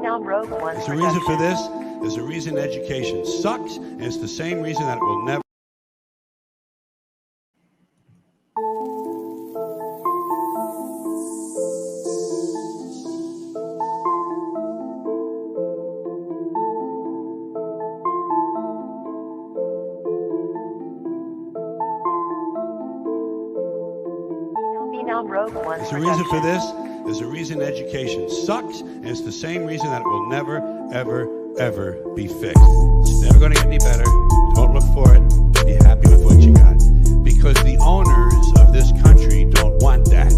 There's a reason for this. There's a reason education sucks, and it's the same reason that it will never. There's a reason for this. There's a reason education sucks, and it's the same reason that it will never, ever, ever be fixed. It's never going to get any better. Don't look for it. Be happy with what you got. Because the owners of this country don't want that.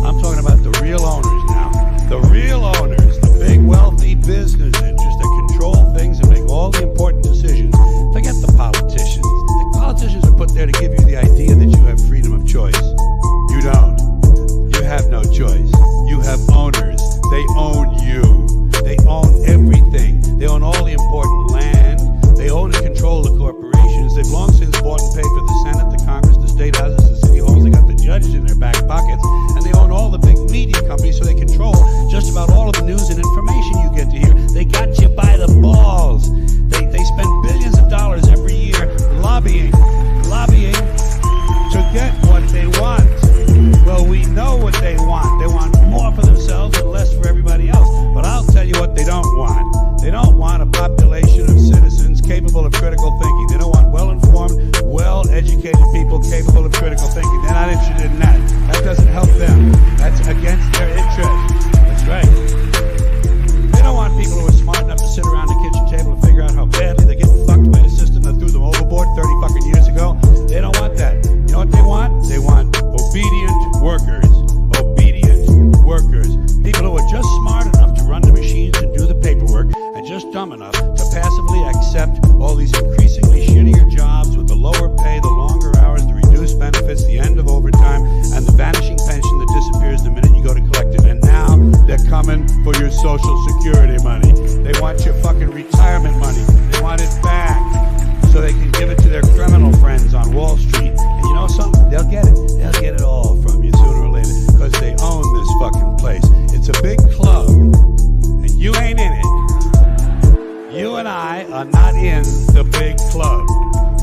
I'm talking about the real owners now. The real owners, the big wealthy business interests that control things and make all the important decisions. Forget the politicians. The politicians are put there to give you the idea that you have freedom of choice. You don't. You have no choice. You have owners. They own you. They own everything. They own all the important land. They own and control the corporations. They've long since bought and paid for the Senate, the Congress, the state houses, the city halls. They got the judges in their back pockets. And they own all the big media companies, so they control just about all of the news and information you get to hear. They got you by the balls. They spend billions of dollars every year lobbying to get what they want. Well, we know what they want. They want more for themselves and less for everybody else. But I'll tell you what they don't want. They don't want a population of citizens capable of critical thinking. They don't want well-informed, well-educated people capable of critical thinking. They're not interested in that. That doesn't help them. That's against their interest. That's right. They don't want people who are smart enough to sit around the kitchen table and figure out how badly they're getting fucked by the system that threw them overboard 30 fucking years ago. They don't want that. You know what they want? They want obedient workers. Obedient workers. People who are just smart enough to run the machines and do the paperwork, and just dumb enough to passively accept all these increasingly shittier jobs with the lower pay, the longer hours, the reduced benefits, the end of overtime, and the vanishing pension that disappears the minute you go to collect it. And now they're coming for your Social Security money. They want your fucking retirement money. They want it back so they can give it to their criminal friends on Wall Street. And you know something? They'll get it. They'll get it all from you sooner or later because they own this fucking place. It's a big club, and you ain't in it. You and I are not in the big club.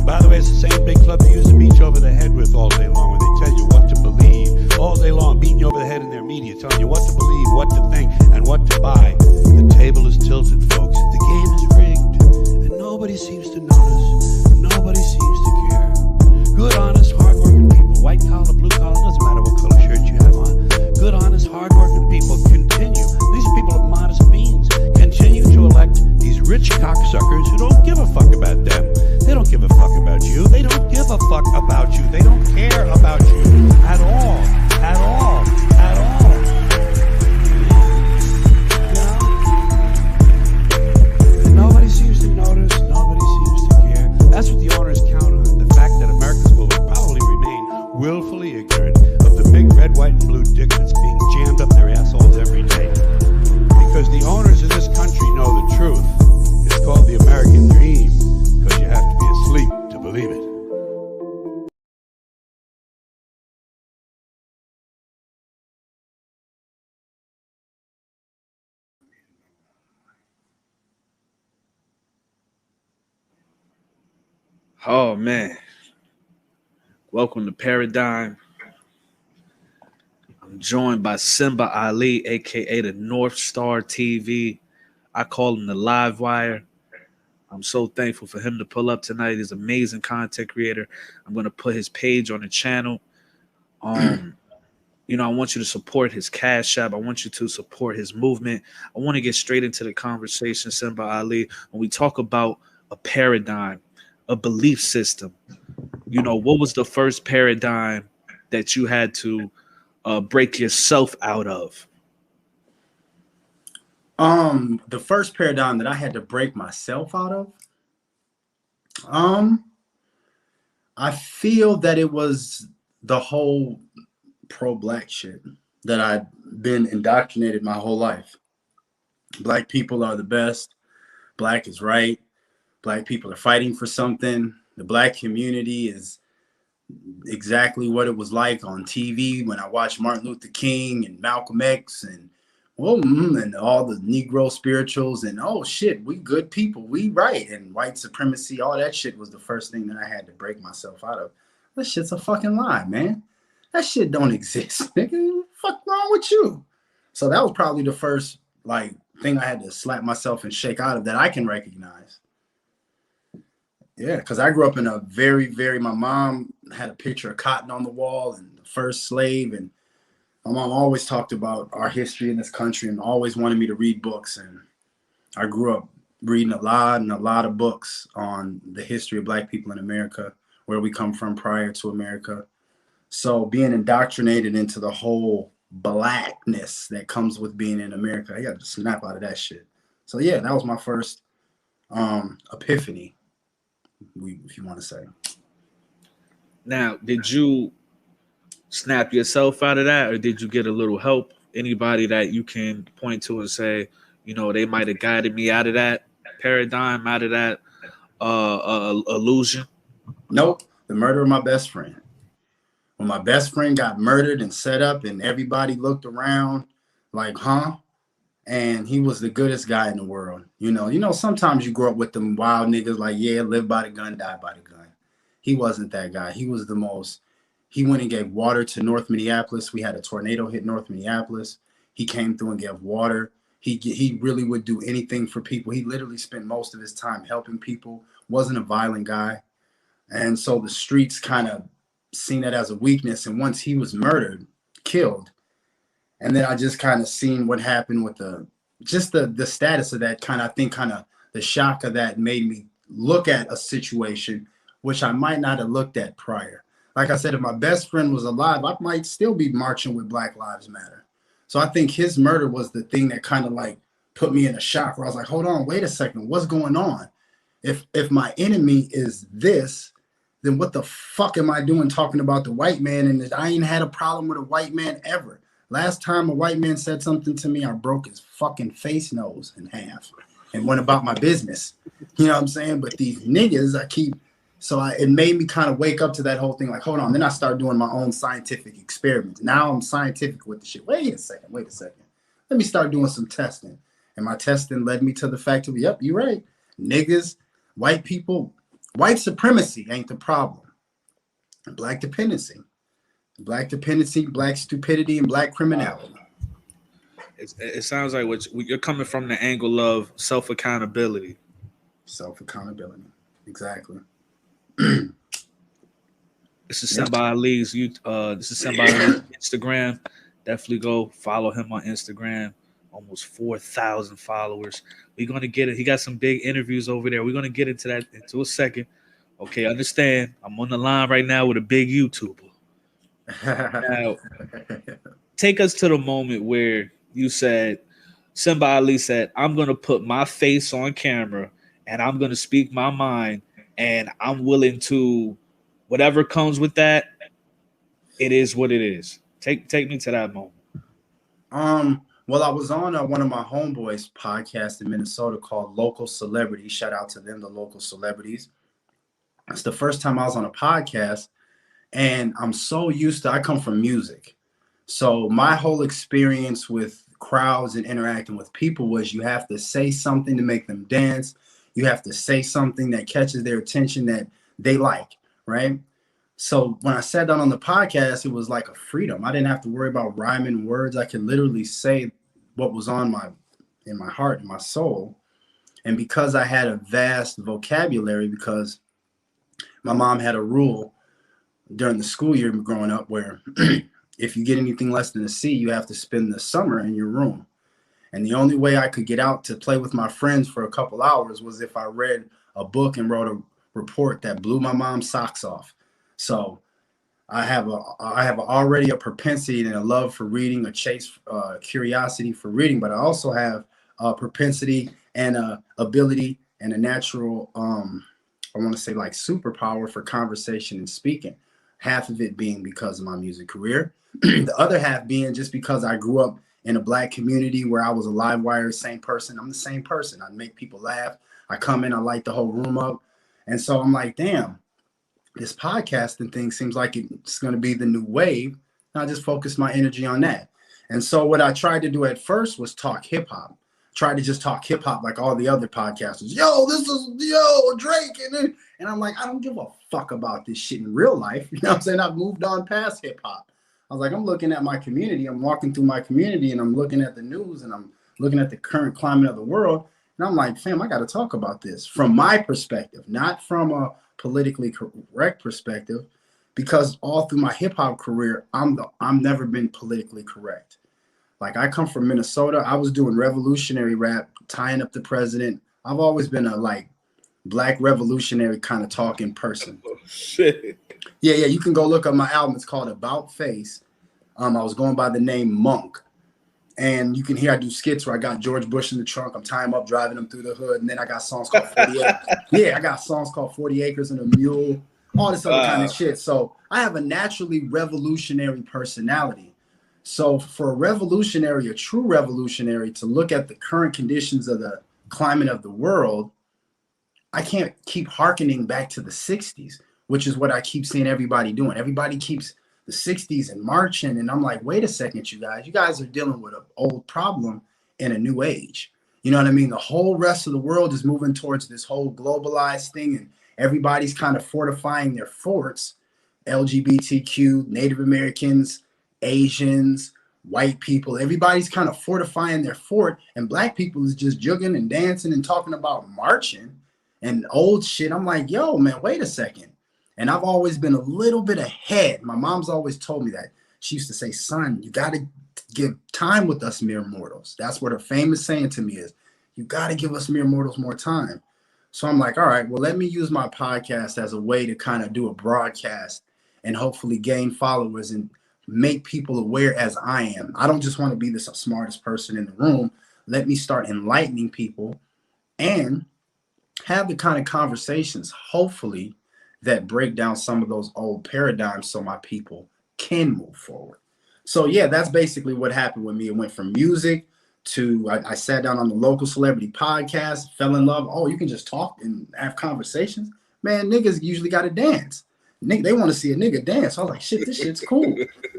By the way, it's the same big club they used to beat you over the head with all day long when they tell you what to believe. All day long, beating you over the head in their media, telling you what to believe, what to think, and what to buy. The table is tilted, folks. The game is rigged, and nobody seems to notice. Nobody seems to care. Good, honest, hardworking people, white collar, blue collar, doesn't matter what color shirt you have on. Good, honest, hardworking people continue. These are people of modest means. Continue to elect these rich cocksuckers who don't give a fuck about them. They don't give a fuck about you. They don't give a fuck about you. They don't care about you at all. At all. At all. You know? And nobody seems to notice. Nobody seems to care. That's what the owners count on. The fact that Americans will probably remain willfully ignorant of the big red, white, and blue dick that's being jammed up their assholes every day. Because the owners of this country know the truth. It's called the American dream. Because you have to be asleep to believe it. Oh man. Welcome to Paradigm. I'm joined by Simba Ali, aka the North Star TV. I call him the Live Wire. I'm so thankful for him to pull up tonight. He's an amazing content creator. I'm going to put his page on the channel. You know, I want you to support his Cash App. I want you to support his movement. I want to get straight into the conversation, Simba Ali. When we talk about a paradigm, a belief system, you know, what was the first paradigm that you had to break yourself out of? The first paradigm that I had to break myself out of, I feel that it was the whole pro-black shit that I'd been indoctrinated my whole life. Black people are the best. Black is right. Black people are fighting for something. The black community is exactly what it was like on TV when I watched Martin Luther King and Malcolm X and well, and all the Negro spirituals and oh shit, we good people, we right, and white supremacy, all that shit was the first thing that I had to break myself out of. That shit's a fucking lie, man. That shit don't exist, nigga. What the fuck wrong with you? So that was probably the first like thing I had to slap myself and shake out of that I can recognize. Yeah, because I grew up in a very, very. My mom had a picture of Cotton on the wall and the first slave, and my mom always talked about our history in this country and always wanted me to read books. And I grew up reading a lot of books on the history of Black people in America, where we come from prior to America. So being indoctrinated into the whole blackness that comes with being in America, I got to snap out of that shit. So yeah, that was my first epiphany, if you want to say. Now, did you snap yourself out of that, or did you get a little help? Anybody that you can point to and say, you know, they might have guided me out of that paradigm, out of that illusion? Nope. The murder of my best friend. When my best friend got murdered and set up and everybody looked around like, huh? And he was the goodest guy in the world. You know, sometimes you grow up with them wild niggas like, yeah, live by the gun, die by the gun. He wasn't that guy. He was the most. He went and gave water to North Minneapolis. We had a tornado hit North Minneapolis. He came through and gave water. He really would do anything for people. He literally spent most of his time helping people. Wasn't a violent guy. And so the streets kind of seen it as a weakness. And once he was murdered, killed, and then I just kind of seen what happened with the status of that I think the shock of that made me look at a situation which I might not have looked at prior. Like I said, if my best friend was alive, I might still be marching with Black Lives Matter. So I think his murder was the thing that kind of like put me in a shock where I was like, hold on, wait a second, what's going on? If my enemy is this, then what the fuck am I doing talking about the white man? And I ain't had a problem with a white man ever. Last time a white man said something to me, I broke his fucking face nose in half and went about my business. You know what I'm saying? But these niggas, it made me kind of wake up to that whole thing. Like, hold on. Then I started doing my own scientific experiments. Now I'm scientific with the shit. Wait a second. Let me start doing some testing. And my testing led me to the fact of, yep, you're right. Niggas, white people, white supremacy ain't the problem. Black dependency, black stupidity, and black criminality. It sounds like you're coming from the angle of self-accountability. Self-accountability. Exactly. This is Simba Ali's Instagram. Definitely go follow him on Instagram. Almost 4,000 followers. We're gonna get it. He got some big interviews over there. We're gonna get into that into a second. Okay, understand. I'm on the line right now with a big YouTuber. Now, take us to the moment where you said, Simba Ali said, I'm gonna put my face on camera and I'm gonna speak my mind. And I'm willing to, whatever comes with that, it is what it is. Take me to that moment. Well, I was on one of my homeboys' podcasts in Minnesota called Local Celebrities. Shout out to them, the local celebrities. It's the first time I was on a podcast, and I'm so used to, I come from music. So my whole experience with crowds and interacting with people was you have to say something to make them dance. You have to say something that catches their attention that they like, right? So when I sat down on the podcast, it was like a freedom. I didn't have to worry about rhyming words. I could literally say what was in my heart and my soul. And because I had a vast vocabulary, because my mom had a rule during the school year growing up where if you get anything less than a C, you have to spend the summer in your room. And the only way I could get out to play with my friends for a couple hours was if I read a book and wrote a report that blew my mom's socks off. So I have already a propensity and a love for reading, a curiosity for reading, but I also have a propensity and a ability and a natural, I want to say like superpower for conversation and speaking. Half of it being because of my music career. The other half being just because I grew up in a Black community where I was a live wire, same person. I'm the same person. I make people laugh. I come in, I light the whole room up. And so I'm like, damn, this podcasting thing seems like it's going to be the new wave. And I just focused my energy on that. And so what I tried to do at first was talk hip hop. Try to just talk hip hop like all the other podcasters. This is Drake, and I'm like, I don't give a fuck about this shit in real life. You know what I'm saying? I've moved on past hip hop. I was like, I'm looking at my community. I'm walking through my community, and I'm looking at the news, and I'm looking at the current climate of the world, and I'm like, fam, I got to talk about this from my perspective, not from a politically correct perspective, because all through my hip hop career, I'm never been politically correct. Like, I come from Minnesota. I was doing revolutionary rap, tying up the president. I've always been a like black revolutionary kind of talking person. Oh, shit. Yeah. You can go look up my album. It's called About Face. I was going by the name Monk. And you can hear I do skits where I got George Bush in the trunk. I'm tying him up, driving him through the hood. And then I got songs called 40 Acres. Yeah, I got songs called 40 Acres and a Mule, all this other kind of shit. So I have a naturally revolutionary personality. So for a true revolutionary to look at the current conditions of the climate of the world, I can't keep hearkening back to the 60s, which is what I keep seeing everybody doing. Everybody keeps the 60s and marching. And I'm like, wait a second, you guys are dealing with an old problem in a new age. You know what I mean? The whole rest of the world is moving towards this whole globalized thing, and everybody's kind of fortifying their forts. LGBTQ, Native Americans, Asians, white people, everybody's kind of fortifying their fort, and black people is just jugging and dancing and talking about marching and old shit. I'm like, yo, man, wait a second. And I've always been a little bit ahead. My mom's always told me that. She used to say, son, you got to give time with us mere mortals. That's what her famous saying to me is, you got to give us mere mortals more time. So I'm like, all right, well, let me use my podcast as a way to kind of do a broadcast and hopefully gain followers and make people aware as I am. I don't just want to be the smartest person in the room. Let me start enlightening people and have the kind of conversations, hopefully, that break down some of those old paradigms so my people can move forward. So yeah, that's basically what happened with me. It went from music to I sat down on the local celebrity podcast, fell in love. Oh, you can just talk and have conversations. Man, niggas usually got to dance. They want to see a nigga dance. So I was like, shit, this shit's cool.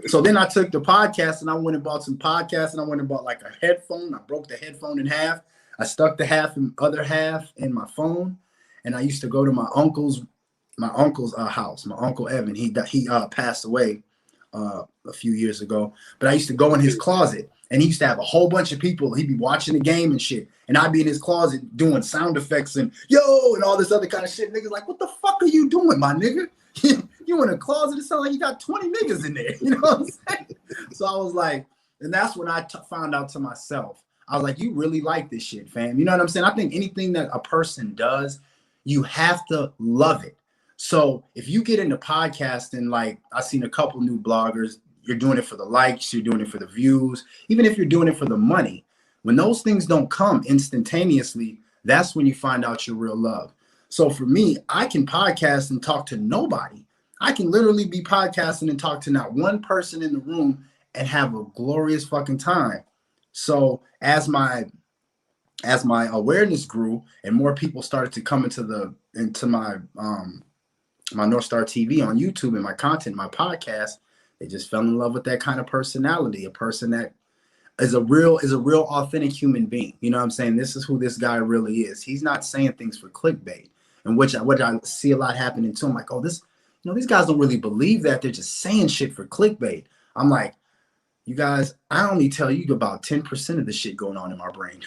So then I took the podcast and I went and bought some podcasts, and I went and bought like a headphone. I broke the headphone in half. I stuck the other half in my phone, and I used to go to my uncle's house. My uncle Evan, he passed away a few years ago, but I used to go in his closet, and he used to have a whole bunch of people. He'd be watching the game and shit, and I'd be in his closet doing sound effects and yo and all this other kind of shit. Niggas like, what the fuck are you doing, my nigga? You in a closet? It sounds like you got 20 niggas in there. You know what I'm saying? So I was like, and that's when I found out to myself. I was like, you really like this shit, fam. You know what I'm saying? I think anything that a person does, you have to love it. So if you get into podcasting, like I've seen a couple new bloggers, you're doing it for the likes, you're doing it for the views, even if you're doing it for the money. When those things don't come instantaneously, that's when you find out your real love. So for me, I can podcast and talk to nobody. I can literally be podcasting and talk to not one person in the room and have a glorious fucking time. So as my awareness grew and more people started to come into my my North Star TV on YouTube and my content, my podcast, they just fell in love with that kind of personality, a person that is a real authentic human being. You know what I'm saying? This is who this guy really is. He's not saying things for clickbait, and what I see a lot happening too. I'm like, oh, these guys don't really believe that. They're just saying shit for clickbait. I'm like, you guys, I only tell you about 10% of the shit going on in my brain.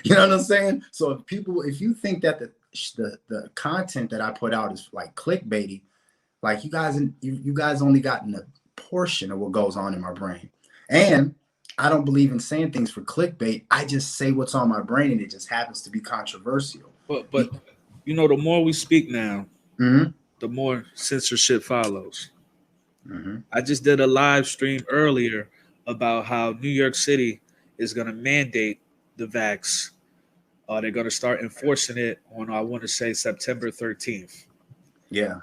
You know what I'm saying? So if you think that the content that I put out is like clickbaity, like you guys only gotten a portion of what goes on in my brain. And I don't believe in saying things for clickbait. I just say what's on my brain, and it just happens to be controversial. But the more we speak now, mm-hmm. the more censorship follows. Mm-hmm. I just did a live stream earlier about how New York City is going to mandate the vax. They're going to start enforcing it on, I want to say, September 13th. Yeah.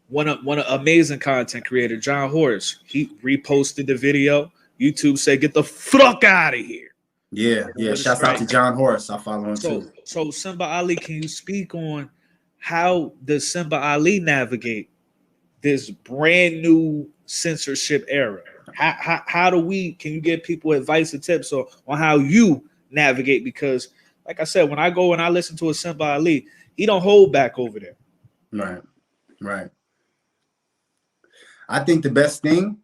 One amazing content creator, John Horace, he reposted the video. YouTube said, get the fuck out of here. Yeah. Shouts out to John Horace. I follow him too. So Simba Ali, can you speak on how does Simba Ali navigate this brand new censorship era? How do we? Can you give people advice and tips on how you navigate? Because, like I said, when I go and I listen to a Simba Ali, he don't hold back over there. Right, right. I think the best thing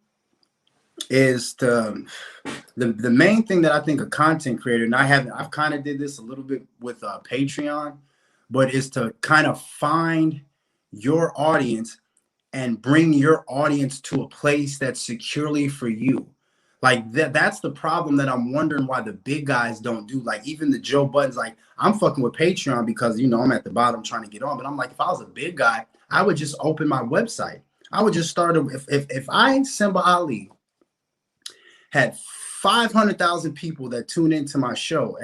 is to the main thing that I think a content creator, and I've kind of did this a little bit with Patreon, but is to kind of find your audience and bring your audience to a place that's securely for you. Like that's the problem that I'm wondering why the big guys don't do. Like even the Joe Buttons, like I'm fucking with Patreon because, you know, I'm at the bottom trying to get on, but I'm like, if I was a big guy, I would just open my website. I would just start, if I, Simba Ali, had 500,000 people that tune into my show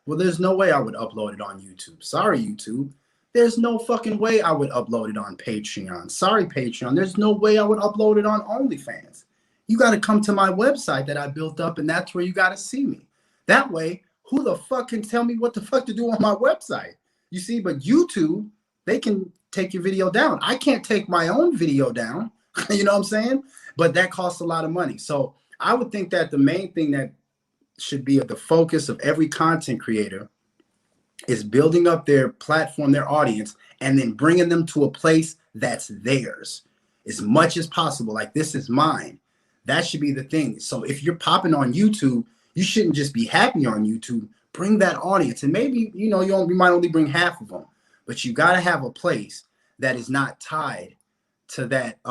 well, there's no way I would upload it on YouTube. Sorry, YouTube. There's no fucking way I would upload it on Patreon. Sorry, Patreon. There's no way I would upload it on OnlyFans. You got to come to my website that I built up, and that's where you got to see me. That way, who the fuck can tell me what the fuck to do on my website? You see, but YouTube, they can take your video down. I can't take my own video down. You know what I'm saying? But that costs a lot of money. So I would think that the main thing that should be at the focus of every content creator is building up their platform, their audience, and then bringing them to a place that's theirs as much as possible. Like, this is mine. That should be the thing. So if you're popping on YouTube, you shouldn't just be happy on YouTube. Bring that audience. And maybe, you know, you might only bring half of them, but you got to have a place that is not tied to that,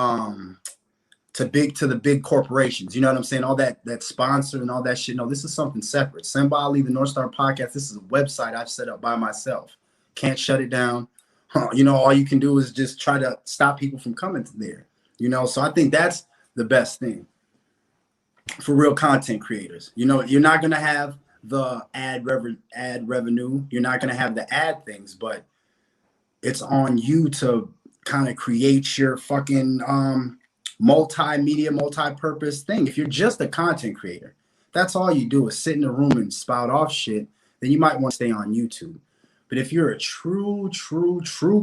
to the big corporations. You know what I'm saying? All that sponsor and all that shit. No, this is something separate. Simba Ali, the North Star Podcast, this is a website I've set up by myself. Can't shut it down. You know, all you can do is just try to stop people from coming to there. You know, so I think that's the best thing for real content creators. You know, you're not going to have the ad revenue. You're not going to have the ad things, but it's on you to kind of create your fucking multimedia, multi-purpose thing. If you're just a content creator, that's all you do is sit in a room and spout off shit, then you might want to stay on YouTube. But if you're a true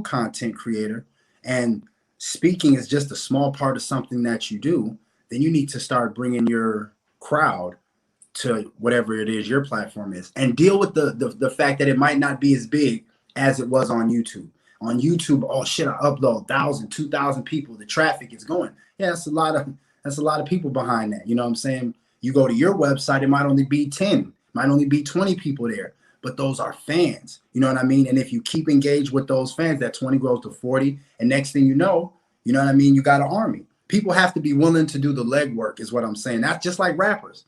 content creator and speaking is just a small part of something that you do, then you need to start bringing your crowd to whatever it is your platform is, and deal with the fact that it might not be as big as it was on YouTube. On YouTube, oh shit, I upload 1,000, 2,000 people. The traffic is going. Yeah, that's a lot of people behind that. You know what I'm saying? You go to your website, it might only be 10, might only be 20 people there, but those are fans. You know what I mean? And if you keep engaged with those fans, that 20 grows to 40, and next thing you know what I mean? You got an army. People have to be willing to do the legwork, is what I'm saying. That's just like rappers.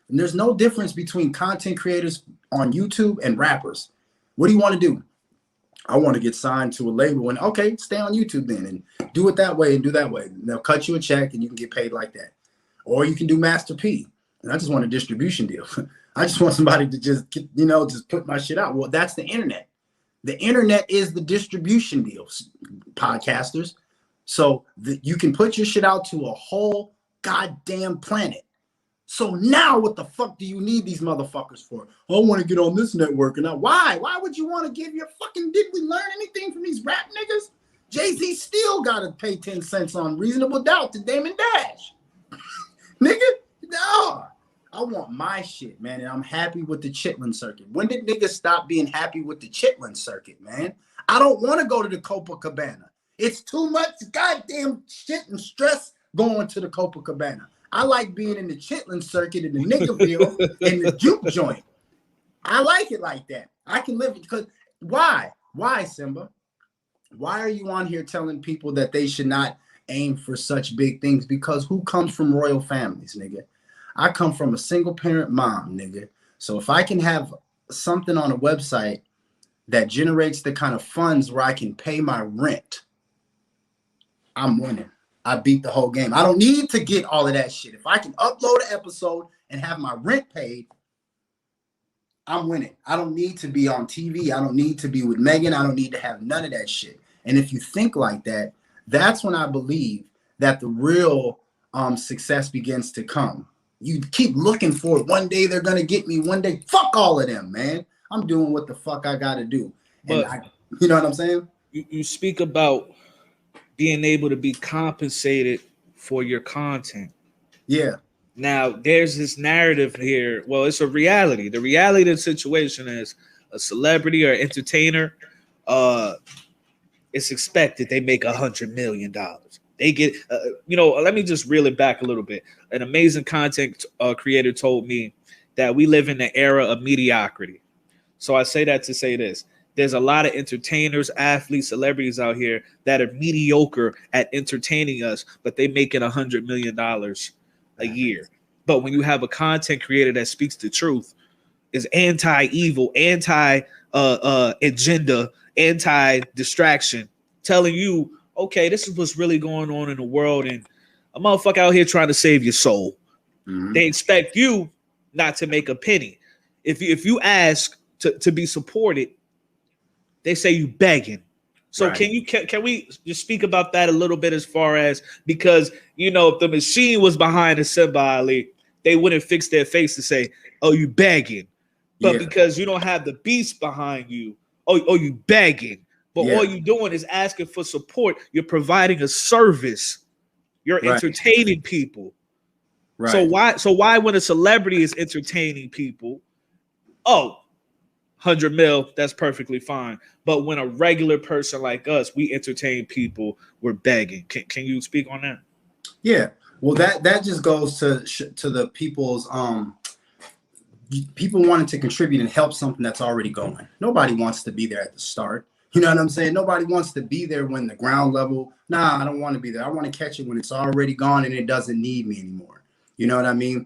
And there's no difference between content creators on YouTube and rappers. What do you want to do? I want to get signed to a label, and okay, stay on YouTube then and do it that way and do that way. And they'll cut you a check and you can get paid like that. Or you can do Master P. And I just want a distribution deal. I just want somebody to just, just put my shit out. Well, that's the internet. The internet is the distribution deals, podcasters. So you can put your shit out to a whole goddamn planet. So now what the fuck do you need these motherfuckers for? I want to get on this network. And why? Why would you want to give your fucking, did we learn anything from these rap niggas? Jay-Z still got to pay 10 cents on Reasonable Doubt to Damon Dash. Nigga, no. I want my shit, man. And I'm happy with the Chitlin circuit. When did niggas stop being happy with the Chitlin circuit, man? I don't want to go to the Copacabana. It's too much goddamn shit and stress going to the Copacabana. I like being in the Chitlin circuit in the Niggerville in the juke joint. I like it like that. I can live it because why? Why, Simba? Why are you on here telling people that they should not aim for such big things? Because who comes from royal families, nigga? I come from a single parent mom, nigga. So if I can have something on a website that generates the kind of funds where I can pay my rent, I'm winning. I beat the whole game. I don't need to get all of that shit. If I can upload an episode and have my rent paid, I'm winning. I don't need to be on TV. I don't need to be with Megan. I don't need to have none of that shit. And if you think like that, that's when I believe that the real success begins to come. You keep looking for it. One day they're going to get me. One day, fuck all of them, man. I'm doing what the fuck I got to do. And But you know what I'm saying? You speak about being able to be compensated for your content. Yeah. Now, there's this narrative here. Well, it's a reality. The reality of the situation is a celebrity or entertainer, it's expected they make $100 million. They get, let me just reel it back a little bit. An amazing content creator told me that we live in the era of mediocrity. So I say that to say this. There's a lot of entertainers, athletes, celebrities out here that are mediocre at entertaining us, but they making $100 million a year. But when you have a content creator that speaks the truth, is anti-evil, anti-agenda, anti-distraction, telling you, okay, this is what's really going on in the world, and a motherfucker out here trying to save your soul. Mm-hmm. They expect you not to make a penny. If you ask to be supported, they say you begging. So right. Can we just speak about that a little bit, as far as, because if the machine was behind the Simba Ali, they wouldn't fix their face to say, oh, you begging. But because you don't have the beast behind you, oh, you begging. But all you're doing is asking for support. You're providing a service. You're entertaining people. Right. So why when a celebrity is entertaining people, 100 mil, that's perfectly fine. But when a regular person like us, we entertain people, we're begging. Can you speak on that? Yeah. Well, that just goes to the people's people wanting to contribute and help something that's already going. Nobody wants to be there at the start. You know what I'm saying? Nobody wants to be there when the ground level. Nah, I don't want to be there. I want to catch it when it's already gone and it doesn't need me anymore. You know what I mean?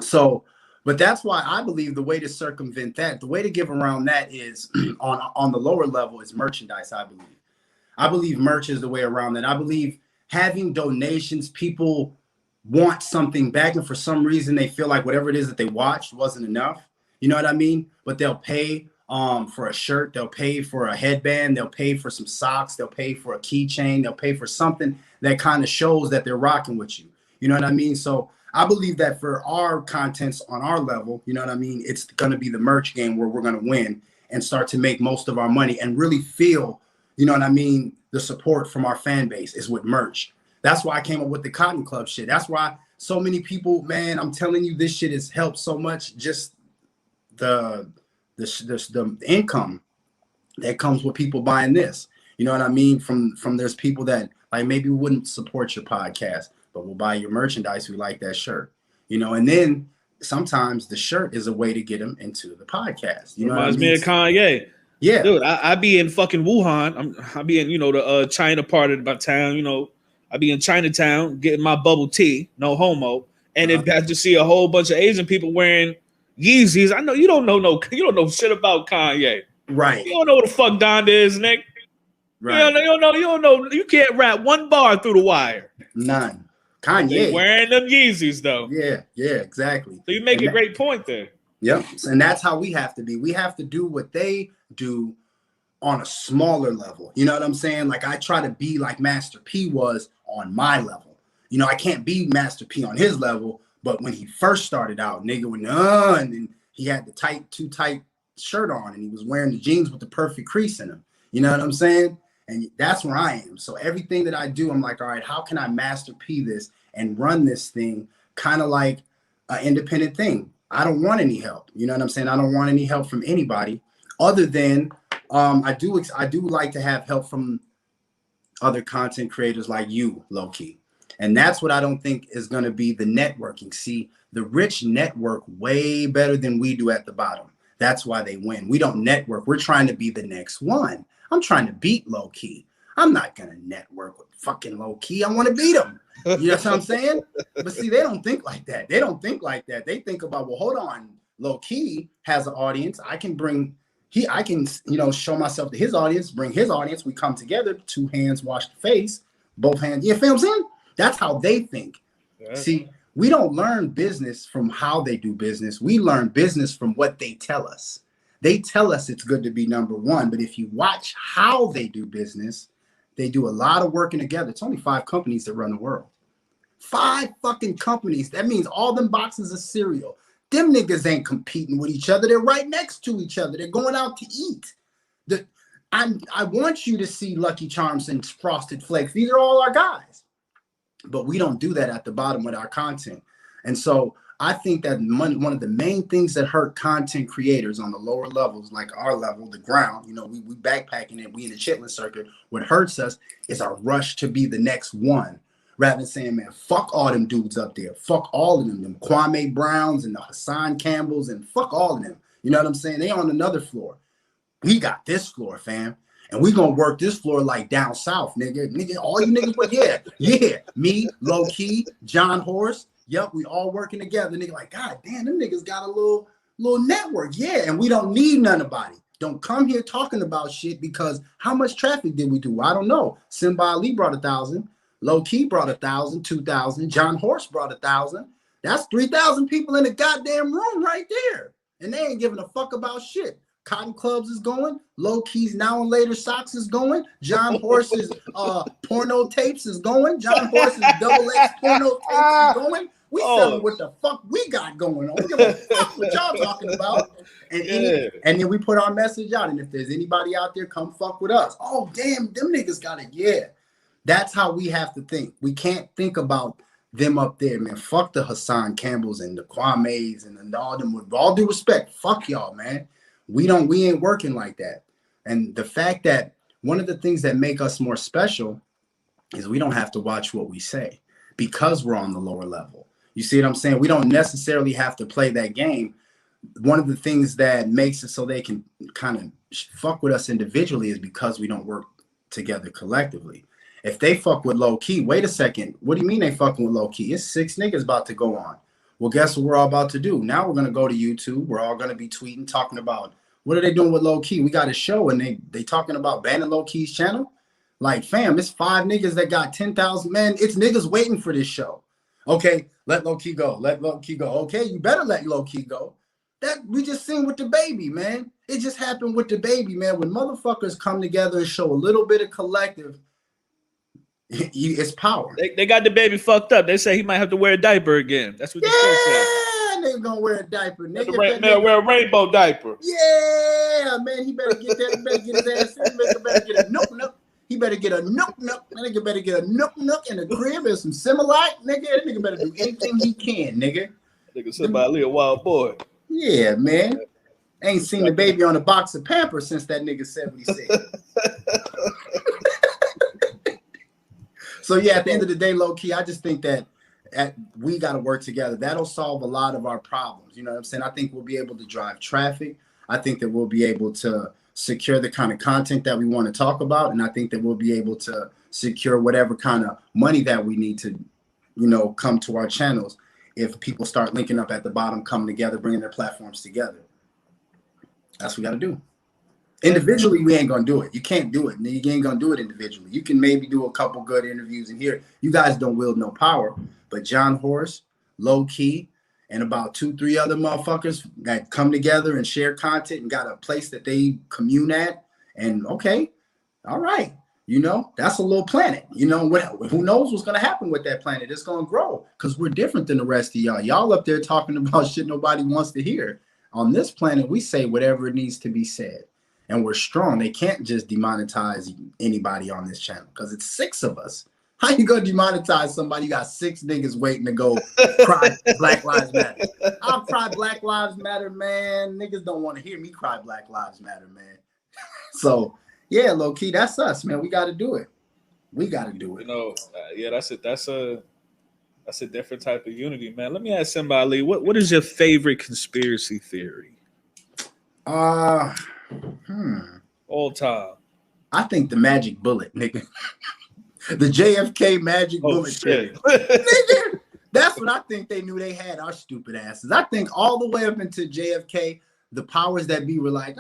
So, but that's why I believe the way to circumvent that, the way to give around that is on the lower level is merchandise. I believe merch is the way around that. I believe having donations, people want something back, and for some reason they feel like whatever it is that they watched wasn't enough. You know what I mean? But they'll pay for a shirt, they'll pay for a headband, they'll pay for some socks, they'll pay for a keychain, they'll pay for something that kind of shows that they're rocking with you. You know what I mean? So I believe that for our contents on our level, you know what I mean, it's going to be the merch game where we're going to win and start to make most of our money and really feel, you know what I mean, the support from our fan base is with merch. That's why I came up with the Cotton Club shit. That's why so many people, man, I'm telling you, this shit has helped so much. Just the income that comes with people buying this. You know what I mean? From there's people that like maybe wouldn't support your podcast, but will buy your merchandise. We like that shirt, and then sometimes the shirt is a way to get them into the podcast. You know, reminds me of Kanye. Yeah, dude, I be in fucking Wuhan. I be in the China part of my town. I be in Chinatown getting my bubble tea, no homo, and if I just see a whole bunch of Asian people wearing Yeezys, I know you don't know shit about Kanye. Right. You don't know what the fuck Donda is, Nick. Right. You don't know. You can't rap one bar through the wire. None. Kanye wearing them Yeezys though. Yeah, exactly. So you make a great point there. Yep. And that's how we have to be. We have to do what they do on a smaller level. You know what I'm saying? Like I try to be like Master P was on my level. I can't be Master P on his level, but when he first started out, nigga went and then he had the too tight shirt on and he was wearing the jeans with the perfect crease in them. You know what I'm saying? And that's where I am. So everything that I do, I'm like, all right, how can I Master P this and run this thing kind of like an independent thing? I don't want any help. You know what I'm saying? I don't want any help from anybody other than I do like to have help from other content creators like you, low key. And that's what I don't think is going to be the networking. See, the rich network way better than we do at the bottom. That's why they win. We don't network. We're trying to be the next one. I'm trying to beat low key. I'm not going to network with fucking low key. I want to beat them. You know what I'm saying? But see, they don't think like that. They don't think like that. They think about, well, hold on. Low key has an audience. I can show myself to his audience, bring his audience. We come together, two hands wash the face, both hands. You feel what I'm saying? That's how they think. Yeah. See, we don't learn business from how they do business. We learn business from what they tell us. They tell us it's good to be number one, but if you watch how they do business, they do a lot of working together. It's only 5 companies that run the world. 5 fucking companies. That means all them boxes of cereal. Them niggas ain't competing with each other. They're right next to each other. They're going out to eat. I want you to see Lucky Charms and Frosted Flakes. These are all our guys. But we don't do that at the bottom with our content. And so I think that one of the main things that hurt content creators on the lower levels, like our level, the ground, you know, we backpacking it, we in the chitlin circuit. What hurts us is our rush to be the next one, rather than saying, man, fuck all them dudes up there, fuck all of them Kwame Browns and the Hassan Campbells, and fuck all of them. You know what I'm saying? They on another floor. We got this floor, fam. And we gonna work this floor like down south, nigga. All you niggas, but yeah. Me, Low Key, John Horse. Yep, we all working together. Nigga, like, God damn, them niggas got a little network. Yeah, and we don't need none of nobody. Don't come here talking about shit, because how much traffic did we do? I don't know. Simba Ali brought 1,000. Low Key brought 1,000, 2,000. John Horse brought 1,000. That's 3,000 people in the goddamn room right there. And they ain't giving a fuck about shit. Cotton Clubs is going. Low Key's Now and Later Socks is going. John Horse's porno tapes is going. John Horse's XX porno tapes is going. We selling what the fuck we got going on. We give a fuck what y'all talking about. And then we put our message out. And if there's anybody out there, come fuck with us. Oh, damn, them niggas got it. Yeah. That's how we have to think. We can't think about them up there, man. Fuck the Hassan Campbells and the Kwame's and all them. With all due respect, fuck y'all, man. We ain't working like that. And the fact that one of the things that make us more special is we don't have to watch what we say, because we're on the lower level. You see what I'm saying? We don't necessarily have to play that game. One of the things that makes it so they can kind of fuck with us individually is because we don't work together collectively. If they fuck with Low Key, wait a second. What do you mean they fucking with Low Key? It's 6 niggas about to go on. Well, guess what we're all about to do? Now we're going to go to YouTube. We're all going to be tweeting, talking about, what are they doing with Low Key? We got a show and they talking about banning Low Key's channel. Like, fam, it's 5 niggas that got 10,000. Man, it's niggas waiting for this show. Okay, let Low Key go. Let Low Key go. Okay, you better let Low Key go. That we just seen with the baby, man. It just happened with the baby, man. When motherfuckers come together and show a little bit of collective, it's power. They got the baby fucked up. They say he might have to wear a diaper again. That's what they said. They're gonna wear a diaper. Nigga, wear a rainbow diaper. Yeah, man. He better get that. He better get his ass. He better get a nook. He better get a nook. That nigga better get a nook in the crib and some Similac. Nigga, that nigga better do anything he can, nigga. Nigga, Simba Ali a wild boy. Yeah, man. Ain't seen the baby on a box of Pampers since that nigga said what he said. So yeah, at the end of the day, Low Key, I just think that we got to work together. That'll solve a lot of our problems. You know what I'm saying? I think we'll be able to drive traffic. I think that we'll be able to secure the kind of content that we want to talk about. And I think that we'll be able to secure whatever kind of money that we need to, you know, come to our channels. If people start linking up at the bottom, coming together, bringing their platforms together. That's what we got to do. Individually, we ain't gonna do it. You can't do it. You ain't gonna do it individually. You can maybe do a couple good interviews in here. You guys don't wield no power, but John Horse, Low Key, and about 2-3 other motherfuckers that come together and share content and got a place that they commune at. And okay, all right, you know, that's a little planet. You know, who knows what's gonna happen with that planet? It's gonna grow because we're different than the rest of y'all. Y'all up there talking about shit nobody wants to hear. On this planet, we say whatever it needs to be said. And we're strong. They can't just demonetize anybody on this channel because it's 6 of us. How you gonna demonetize somebody? You got 6 niggas waiting to go cry Black Lives Matter. I'll cry Black Lives Matter, man. Niggas don't want to hear me cry Black Lives Matter, man. So yeah, Low Key, that's us, man. We got to do it. We got to do it. You know, yeah, that's it. That's a different type of unity, man. Let me ask somebody, Ali, what is your favorite conspiracy theory? All time. I think the magic bullet, nigga. The JFK magic bullet. Shit. Nigga, that's what I think they knew they had, our stupid asses. I think all the way up into JFK, the powers that be were like,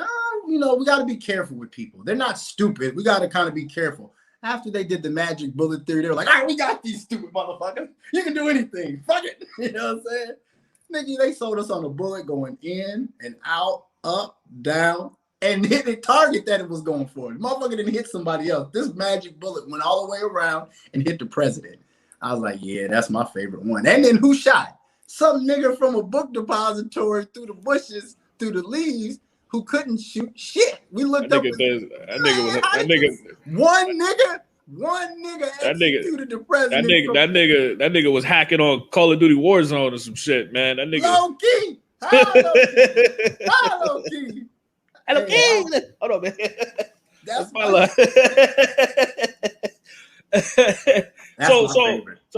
you know, we got to be careful with people. They're not stupid. We got to kind of be careful. After they did the magic bullet theory, they were like, all right, we got these stupid motherfuckers. You can do anything. Fuck it. You know what I'm saying? Nigga, they sold us on a bullet going in and out, up, down, and hit the target that it was going for. The motherfucker didn't hit somebody else. This magic bullet went all the way around and hit the president. I was like, yeah, that's my favorite one. And then who shot? Some nigga from a book depository through the bushes, through the leaves, who couldn't shoot shit. We looked up. One nigga One nigga That nigga, executed the president. that nigga was hacking on Call of Duty Warzone or some shit, man. That nigga. Low key. How low key? Hello, King. Hold on, man. That's my line. So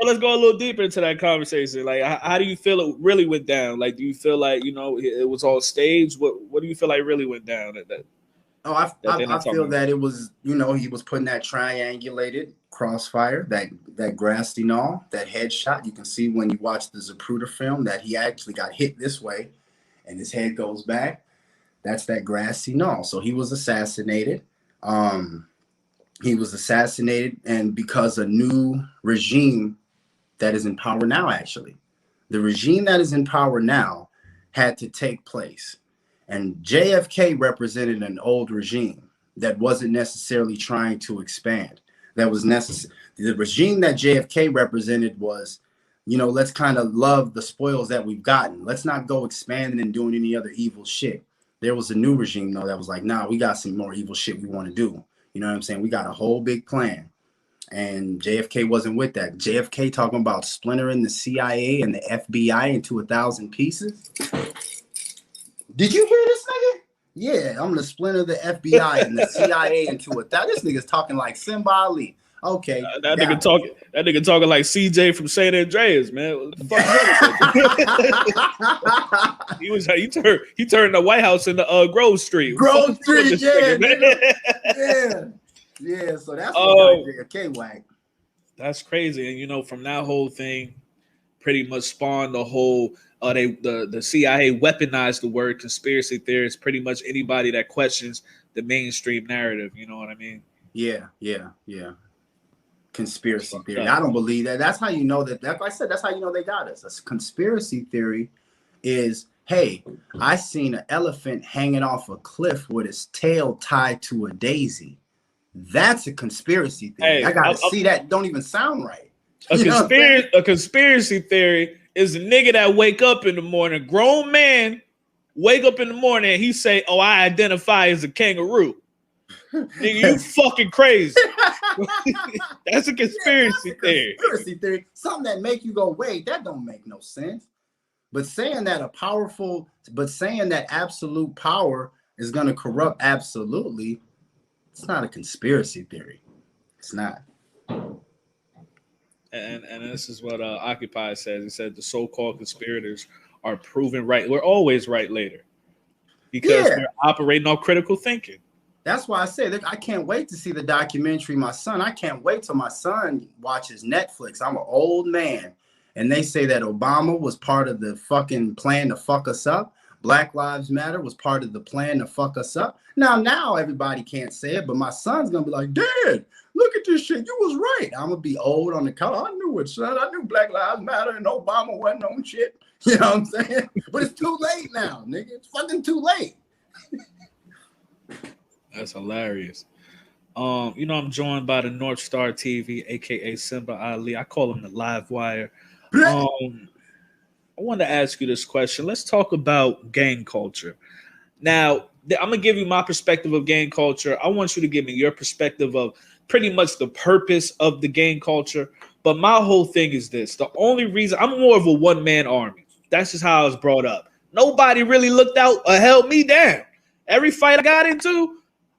let's go a little deeper into that conversation. Like, how do you feel it really went down? Like, do you feel like, you know, it was all staged? What do you feel like really went down at that? Oh, I feel that it was, you know, he was putting that triangulated crossfire, that grassy knoll, that headshot. You can see when you watch the Zapruder film that he actually got hit this way and his head goes back. That's that grassy knoll. So he was assassinated. And because a new regime that is in power now, actually, the regime that is in power now had to take place. And JFK represented an old regime that wasn't necessarily trying to expand. That was necessary. The regime that JFK represented was, you know, let's kind of love the spoils that we've gotten. Let's not go expanding and doing any other evil shit. There was a new regime, though, that was like, nah, we got some more evil shit we want to do. You know what I'm saying? We got a whole big plan. And JFK wasn't with that. JFK talking about splintering the CIA and the FBI into 1,000 pieces. Did you hear this nigga? Yeah, I'm gonna splinter the FBI and the CIA into a this nigga's talking like Simba Ali. Okay. That nigga talking like CJ from San Andreas, man. What the fuck he turned the White House into Grove Street. Grove Street, yeah. Yeah, so that's what JFK whack. That's crazy. And you know, from that whole thing pretty much spawned the whole the CIA weaponized the word conspiracy theorist. Pretty much anybody that questions the mainstream narrative, you know what I mean? Yeah. Conspiracy theory. I don't believe that. That's how you know that. Like I said, that's how you know they got us. A conspiracy theory is, hey, I seen an elephant hanging off a cliff with its tail tied to a daisy. That's a conspiracy theory. Hey, I gotta see that. Don't even sound right. A conspiracy theory is a nigga that wake up in the morning, grown man, wake up in the morning and he say, "Oh, I identify as a kangaroo." Nigga, you fucking crazy. That's a conspiracy theory. Conspiracy theory. Something that make you go, wait, that don't make no sense. But saying that absolute power is gonna corrupt absolutely, it's not a conspiracy theory. It's not. And this is what Occupy says. He said the so-called conspirators are proven right. We're always right later because we're operating on critical thinking. That's why I say that I can't wait to see the documentary. I can't wait till my son watches Netflix. I'm an old man, and they say that Obama was part of the fucking plan to fuck us up. Black Lives Matter was part of the plan to fuck us up. Now everybody can't say it, but my son's gonna be like, Dad, look at this shit. You was right. I'm gonna be old on the couch. I knew it, son. I knew Black Lives Matter and Obama wasn't on shit. You know what I'm saying? But it's too late now, nigga. It's fucking too late. That's hilarious. You know, I'm joined by the North Star TV, aka Simba Ali. I call him the Live Wire. I want to ask you this question. Let's talk about gang culture. Now, I'm gonna give you my perspective of gang culture. I want you to give me your perspective of pretty much the purpose of the gang culture. But my whole thing is this: the only reason I'm more of a one-man army. That's just how I was brought up. Nobody really looked out or held me down. Every fight I got into,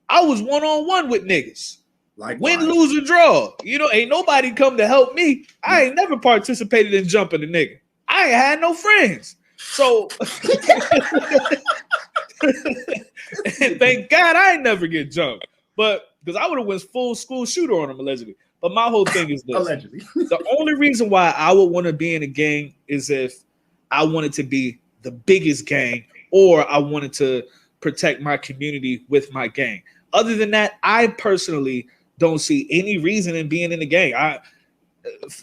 I was one-on-one with niggas. Like win, lose, or draw. You know, ain't nobody come to help me. I ain't never participated in jumping a nigga. I ain't had no friends. So thank God I ain't never get jumped. But because I would have went full school shooter on him allegedly. But my whole thing is this. Allegedly. The only reason why I would want to be in a gang is if I wanted to be the biggest gang or I wanted to protect my community with my gang. Other than that, I personally don't see any reason in being in the gang.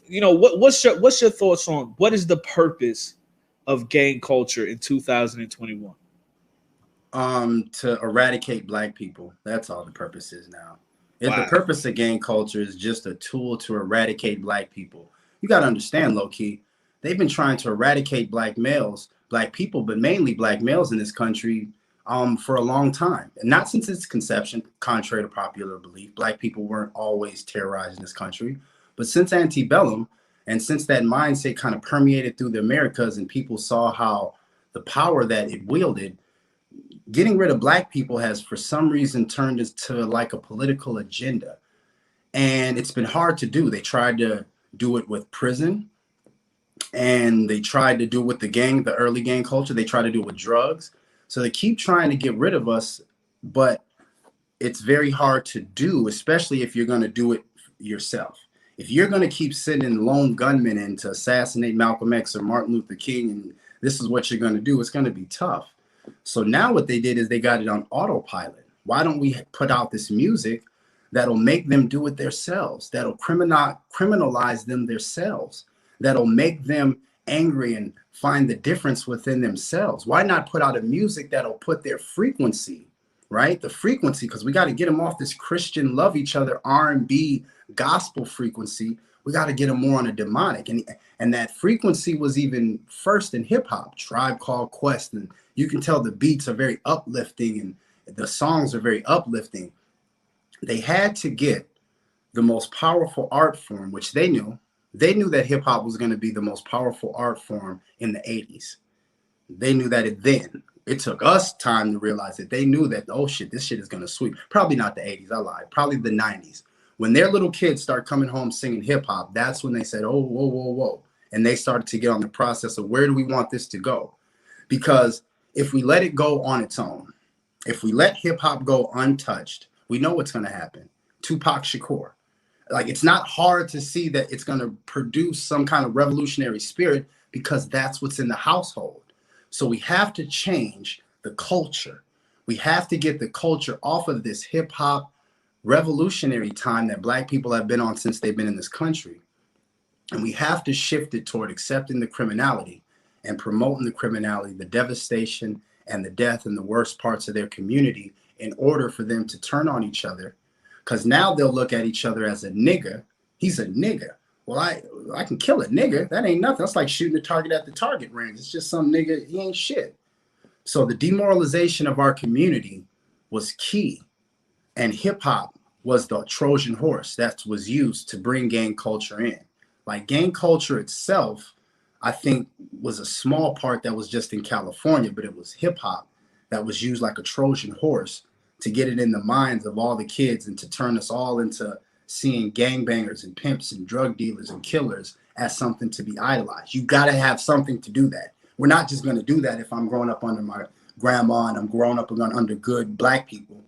What's your thoughts on what is the purpose of gang culture in 2021? To eradicate black people. That's all the purpose is now. If the purpose of gang culture is just a tool to eradicate black people, you got to understand, low key, they've been trying to eradicate black people, but mainly black males in this country for a long time. And not since its conception, contrary to popular belief. Black people weren't always terrorizing this country. But since antebellum, and since that mindset kind of permeated through the Americas and people saw how the power that it wielded, getting rid of Black people has for some reason turned into like a political agenda. And it's been hard to do. They tried to do it with prison, and they tried to do it with the early gang culture. They tried to do it with drugs. So they keep trying to get rid of us, but it's very hard to do, especially if you're going to do it yourself. If you're going to keep sending lone gunmen in to assassinate Malcolm X or Martin Luther King, and this is what you're going to do, it's going to be tough. So now what they did is they got it on autopilot. Why don't we put out this music that'll make them do it themselves, that'll criminalize them themselves, that'll make them angry and find the difference within themselves? Why not put out a music that'll put their frequency, right? The frequency, because we got to get them off this Christian love each other R&B gospel frequency. We got to get them more on a demonic. And that frequency was even first in hip hop, Tribe Called Quest. And you can tell the beats are very uplifting and the songs are very uplifting. They had to get the most powerful art form, which they knew. They knew that hip hop was going to be the most powerful art form in the 80s. They knew that then. It took us time to realize that. They knew that, oh shit, this shit is going to sweep. Probably not the 80s, I lied. Probably the 90s. When their little kids start coming home singing hip hop, that's when they said, oh, whoa, whoa, whoa. And they started to get on the process of where do we want this to go? Because if we let it go on its own, if we let hip hop go untouched, we know what's going to happen. Tupac Shakur. Like, it's not hard to see that it's going to produce some kind of revolutionary spirit because that's what's in the household. So we have to change the culture. We have to get the culture off of this hip hop revolutionary time that Black people have been on since they've been in this country. And we have to shift it toward accepting the criminality and promoting the criminality, the devastation and the death and the worst parts of their community in order for them to turn on each other. Because now they'll look at each other as a nigga. He's a nigga. Well, I can kill a nigga. That ain't nothing. That's like shooting a target at the target range. It's just some nigga. He ain't shit. So the demoralization of our community was key. And hip hop was the Trojan horse that was used to bring gang culture in. Like, gang culture itself, I think, was a small part that was just in California, but it was hip hop that was used like a Trojan horse to get it in the minds of all the kids and to turn us all into seeing gangbangers and pimps and drug dealers and killers as something to be idolized. You got to have something to do that. We're not just going to do that if I'm growing up under my grandma and I'm growing up under good Black people.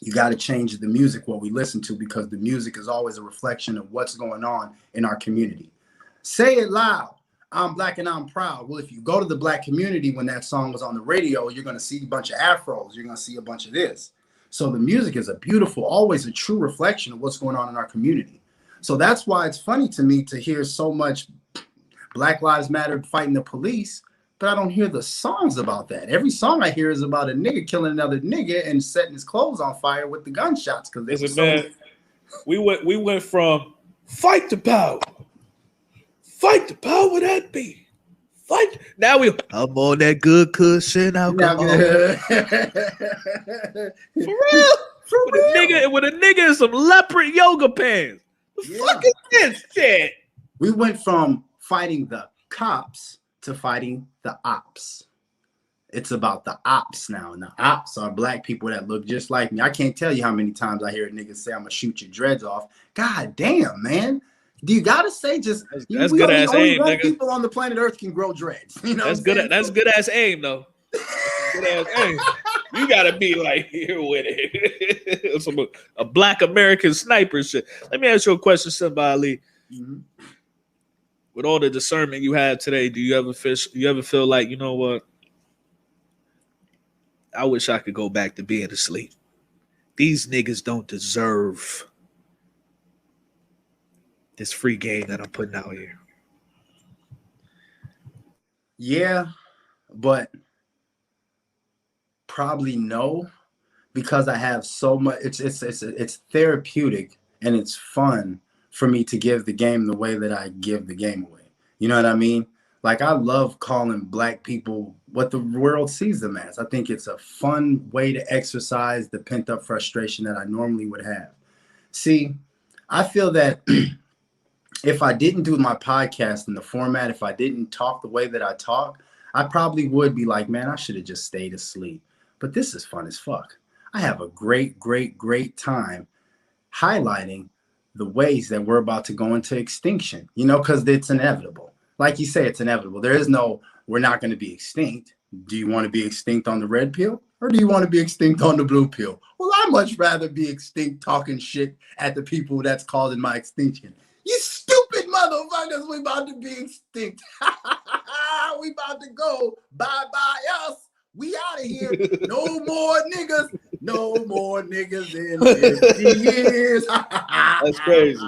You got to change the music, what we listen to, because the music is always a reflection of what's going on in our community. Say it loud. I'm Black and I'm proud. Well, if you go to the Black community when that song was on the radio, you're going to see a bunch of afros. You're going to see a bunch of this. So the music is always a true reflection of what's going on in our community. So that's why it's funny to me to hear so much Black Lives Matter fighting the police, but I don't hear the songs about that. Every song I hear is about a nigga killing another nigga and setting his clothes on fire with the gunshots. Because we went from fight the power. Fight the power that be. Fight. Now I'm on that good cushion alcohol. For real. With a nigga in some leopard yoga pants. The fuck is this shit? We went from fighting the cops to fighting the ops. It's about the ops now. And the ops are Black people that look just like me. I can't tell you how many times I hear a nigga say, I'm going to shoot your dreads off. God damn, man. Do you gotta say just that's good ass aim, nigga? People on the planet Earth can grow dreads. You know, that's good. That's good ass aim, though. Good ass aim. You gotta be like here with it. Some a Black American sniper shit. Let me ask you a question, Simba Ali. Mm-hmm. With all the discernment you have today, do you ever feel like, you know what? I wish I could go back to being asleep. These niggas don't deserve this free game that I'm putting out here. Yeah, but probably no, because I have so much. It's therapeutic and it's fun for me to give the game the way that I give the game away. You know what I mean? Like, I love calling black people what the world sees them as. I think it's a fun way to exercise the pent up frustration that I normally would have. See, I feel that if I didn't do my podcast in the format, if I didn't talk the way that I talk, I probably would be like, man, I should have just stayed asleep. But this is fun as fuck. I have a great, great, great time highlighting the ways that we're about to go into extinction, you know, because it's inevitable. Like you say, it's inevitable. There is no, we're not going to be extinct. Do you want to be extinct on the red pill, or do you want to be extinct on the blue pill? Well, I'd much rather be extinct talking shit at the people that's causing my extinction. You stupid motherfuckers, we about to be extinct. We about to go bye-bye us. We out of here. No more niggas. No more niggas in 50 years. That's crazy.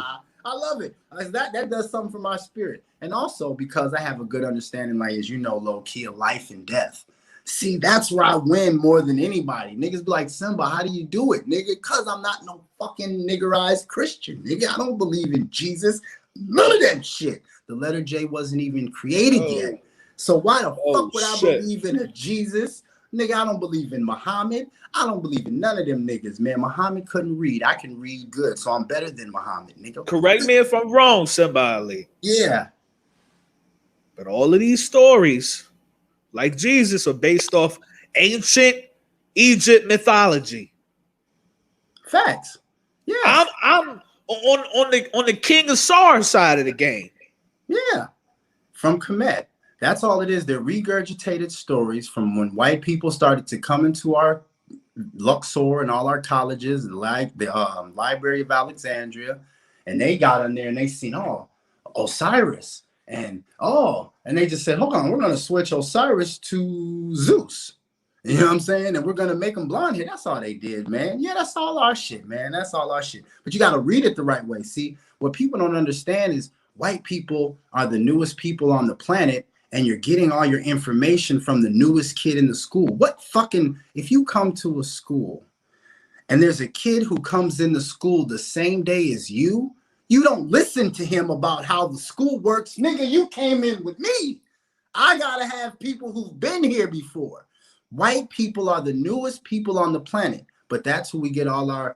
I love it. That does something for my spirit. And also because I have a good understanding, like, as you know, low key of life and death. See, that's where I win more than anybody. Niggas be like, Simba, how do you do it, nigga? Because I'm not no fucking niggerized Christian, nigga. I don't believe in Jesus. None of that shit. The letter J wasn't even created yet. So why the fuck would I believe in a Jesus? Nigga, I don't believe in Muhammad. I don't believe in none of them niggas, man. Muhammad couldn't read. I can read good, so I'm better than Muhammad, nigga. Correct me if I'm wrong, Simba Ali. Yeah. But all of these stories, like Jesus, are based off ancient Egypt mythology. Facts. Yeah. I'm on the King of Sar side of the game. Yeah. From Kemet. That's all it is. They're regurgitated stories from when white people started to come into our Luxor and all our colleges, like the Library of Alexandria, and they got in there and they seen, Osiris, and they just said, hold on, we're going to switch Osiris to Zeus. You know what I'm saying? And we're going to make them blonde hair. That's all they did, man. Yeah, that's all our shit, man. That's all our shit. But you got to read it the right way. See, what people don't understand is white people are the newest people on the planet, and you're getting all your information from the newest kid in the school. If you come to a school and there's a kid who comes in the school the same day as you don't listen to him about how the school works. Nigga, you came in with me. I gotta have people who've been here before. White people are the newest people on the planet, but that's who we get all our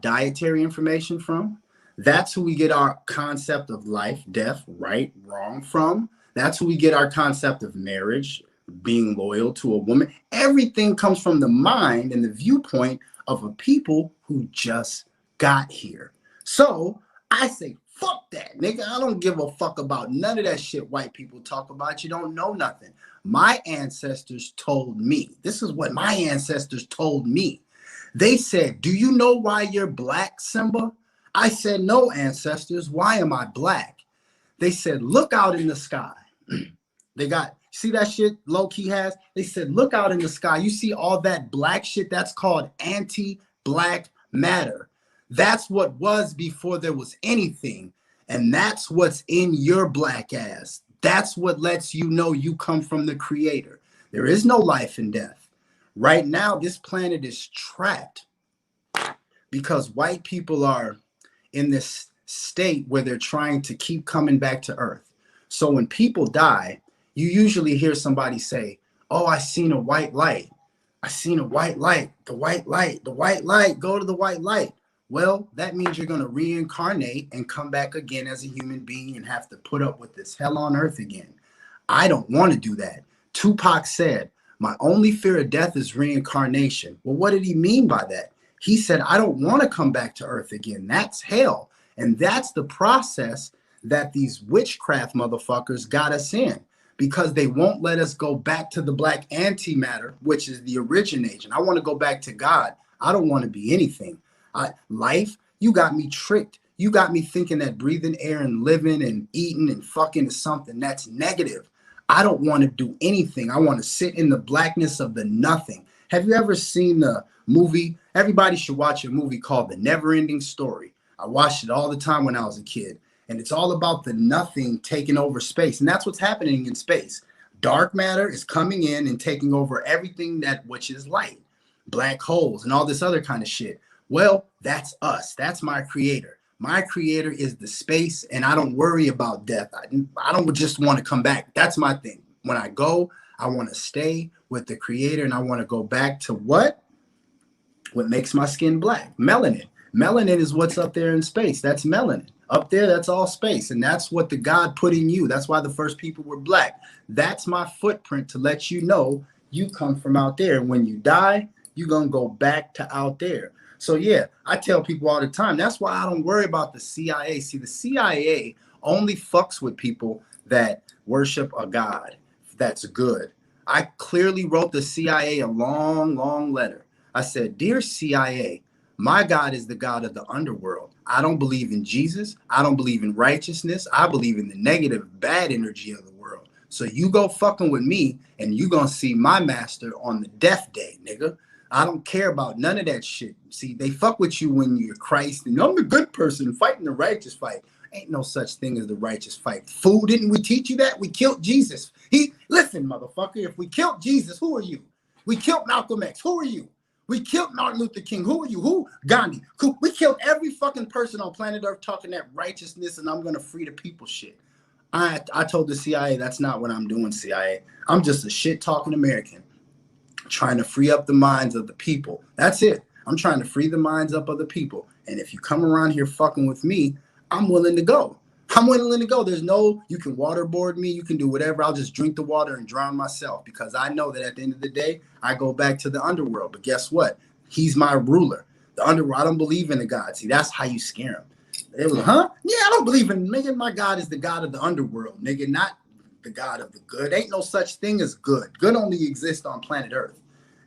dietary information from. That's who we get our concept of life, death, right, wrong from. That's who we get our concept of marriage, being loyal to a woman. Everything comes from the mind and the viewpoint of a people who just got here. So I say, fuck that, nigga. I don't give a fuck about none of that shit white people talk about. You don't know nothing. My ancestors told me. This is what my ancestors told me. They said, do you know why you're black, Simba? I said, no, ancestors. Why am I black? They said, look out in the sky. See that shit low-key has? They said, look out in the sky. You see all that black shit? That's called anti-black matter. That's what was before there was anything. And that's what's in your black ass. That's what lets you know you come from the creator. There is no life and death. Right now, this planet is trapped because white people are in this state where they're trying to keep coming back to Earth. So when people die, you usually hear somebody say, oh, I seen a white light. I seen a white light. The white light, the white light, go to the white light. Well, that means you're going to reincarnate and come back again as a human being and have to put up with this hell on earth again. I don't want to do that. Tupac said, my only fear of death is reincarnation. Well, what did he mean by that? He said, I don't want to come back to earth again. That's hell. And that's the process that these witchcraft motherfuckers got us in, because they won't let us go back to the black antimatter, which is the origination. I want to go back to God. I don't want to be anything. Life, you got me tricked. You got me thinking that breathing air and living and eating and fucking is something that's negative. I don't want to do anything. I want to sit in the blackness of the nothing. Have you ever seen the movie? Everybody should watch a movie called The Never-Ending Story. I watched it all the time when I was a kid. And it's all about the nothing taking over space. And that's what's happening in space. Dark matter is coming in and taking over everything which is light. Black holes and all this other kind of shit. Well, that's us. That's my creator. My creator is the space, and I don't worry about death. I don't just want to come back. That's my thing. When I go, I want to stay with the creator, and I want to go back to what makes my skin black. Melanin. Melanin is what's up there in space. That's melanin. Up there, that's all space. And that's what the God put in you. That's why the first people were black. That's my footprint to let you know you come from out there. And when you die, you're going to go back to out there. So, yeah, I tell people all the time, that's why I don't worry about the CIA. See, the CIA only fucks with people that worship a God that's good. I clearly wrote the CIA a long, long letter. I said, dear CIA, my God is the God of the underworld. I don't believe in Jesus. I don't believe in righteousness. I believe in the negative, bad energy of the world. So you go fucking with me and you gonna see my master on the death day, nigga. I don't care about none of that shit. See, they fuck with you when you're Christ and I'm the good person fighting the righteous fight. Ain't no such thing as the righteous fight. Fool, didn't we teach you that? We killed Jesus. Listen, motherfucker, if we killed Jesus, who are you? We killed Malcolm X. Who are you? We killed Martin Luther King. Who are you? Who? Gandhi. We killed every fucking person on planet Earth talking that righteousness and I'm going to free the people shit. I told the CIA that's not what I'm doing, CIA. I'm just a shit-talking American trying to free up the minds of the people. That's it. I'm trying to free the minds up of the people. And if you come around here fucking with me, I'm willing to go. I'm willing to go. There's no, you can waterboard me. You can do whatever. I'll just drink the water and drown myself because I know that at the end of the day, I go back to the underworld. But guess what? He's my ruler. The underworld, I don't believe in a God. See, that's how you scare him. They was, huh? Yeah, I don't believe in, nigga, my God is the God of the underworld, nigga, not the God of the good. Ain't no such thing as good. Good only exists on planet Earth.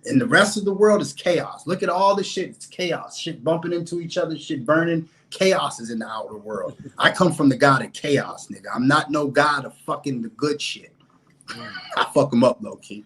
And the rest of the world is chaos. Look at all the shit. It's chaos. Shit bumping into each other, shit burning. Chaos is in the outer world. I come from the God of chaos, nigga. I'm not no God of fucking the good shit. I fuck him up, low key.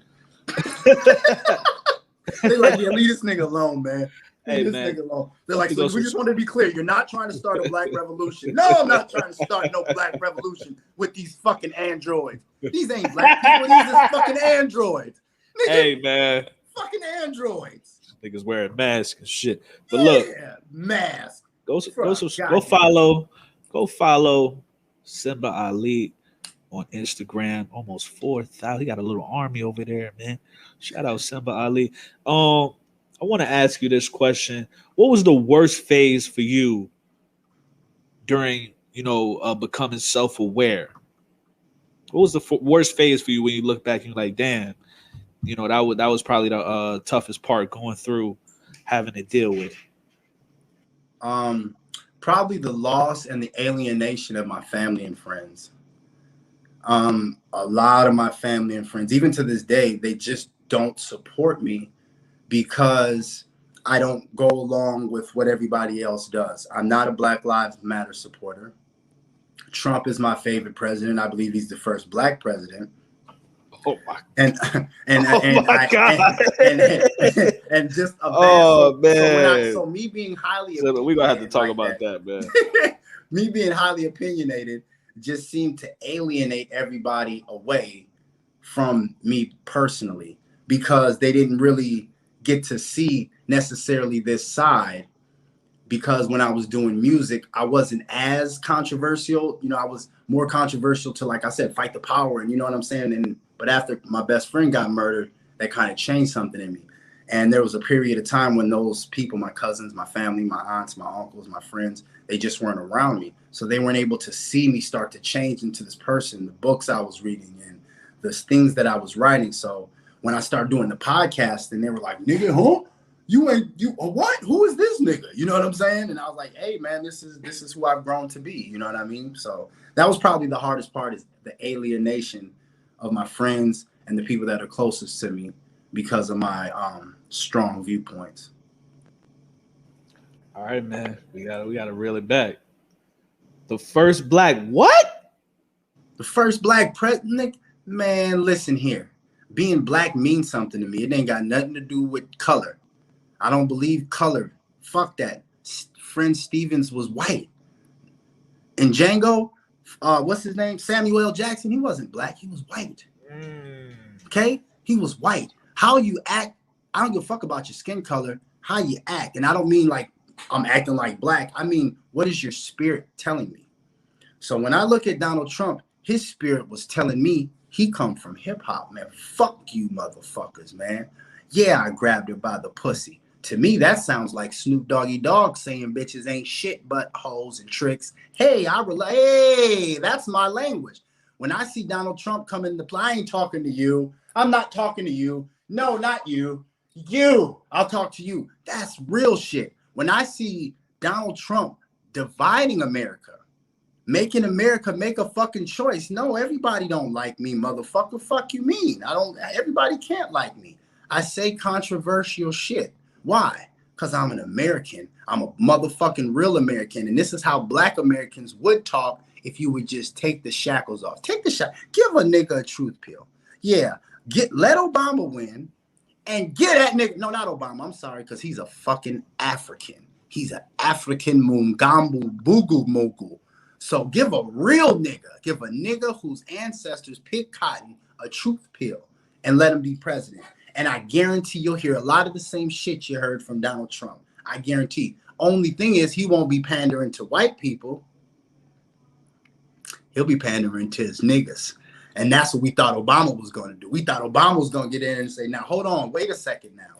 They like, yeah, leave this nigga alone, man. Leave this nigga alone. They're like, so we just want to be clear. You're not trying to start a black revolution. No, I'm not trying to start no black revolution with these fucking androids. These ain't black people. These is fucking androids. Nigga, hey, man. Fucking androids. Niggas wearing masks and shit. But look, mask. Go follow Simba Ali on Instagram. Almost 4,000. He got a little army over there, man. Shout out Simba Ali. I want to ask you this question: what was the worst phase for you during, becoming self-aware? What was the worst phase for you when you look back and you're like, damn, that was probably the toughest part going through having to deal with? Probably the loss and the alienation of my family and friends. A lot of my family and friends, even to this day, they just don't support me because I don't go along with what everybody else does. I'm not a Black Lives Matter supporter. Trump is my favorite president. I believe he's the first black president. Oh my! And just a oh man! So me being highly we're gonna have to talk about that, man. Me being highly opinionated just seemed to alienate everybody away from me personally because they didn't really get to see necessarily this side. Because when I was doing music, I wasn't as controversial. I was more controversial to, like I said, fight the power, and you know what I'm saying. But after my best friend got murdered, that kind of changed something in me. And there was a period of time when those people, my cousins, my family, my aunts, my uncles, my friends, they just weren't around me. So they weren't able to see me start to change into this person, the books I was reading and the things that I was writing. So when I started doing the podcast, and they were like, nigga, huh? You what? Who is this nigga? You know what I'm saying? And I was like, hey man, this is who I've grown to be. You know what I mean? So that was probably the hardest part, is the alienation of my friends and the people that are closest to me because of my strong viewpoints. All right, man. We gotta reel it back. The first black what? The first black president? Man, listen here. Being black means something to me. It ain't got nothing to do with color. I don't believe color. Fuck that. Friend Stevens was white. And Django, what's his name? Samuel L. Jackson, he wasn't black. He was white. Okay? He was white. How you act, I don't give a fuck about your skin color, how you act. And I don't mean like I'm acting like black. I mean, what is your spirit telling me? So when I look at Donald Trump, his spirit was telling me he come from hip hop, man. Fuck you, motherfuckers, man. Yeah, I grabbed her by the pussy. To me, that sounds like Snoop Doggy Dogg saying bitches ain't shit but hoes and tricks. Hey, hey, that's my language. When I see Donald Trump come into play, I ain't talking to you. I'm not talking to you. No, not you. You. I'll talk to you. That's real shit. When I see Donald Trump dividing America, making America make a fucking choice. No, everybody don't like me, motherfucker. Fuck you mean? Everybody can't like me. I say controversial shit. Why? Because I'm an American. I'm a motherfucking real American. And this is how black Americans would talk if you would just take the shackles off. Take the shackles. Give a nigga a truth pill. Yeah. Let Obama win and get that nigga. No, not Obama. I'm sorry, because he's a fucking African. He's an African Mungambu Bugu Mogu. So give a real nigga, give a nigga whose ancestors picked cotton a truth pill and let him be president. And I guarantee you'll hear a lot of the same shit you heard from Donald Trump. I guarantee. Only thing is he won't be pandering to white people. He'll be pandering to his niggas. And that's what we thought Obama was going to do. We thought Obama was going to get in and say, now, hold on, wait a second now.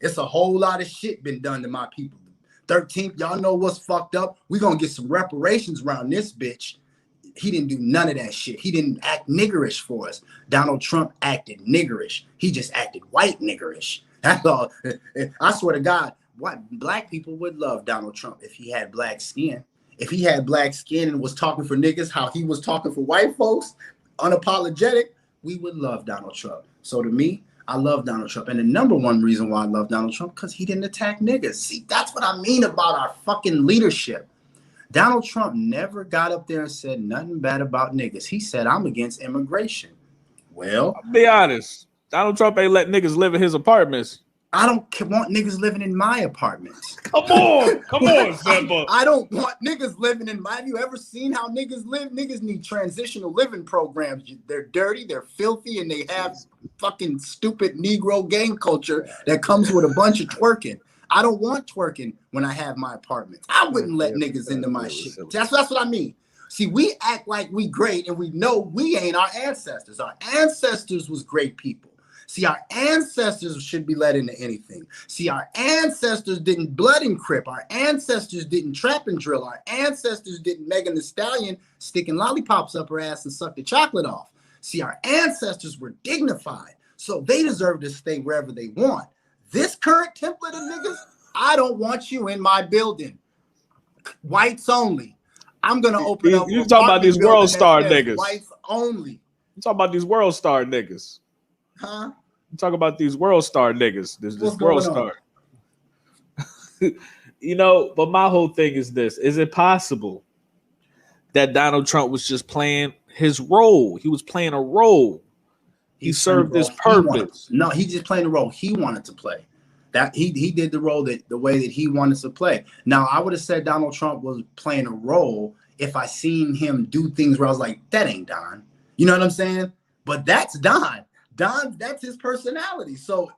It's a whole lot of shit been done to my people. 13th, y'all know what's fucked up. We're going to get some reparations around this bitch. He didn't do none of that shit. He didn't act niggerish for us. Donald Trump acted niggerish. He just acted white niggerish. That's all. I swear to God, what black people would love Donald Trump if he had black skin. If he had black skin and was talking for niggas how he was talking for white folks, unapologetic, we would love Donald Trump. So to me, I love Donald Trump. And the number one reason why I love Donald Trump, because he didn't attack niggas. See, that's what I mean about our fucking leadership. Donald Trump never got up there and said nothing bad about niggas. He said, I'm against immigration. Well, I'll be honest. Donald Trump ain't let niggas live in his apartments. I don't want niggas living in my apartments. Come on, Simba. I don't want niggas living in my. Have you ever seen how niggas live? Niggas need transitional living programs. They're dirty, they're filthy, and they have fucking stupid Negro gang culture that comes with a bunch of twerking. I don't want twerking when I have my apartments. I wouldn't let niggas into my shit. That's what I mean. See, we act like we great, and we know we ain't our ancestors. Our ancestors was great people. See, our ancestors should be let into anything. See, our ancestors didn't blood and crip. Our ancestors didn't trap and drill. Our ancestors didn't Megan Thee Stallion sticking lollipops up her ass and suck the chocolate off. See, our ancestors were dignified, so they deserve to stay wherever they want. This current template of niggas, I don't want you in my building. Whites only. I'm going to open up. You talking about these world star niggas. Whites only. You talking about these world star niggas. Huh? You talk about these world star niggas. This world star. You know, but my whole thing is this. Is it possible that Donald Trump was just playing his role? He was playing a role. He served this purpose. No, he just playing the role he wanted to play. That he did the role the way that he wanted to play. Now, I would have said Donald Trump was playing a role if I seen him do things where I was like, that ain't Don. You know what I'm saying? But that's Don. Don, that's his personality. So,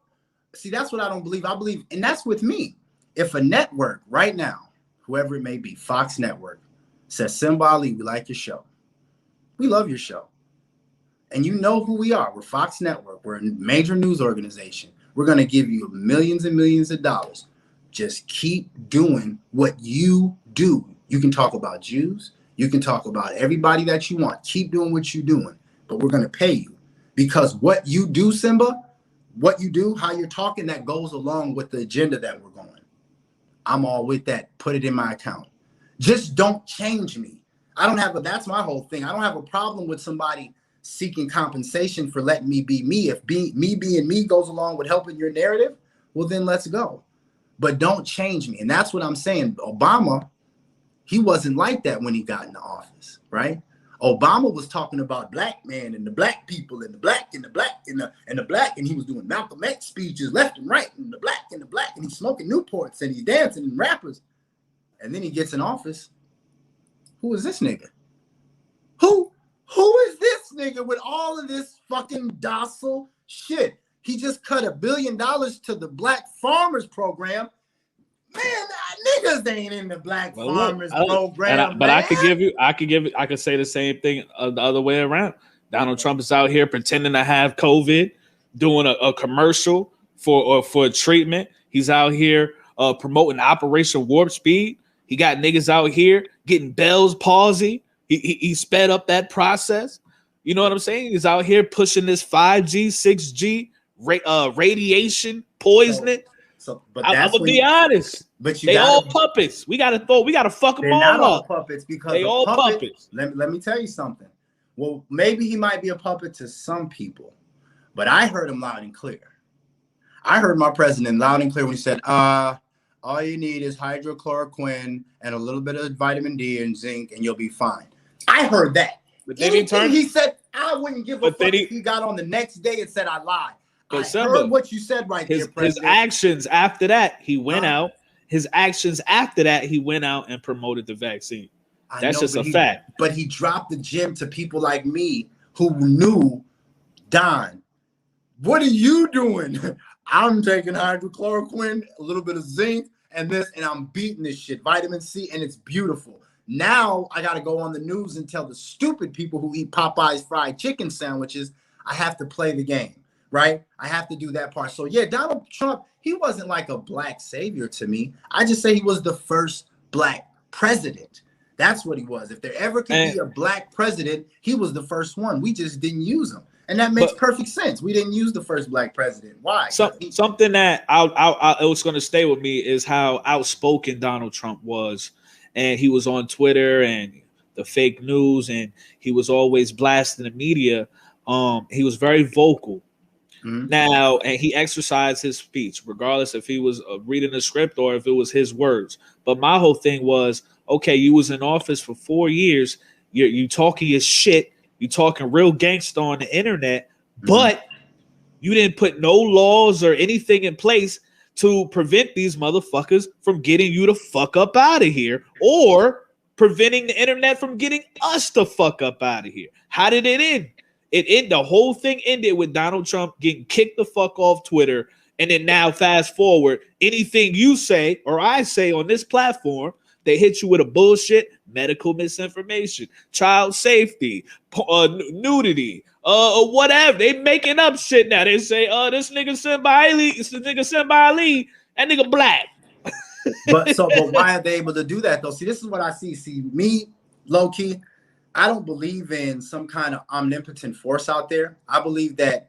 see, that's what I don't believe. I believe, and that's with me. If a network right now, whoever it may be, Fox Network, says, Simba Ali, we like your show. We love your show. And you know who we are. We're Fox Network. We're a major news organization. We're going to give you millions and millions of dollars. Just keep doing what you do. You can talk about Jews. You can talk about everybody that you want. Keep doing what you're doing. But we're going to pay you. Because what you do, Simba, what you do, how you're talking, that goes along with the agenda that we're going. I'm all with that. Put it in my account. Just don't change me. That's my whole thing. I don't have a problem with somebody seeking compensation for letting me be me. If me being me goes along with helping your narrative, well, then let's go. But don't change me. And that's what I'm saying. Obama, he wasn't like that when he got into office, right? Obama was talking about black man and the black people and the black and the black and the black, and he was doing Malcolm X speeches left and right and the black and he's smoking Newports and he's dancing and rappers. And then he gets in office. Who is this nigga? Who is this nigga with all of this fucking docile shit? He just cut $1 billion to the Black Farmers Program. Man, niggas, niggas ain't in the black Well, look, farmers program, but man. I could say the same thing the other way around. Donald Trump is out here pretending to have COVID, doing a commercial for treatment. He's out here promoting Operation Warp Speed. He got niggas out here getting Bell's palsy. He sped up that process. You know what I'm saying? He's out here pushing this 5G, 6G radiation poisoning. But I'm gonna be honest. But they all puppets. We gotta fuck them all up. They're not all puppets because they all puppets. Let me tell you something. Well, maybe he might be a puppet to some people, but I heard him loud and clear. I heard my president loud and clear when he said, all you need is hydrochloroquine and a little bit of vitamin D and zinc, and you'll be fine. I heard that. But then he said, I wouldn't give a fuck if he got on the next day and said I lied. I heard what you said right there, President. His actions after that, he went out. His actions after that, he went out and promoted the vaccine. That's just a fact. But he dropped the gem to people like me who knew, Don, what are you doing? I'm taking hydrochloroquine, a little bit of zinc, and this, and I'm beating this shit, vitamin C, and it's beautiful. Now I got to go on the news and tell the stupid people who eat Popeye's fried chicken sandwiches, I have to play the game, right? I have to do that part. So yeah, Donald Trump, he wasn't like a black savior to me. I just say he was the first black president. That's what he was. If there ever could be a black president, he was the first one. We just didn't use him. And that makes perfect sense. We didn't use the first black president. Why? Something that it was going to stay with me is how outspoken Donald Trump was. And he was on Twitter and the fake news, and he was always blasting the media. He was very vocal. Mm-hmm. Now, and he exercised his speech, regardless if he was reading the script or if it was his words. But my whole thing was, okay, you was in office for 4 years. You talking your shit. You talking real gangster on the internet, but you didn't put no laws or anything in place to prevent these motherfuckers from getting you the fuck up out of here or preventing the internet from getting us the fuck up out of here. How did it end? The whole thing ended with Donald Trump getting kicked the fuck off Twitter. And then now fast forward, anything you say or I say on this platform, they hit you with a bullshit medical misinformation, child safety, nudity, or whatever. They making up shit now. They say, this nigga Simba Ali, that nigga black. but why are they able to do that though? See, this is what I see. See, me, low key, I don't believe in some kind of omnipotent force out there. I believe that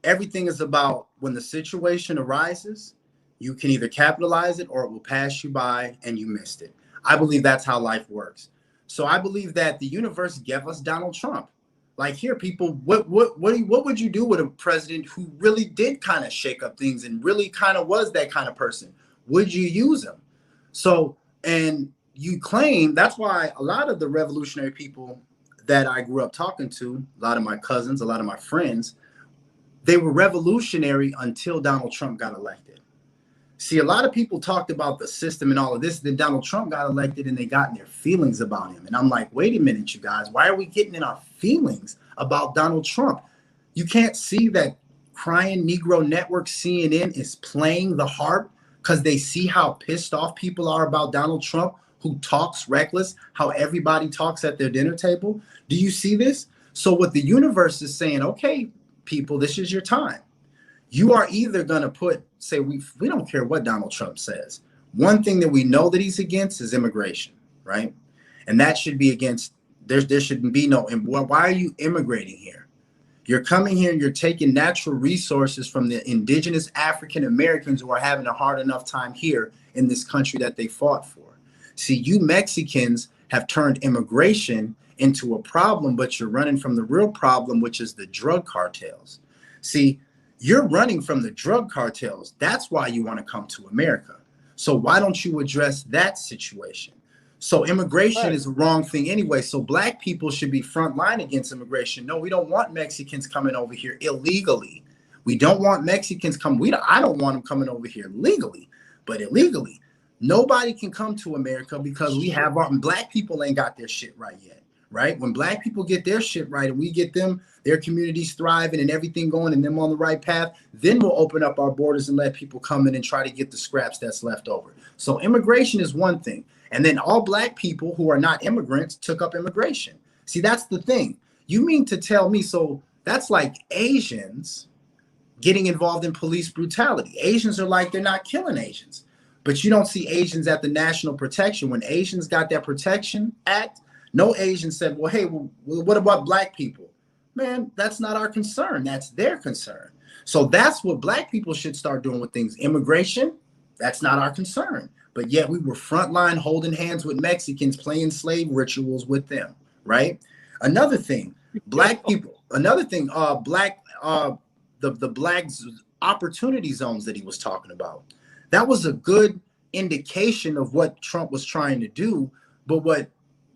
everything is about when the situation arises, you can either capitalize it or it will pass you by and you missed it. I believe that's how life works. So I believe that the universe gave us Donald Trump. Like here, people, what would you do with a president who really did kind of shake up things and really kind of was that kind of person? Would you use him? So, and you claim, that's why a lot of the revolutionary people that I grew up talking to, a lot of my cousins, a lot of my friends, they were revolutionary until Donald Trump got elected. See, a lot of people talked about the system and all of this. Then Donald Trump got elected and they got in their feelings about him. And I'm like, wait a minute, you guys. Why are we getting in our feelings about Donald Trump? You can't see that crying Negro network CNN is playing the harp because they see how pissed off people are about Donald Trump, who talks reckless, how everybody talks at their dinner table. Do you see this? So what the universe is saying, okay, people, this is your time. You are either going to say, we don't care what Donald Trump says. One thing that we know that he's against is immigration, right? And that should be against, there shouldn't be no, why are you immigrating here? You're coming here and you're taking natural resources from the indigenous African Americans who are having a hard enough time here in this country that they fought for. See, you Mexicans have turned immigration into a problem, but you're running from the real problem, which is the drug cartels. See, you're running from the drug cartels. That's why you want to come to America. So why don't you address that situation? So immigration is a wrong thing anyway. So black people should be front line against immigration. No, we don't want Mexicans coming over here illegally. We don't want Mexicans coming. I don't want them coming over here legally, but illegally. Nobody can come to America because we have our black people ain't got their shit right yet. right? When black people get their shit right and we get them, their communities thriving and everything going and them on the right path, then we'll open up our borders and let people come in and try to get the scraps that's left over. So immigration is one thing. And then all black people who are not immigrants took up immigration. See, that's the thing. You mean to tell me, so that's like Asians getting involved in police brutality. Asians are like, they're not killing Asians. But you don't see Asians at the national protection. When Asians got that Protection Act, no Asian said, well, hey, well, what about black people? Man, that's not our concern. That's their concern. So that's what black people should start doing with things. Immigration, that's not our concern. But yet we were frontline holding hands with Mexicans, playing slave rituals with them, right? Another thing, black people, the black opportunity zones that he was talking about. That was a good indication of what Trump was trying to do, but what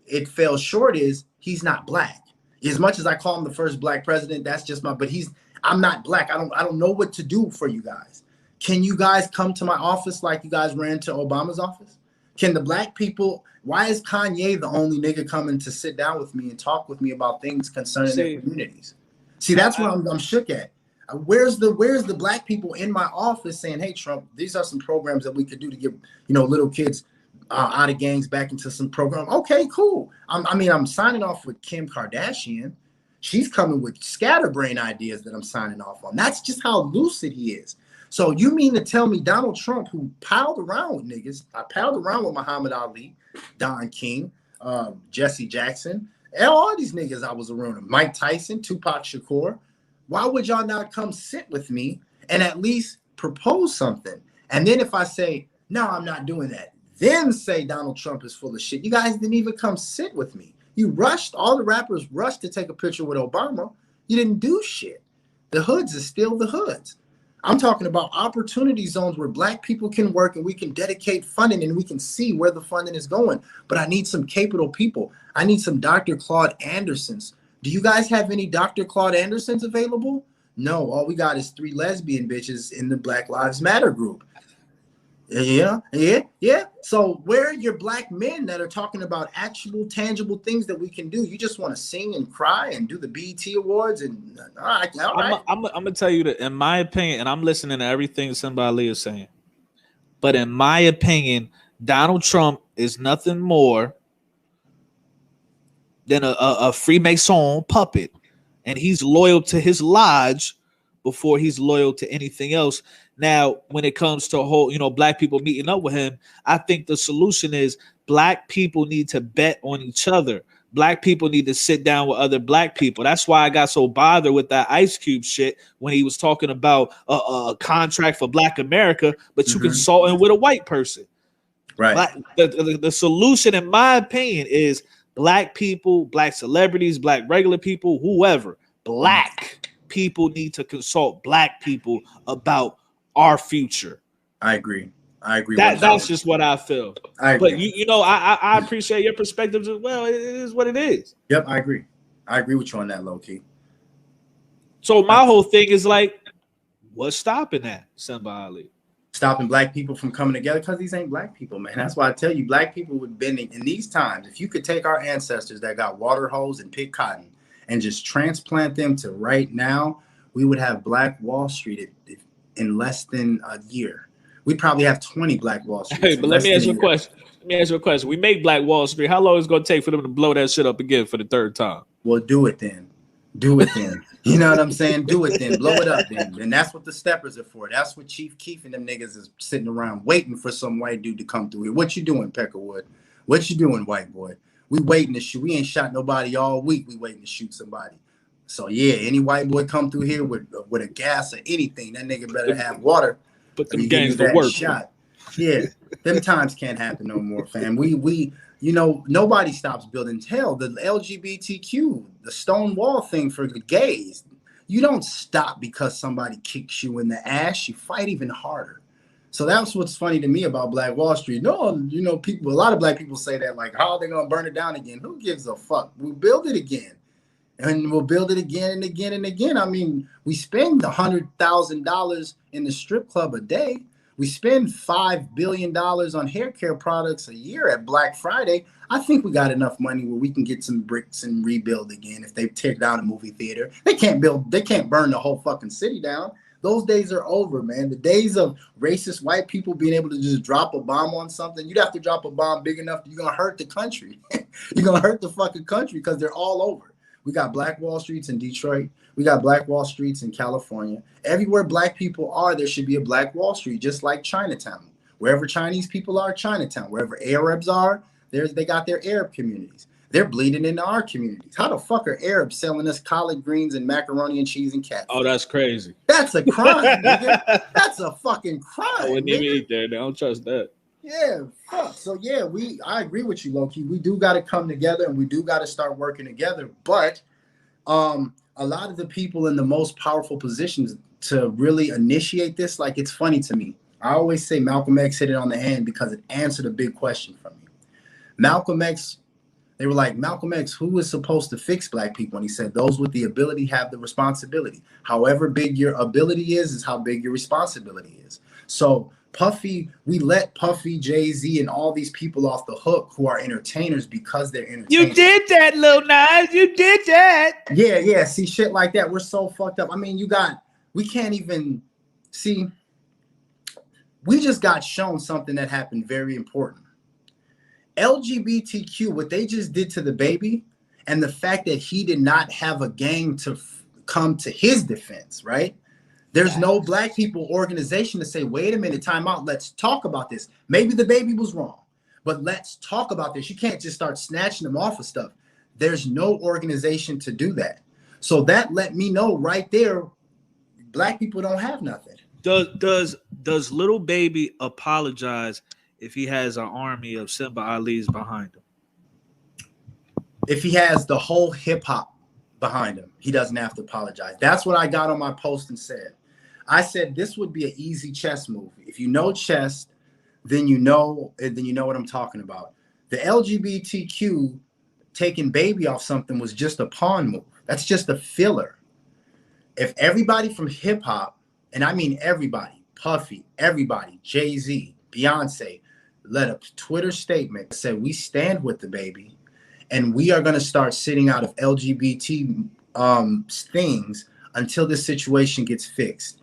it fell short is he's not black. As much as I call him the first black president, that's just I'm not black. I don't know what to do for you guys. Can you guys come to my office like you guys ran to Obama's office? Can the black people, why is Kanye the only nigga coming to sit down with me and talk with me about things concerning their communities? See, that's what I'm shook at. Where's the black people in my office saying, hey, Trump, these are some programs that we could do to get, little kids out of gangs back into some program. Okay, cool. I'm signing off with Kim Kardashian. She's coming with scatterbrain ideas that I'm signing off on. That's just how lucid he is. So you mean to tell me Donald Trump, who piled around with niggas, I piled around with Muhammad Ali, Don King, Jesse Jackson, and all these niggas I was around him, Mike Tyson, Tupac Shakur. Why would y'all not come sit with me and at least propose something? And then if I say, no, I'm not doing that, then say Donald Trump is full of shit. You guys didn't even come sit with me. You rushed, all the rappers rushed to take a picture with Obama. You didn't do shit. The hoods is still the hoods. I'm talking about opportunity zones where black people can work and we can dedicate funding and we can see where the funding is going. But I need some capable people. I need some Dr. Claude Andersons. Do you guys have any Dr. Claude Andersons available? No, all we got is 3 lesbian bitches in the Black Lives Matter group. Yeah. So where are your black men that are talking about actual tangible things that we can do? You just want to sing and cry and do the BET Awards and all right. I'm gonna tell you that in my opinion, and I'm listening to everything Simba Ali is saying, but in my opinion, Donald Trump is nothing more than a Freemason puppet, and he's loyal to his lodge before he's loyal to anything else. Now, when it comes to whole, black people meeting up with him, I think the solution is black people need to bet on each other. Black people need to sit down with other black people. That's why I got so bothered with that Ice Cube shit when he was talking about a contract for Black America, but you consulting with a white person. Right. The solution, in my opinion, is black people, black celebrities, black regular people, whoever. Black people need to consult black people about our future. I agree. That's just what I feel. I agree. But I appreciate your perspectives as well. It is what it is. Yep, I agree. I agree with you on that, low key. So my whole thing is like, what's stopping that, Simba Ali? Stopping black people from coming together, because these ain't black people, man. That's why I tell you, black people would bend in these times. If you could take our ancestors that got water holes and pick cotton and just transplant them to right now, we would have Black Wall Street in less than a year. We'd probably have 20 Black Wall Street. Hey, but let me ask you a question. We make Black Wall Street. How long is it going to take for them to blow that shit up again for the 3rd time? Well, do it then. You know what I'm saying? Do it then. Blow it up then. And that's what the steppers are for. That's what Chief Keef and them niggas is sitting around waiting for some white dude to come through here. What you doing, Peckerwood? What you doing, white boy? We waiting to shoot. We ain't shot nobody all week. We waiting to shoot somebody. So yeah, any white boy come through here with a gas or anything, that nigga better have water. Put them gangs to work. Shot. Yeah, them times can't happen no more, fam. We nobody stops building. Hell, the LGBTQ, the Stonewall thing for the gays. You don't stop because somebody kicks you in the ass. You fight even harder. So that's what's funny to me about Black Wall Street. No, people. A lot of black people say that, like, how are they gonna burn it down again? Who gives a fuck? We'll build it again. And we'll build it again and again and again. I mean, we spend $100,000 in the strip club a day. We spend $5 billion on hair care products a year at Black Friday. I think we got enough money where we can get some bricks and rebuild again. If they tear down a movie theater, they can't burn the whole fucking city down. Those days are over, man. The days of racist white people being able to just drop a bomb on something, you'd have to drop a bomb big enough, you're going to hurt the country. You're going to hurt the fucking country because they're all over. We got Black Wall Streets in Detroit. We got Black Wall Streets in California. Everywhere Black people are, there should be a Black Wall Street, just like Chinatown. Wherever Chinese people are, Chinatown. Wherever Arabs are, they got their Arab communities. They're bleeding into our communities. How the fuck are Arabs selling us collard greens and macaroni and cheese and cat? Oh, that's crazy. That's a crime, nigga. That's a fucking crime. I wouldn't even eat there. I don't trust that. Yeah, fuck. So yeah, I agree with you, Loki. We do got to come together and we do got to start working together. But a lot of the people in the most powerful positions to really initiate this, like, it's funny to me. I always say Malcolm X hit it on the hand because it answered a big question for me. Malcolm X, they were like, Malcolm X, who is supposed to fix Black people? And he said, those with the ability have the responsibility. However big your ability is how big your responsibility is. So Puffy, we let Puffy, Jay-Z, and all these people off the hook who are entertainers because they're entertainers. You did that, Lil Nas. You did that. Yeah. See, shit like that. We're so fucked up. I mean, we can't even see. We just got shown something that happened very important. LGBTQ, what they just did to the baby, and the fact that he did not have a gang to come to his defense, right? There's no Black people organization to say, wait a minute, time out. Let's talk about this. Maybe the baby was wrong, but let's talk about this. You can't just start snatching them off of stuff. There's no organization to do that. So that let me know right there, Black people don't have nothing. Does little baby apologize if he has an army of Simba Ali's behind him? If he has the whole hip hop behind him, he doesn't have to apologize. That's what I got on my post and said. I said this would be an easy chess move. If you know chess, then you know what I'm talking about. The LGBTQ taking baby off something was just a pawn move. That's just a filler. If everybody from hip hop, and I mean everybody, Puffy, everybody, Jay-Z, Beyonce, let a Twitter statement that said we stand with the baby and we are going to start sitting out of LGBT things until this situation gets fixed.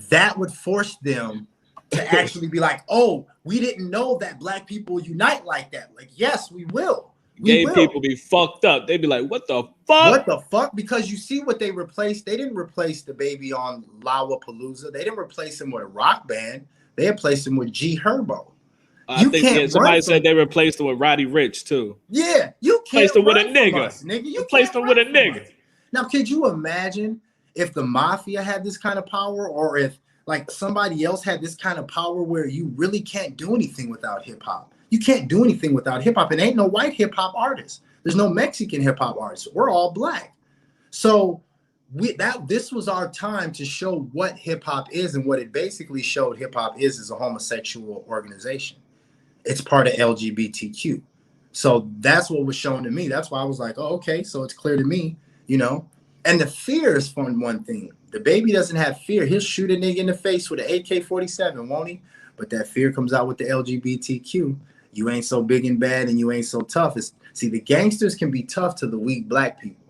That would force them to actually be like, oh, we didn't know that Black people unite like that. Like, yes, we will. Gay people be fucked up. They'd be like, what the fuck? What the fuck? Because you see what they replaced. They didn't replace the baby on Lollapalooza. They didn't replace him with a rock band. They replaced him with G Herbo. Somebody said they replaced him with Roddy Ricch too. Yeah, you can't replace him with a nigga. Nigga. You replaced him with a nigga. Now, could you imagine if the mafia had this kind of power, or if like somebody else had this kind of power where you really can't do anything without hip hop? You can't do anything without hip hop. And ain't no white hip hop artists. There's no Mexican hip hop artists. We're all Black. So this was our time to show what hip hop is, and what it basically showed hip hop is a homosexual organization. It's part of LGBTQ. So that's what was shown to me. That's why I was like, oh, okay, so it's clear to me, you know. And the fear is from one thing. The baby doesn't have fear. He'll shoot a nigga in the face with an AK-47, won't he? But that fear comes out with the LGBTQ. You ain't so big and bad and you ain't so tough. See, the gangsters can be tough to the weak Black people.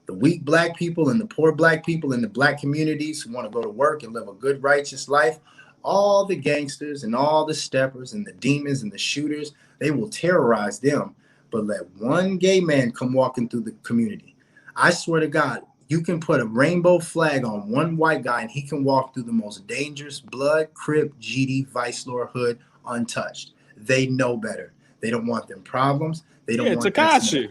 The weak Black people and the poor Black people in the Black communities who want to go to work and live a good, righteous life, all the gangsters and all the steppers and the demons and the shooters, they will terrorize them. But let one gay man come walking through the community. I swear to God, you can put a rainbow flag on one white guy and he can walk through the most dangerous Blood, Crip, GD, Vice Lord hood untouched. They know better. They don't want them problems. They don't want Tekashi.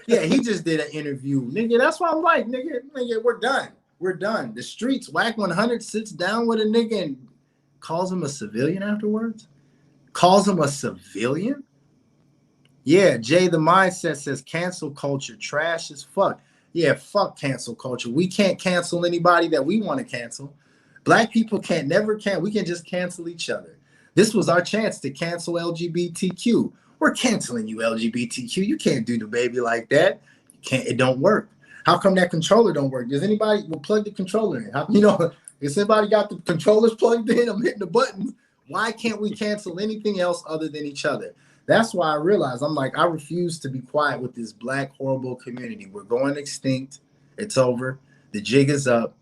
Yeah, he just did an interview. Nigga, that's why I'm like, nigga, we're done. We're done. The streets, Whack 100 sits down with a nigga and calls him a civilian afterwards? Calls him a civilian? Yeah, Jay the Mindset says cancel culture trash as fuck. Yeah, fuck cancel culture. We can't cancel anybody that we want to cancel. Black people we can just cancel each other. This was our chance to cancel LGBTQ. We're canceling you, LGBTQ. You can't do the baby like that. It don't work. How come that controller don't work? Does anybody will plug the controller in? If somebody got the controllers plugged in, I'm hitting the buttons. Why can't we cancel anything else other than each other? That's why I realized, I'm like, I refuse to be quiet with this black horrible community. We're going extinct. It's over. The jig is up.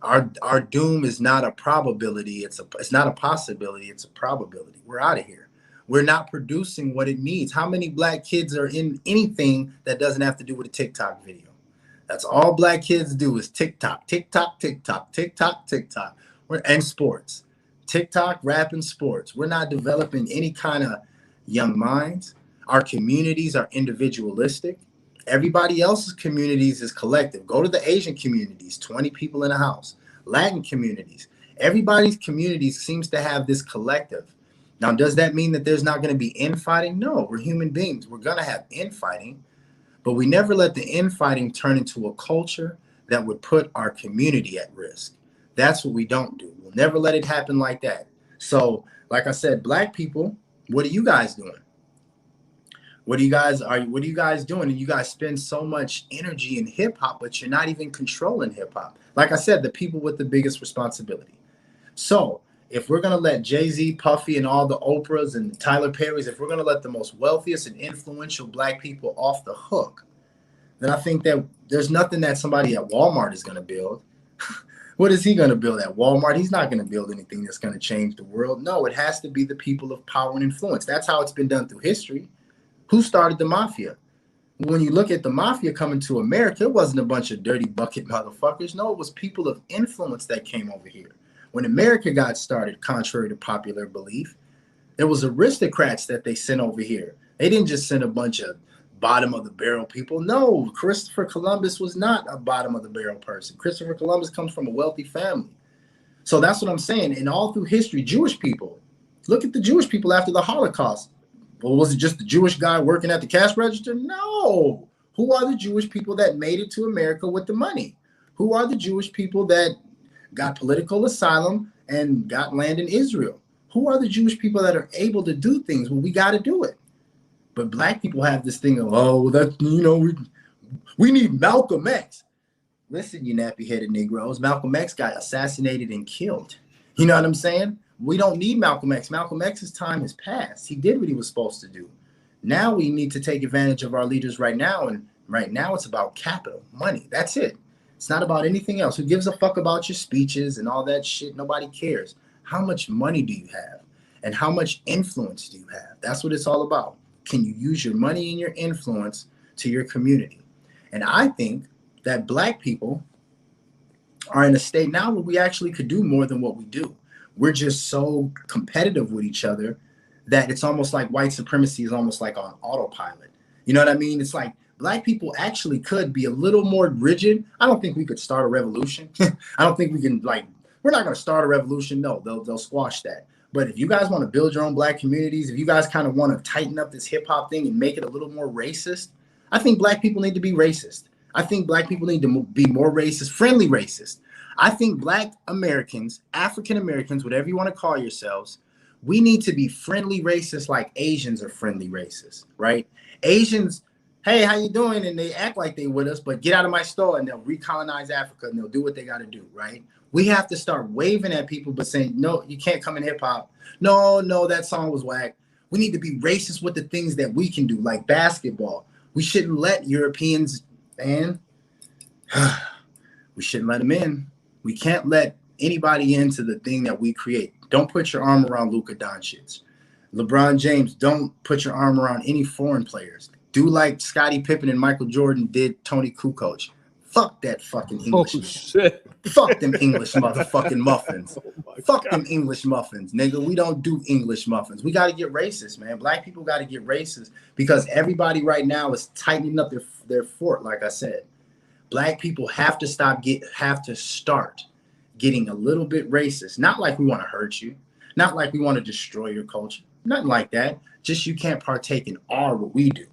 Our doom is not a probability. It's not a possibility. It's a probability. We're out of here. We're not producing what it needs. How many black kids are in anything that doesn't have to do with a TikTok video? That's all black kids do is TikTok, TikTok, TikTok, TikTok, TikTok. And sports. TikTok, rap, and sports. We're not developing any kind of young minds. Our communities are individualistic. Everybody else's communities is collective. Go to the Asian communities, 20 people in a house. Latin communities. Everybody's communities seems to have this collective. Now, does that mean that there's not going to be infighting? No, we're human beings. We're going to have infighting, but we never let the infighting turn into a culture that would put our community at risk. That's what we don't do. We'll never let it happen like that. So, like I said, black people, what are you guys doing? What are you guys doing? And you guys spend so much energy in hip hop, but you're not even controlling hip hop. Like I said, the people with the biggest responsibility. So if we're gonna let Jay-Z, Puffy, and all the Oprahs and Tyler Perrys, if we're gonna let the most wealthiest and influential black people off the hook, then I think that there's nothing that somebody at Walmart is gonna build. What is he going to build at Walmart? He's not going to build anything that's going to change the world. No, it has to be the people of power and influence. That's how it's been done through history. Who started the mafia? When you look at the mafia coming to America, it wasn't a bunch of dirty bucket motherfuckers. No, it was people of influence that came over here. When America got started, contrary to popular belief, there was aristocrats that they sent over here. They didn't just send a bunch of bottom of the barrel people. No, Christopher Columbus was not a bottom of the barrel person. Christopher Columbus comes from a wealthy family. So that's what I'm saying. And all through history, Jewish people, look at the Jewish people after the Holocaust. Well, was it just the Jewish guy working at the cash register? No. Who are the Jewish people that made it to America with the money? Who are the Jewish people that got political asylum and got land in Israel? Who are the Jewish people that are able to do things? Well, we got to do it. But black people have this thing of, oh, that's, we need Malcolm X. Listen, you nappy-headed Negroes, Malcolm X got assassinated and killed. You know what I'm saying? We don't need Malcolm X. Malcolm X's time has passed. He did what he was supposed to do. Now we need to take advantage of our leaders right now. And right now it's about capital, money. That's it. It's not about anything else. Who gives a fuck about your speeches and all that shit? Nobody cares. How much money do you have? And how much influence do you have? That's what it's all about. Can you use your money and your influence to your community? And I think that black people are in a state now where we actually could do more than what we do. We're just so competitive with each other that it's almost like white supremacy is almost like on autopilot. You know what I mean? It's like black people actually could be a little more rigid. I don't think we could start a revolution. I don't think we can, we're not going to start a revolution. No, they'll squash that. But if you guys want to build your own black communities, if you guys kind of want to tighten up this hip hop thing and make it a little more racist, I think black people need to be racist. I think black people need to be more racist, friendly racist. I think black Americans, African Americans, whatever you want to call yourselves, we need to be friendly racist like Asians are friendly racist, right? Asians, hey, how you doing? And they act like they with us, but get out of my store and they'll recolonize Africa and they'll do what they got to do, right? We have to start waving at people, but saying, no, you can't come in hip hop. No, that song was whack. We need to be racist with the things that we can do, like basketball. We shouldn't let Europeans, man, we shouldn't let them in. We can't let anybody into the thing that we create. Don't put your arm around Luka Doncic. LeBron James, don't put your arm around any foreign players. Do like Scottie Pippen and Michael Jordan did Tony Kukoc. Fuck that fucking English. Oh, shit. Fuck them English motherfucking muffins. Fuck them English muffins, nigga. We don't do English muffins. We got to get racist, man. Black people got to get racist because everybody right now is tightening up their fort, like I said. Black people have to start getting a little bit racist. Not like we want to hurt you. Not like we want to destroy your culture. Nothing like that. Just you can't partake in what we do.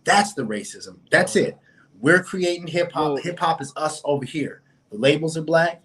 That's the racism. That's it. We're creating hip hop. Hip hop is us over here. The labels are black,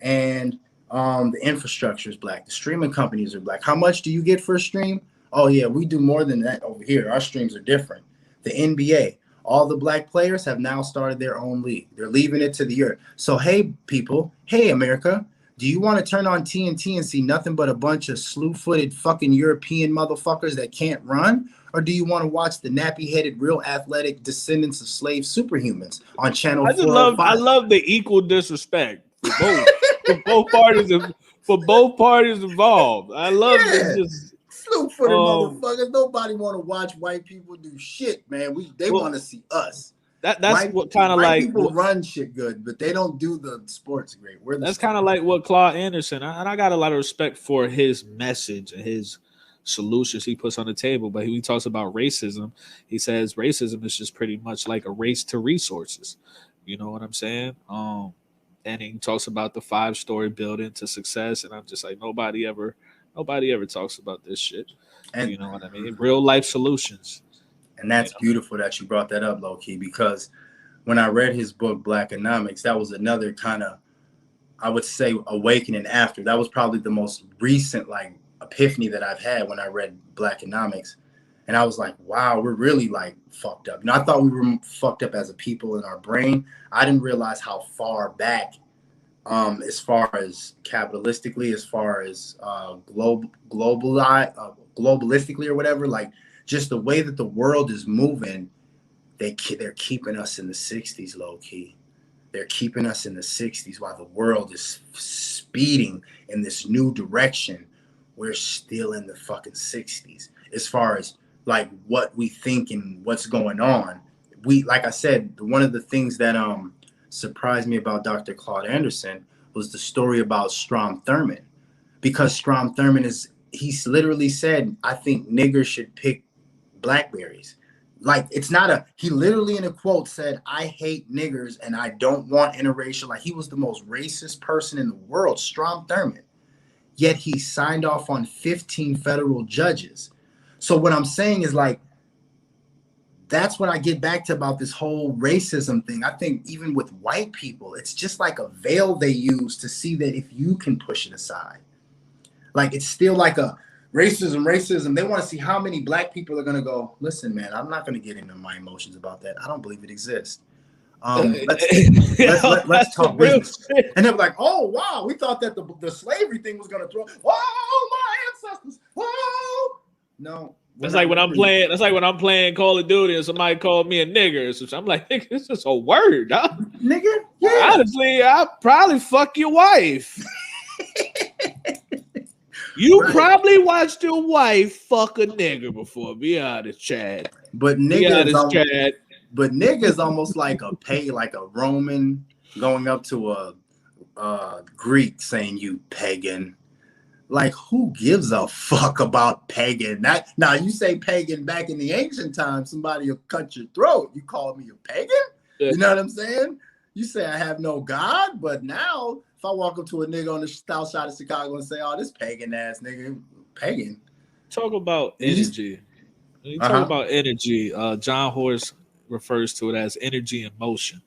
and the infrastructure is black. The streaming companies are black. How much do you get for a stream? Oh yeah, we do more than that over here. Our streams are different. The NBA, all the black players have now started their own league. They're leaving it to the earth. So hey, people, hey America, Do you want to turn on TNT and see nothing but a bunch of slew-footed fucking European motherfuckers that can't run? Or do you want to watch the nappy-headed, real athletic descendants of slave superhumans on channel I 405? love the equal disrespect for both for both parties involved. I love Yeah. this. Slew-footed motherfuckers. Nobody want to watch white people do shit, man. They want to see us. That's what kind of white like people run shit good, but they don't do the sports great. That's kind of like what Claude Anderson, and I got a lot of respect for his message and his solutions he puts on the table. But he talks about racism. He says racism is just pretty much like a race to resources. You know what I'm saying? And he talks about the 5-story building to success, and I'm just like nobody ever talks about this shit. And you know what I mean? Real life solutions. And that's beautiful that you brought that up, low key, because when I read his book Blackonomics, that was another kind of, I would say, awakening after. That was probably the most recent like epiphany that I've had when I read Blackonomics. And I was like, wow, we're really like fucked up. I thought we were fucked up as a people in our brain. I didn't realize how far back, as far as capitalistically, as far as globalistically or whatever, like just the way that the world is moving, they're keeping us in the 60s, low key. They're keeping us in the 60s while the world is speeding in this new direction. We're still in the fucking 60s as far as like what we think and what's going on. Like I said, one of the things that surprised me about Dr. Claude Anderson was the story about Strom Thurmond, because Strom Thurmond he literally said, I think niggers should pick blackberries. Like, it's not he literally in a quote said, I hate niggers and I don't want interracial. Like, he was the most racist person in the world, Strom Thurmond. Yet he signed off on 15 federal judges. So what I'm saying is, like, that's what I get back to about this whole racism thing. I think even with white people, it's just like a veil they use to see that if you can push it aside. Like, it's still like a racism. They want to see how many black people are going to go, listen, man, I'm not going to get into my emotions about that. I don't believe it exists. Let's talk business. And they're like, oh, wow, we thought that the slavery thing was going to throw, oh, my ancestors, oh. No. That's like when I'm playing. That's like when I'm playing Call of Duty and somebody called me a nigger. So I'm like, nigga, it's just a word, huh? Nigga? Yeah. Honestly, I'll probably fuck your wife. You probably watched your wife fuck a nigger before. Be honest, Chad. But nigga is almost like a Roman going up to a Greek saying you pagan. Like, who gives a fuck about pagan? Now you say pagan back in the ancient times, somebody will cut your throat. You call me a pagan? Yeah. You know what I'm saying? You say I have no God, but now if I walk up to a nigga on the south side of Chicago and say, oh, this pagan ass nigga, pagan. Talk about energy. When you talk about energy, John Horst refers to it as energy and motion.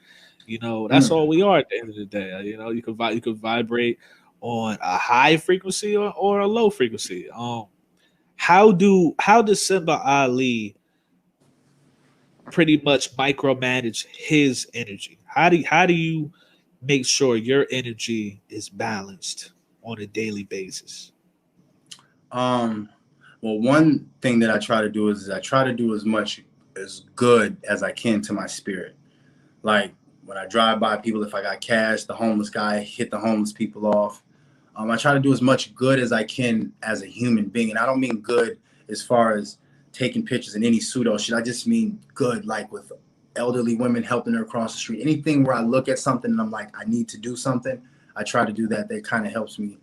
You know, that's all we are at the end of the day. You know, you could vibrate on a high frequency or a low frequency. How does Simba Ali pretty much micromanage his energy? How do you make sure your energy is balanced on a daily basis? Well, one thing that I try to do is I try to do as much as good as I can to my spirit. Like when I drive by people, if I got cash, the homeless guy, hit the homeless people off. I try to do as much good as I can as a human being. And I don't mean good as far as taking pictures and any pseudo shit. I just mean good, like with elderly women, helping her across the street. Anything where I look at something and I'm like, I need to do something, I try to do that. That kind of helps me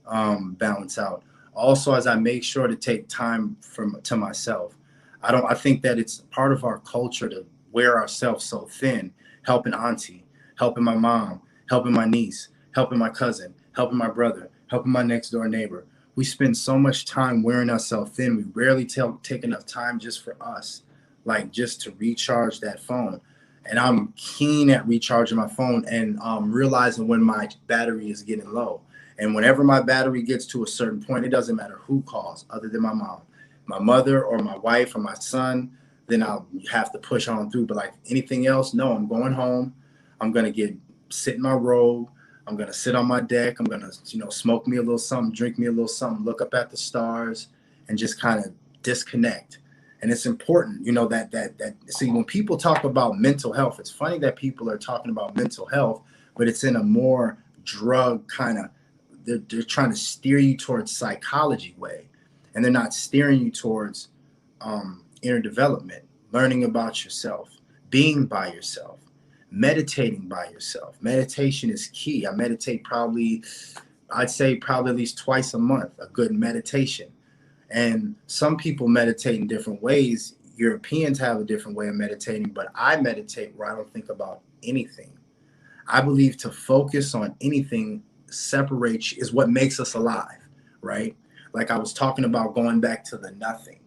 balance out. Also, as I make sure to take time to myself. I think that it's part of our culture to wear ourselves so thin, helping auntie, helping my mom, helping my niece, helping my cousin, helping my brother, helping my next door neighbor. We spend so much time wearing ourselves thin. We rarely take enough time just for us, like just to recharge that phone. And I'm keen at recharging my phone and realizing when my battery is getting low. And whenever my battery gets to a certain point, it doesn't matter who calls other than my mom, my mother or my wife or my son, then I'll have to push on through. But like anything else, no, I'm going home. I'm going to sit in my robe. I'm going to sit on my deck. I'm going to, smoke me a little something, drink me a little something, look up at the stars, and just kind of disconnect. And it's important, that see, when people talk about mental health, it's funny that people are talking about mental health, but it's in a more drug kind of, they're trying to steer you towards psychology way. And they're not steering you towards inner development, learning about yourself, being by yourself, meditating by yourself. Meditation is key. I meditate I'd say probably at least twice a month, a good meditation. And some people meditate in different ways. Europeans have a different way of meditating, but I meditate where I don't think about anything. I believe to focus on anything separates is what makes us alive, right? Like I was talking about going back to the nothing.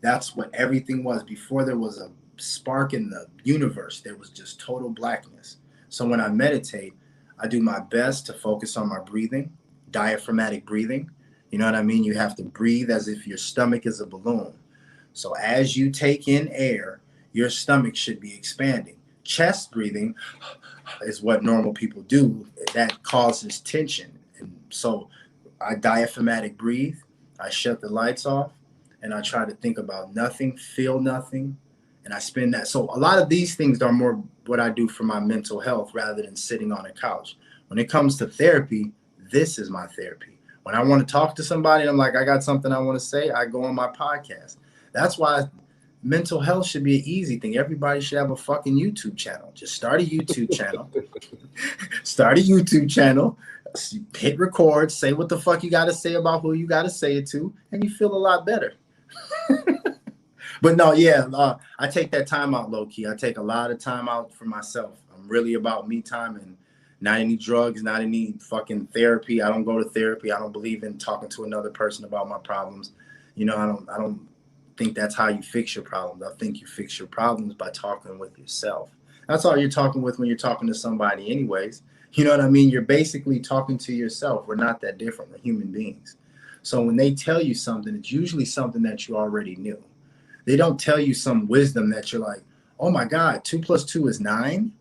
That's what everything was. Before there was a spark in the universe, there was just total blackness. So when I meditate, I do my best to focus on my breathing, diaphragmatic breathing. You know what I mean? You have to breathe as if your stomach is a balloon. So as you take in air, your stomach should be expanding. Chest breathing is what normal people do. That causes tension. And so I diaphragmatic breathe. I shut the lights off and I try to think about nothing, feel nothing. And I spend that. So a lot of these things are more what I do for my mental health rather than sitting on a couch. When it comes to therapy, this is my therapy. When I want to talk to somebody, I'm like, I got something I want to say, I go on my podcast. That's why mental health should be an easy thing. Everybody should have a fucking YouTube channel. Just start a YouTube channel. Start a YouTube channel. Hit record. Say what the fuck you got to say about who you got to say it to. And you feel a lot better. But no, yeah, I take that time out low key. I take a lot of time out for myself. I'm really about me time and not any drugs, not any fucking therapy. I don't go to therapy. I don't believe in talking to another person about my problems. I don't think that's how you fix your problems. I think you fix your problems by talking with yourself. That's all you're talking with when you're talking to somebody anyways. You know what I mean? You're basically talking to yourself. We're not that different. We're human beings. So when they tell you something, it's usually something that you already knew. They don't tell you some wisdom that you're like, oh my God, 2 + 2 is 9.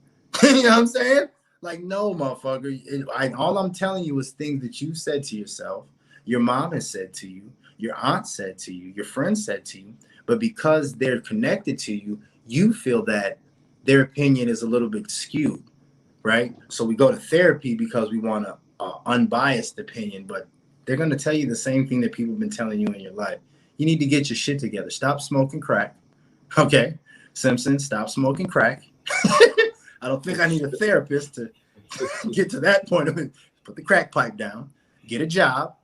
You know what I'm saying? Like, no, motherfucker. All I'm telling you is things that you said to yourself, your mom has said to you, your aunt said to you, your friend said to you. But because they're connected to you, you feel that their opinion is a little bit skewed, right? So we go to therapy because we want an unbiased opinion, but they're going to tell you the same thing that people have been telling you in your life. You need to get your shit together. Stop smoking crack. Okay, Simpson, stop smoking crack. I don't think I need a therapist to get to that point of it. Put the crack pipe down, get a job,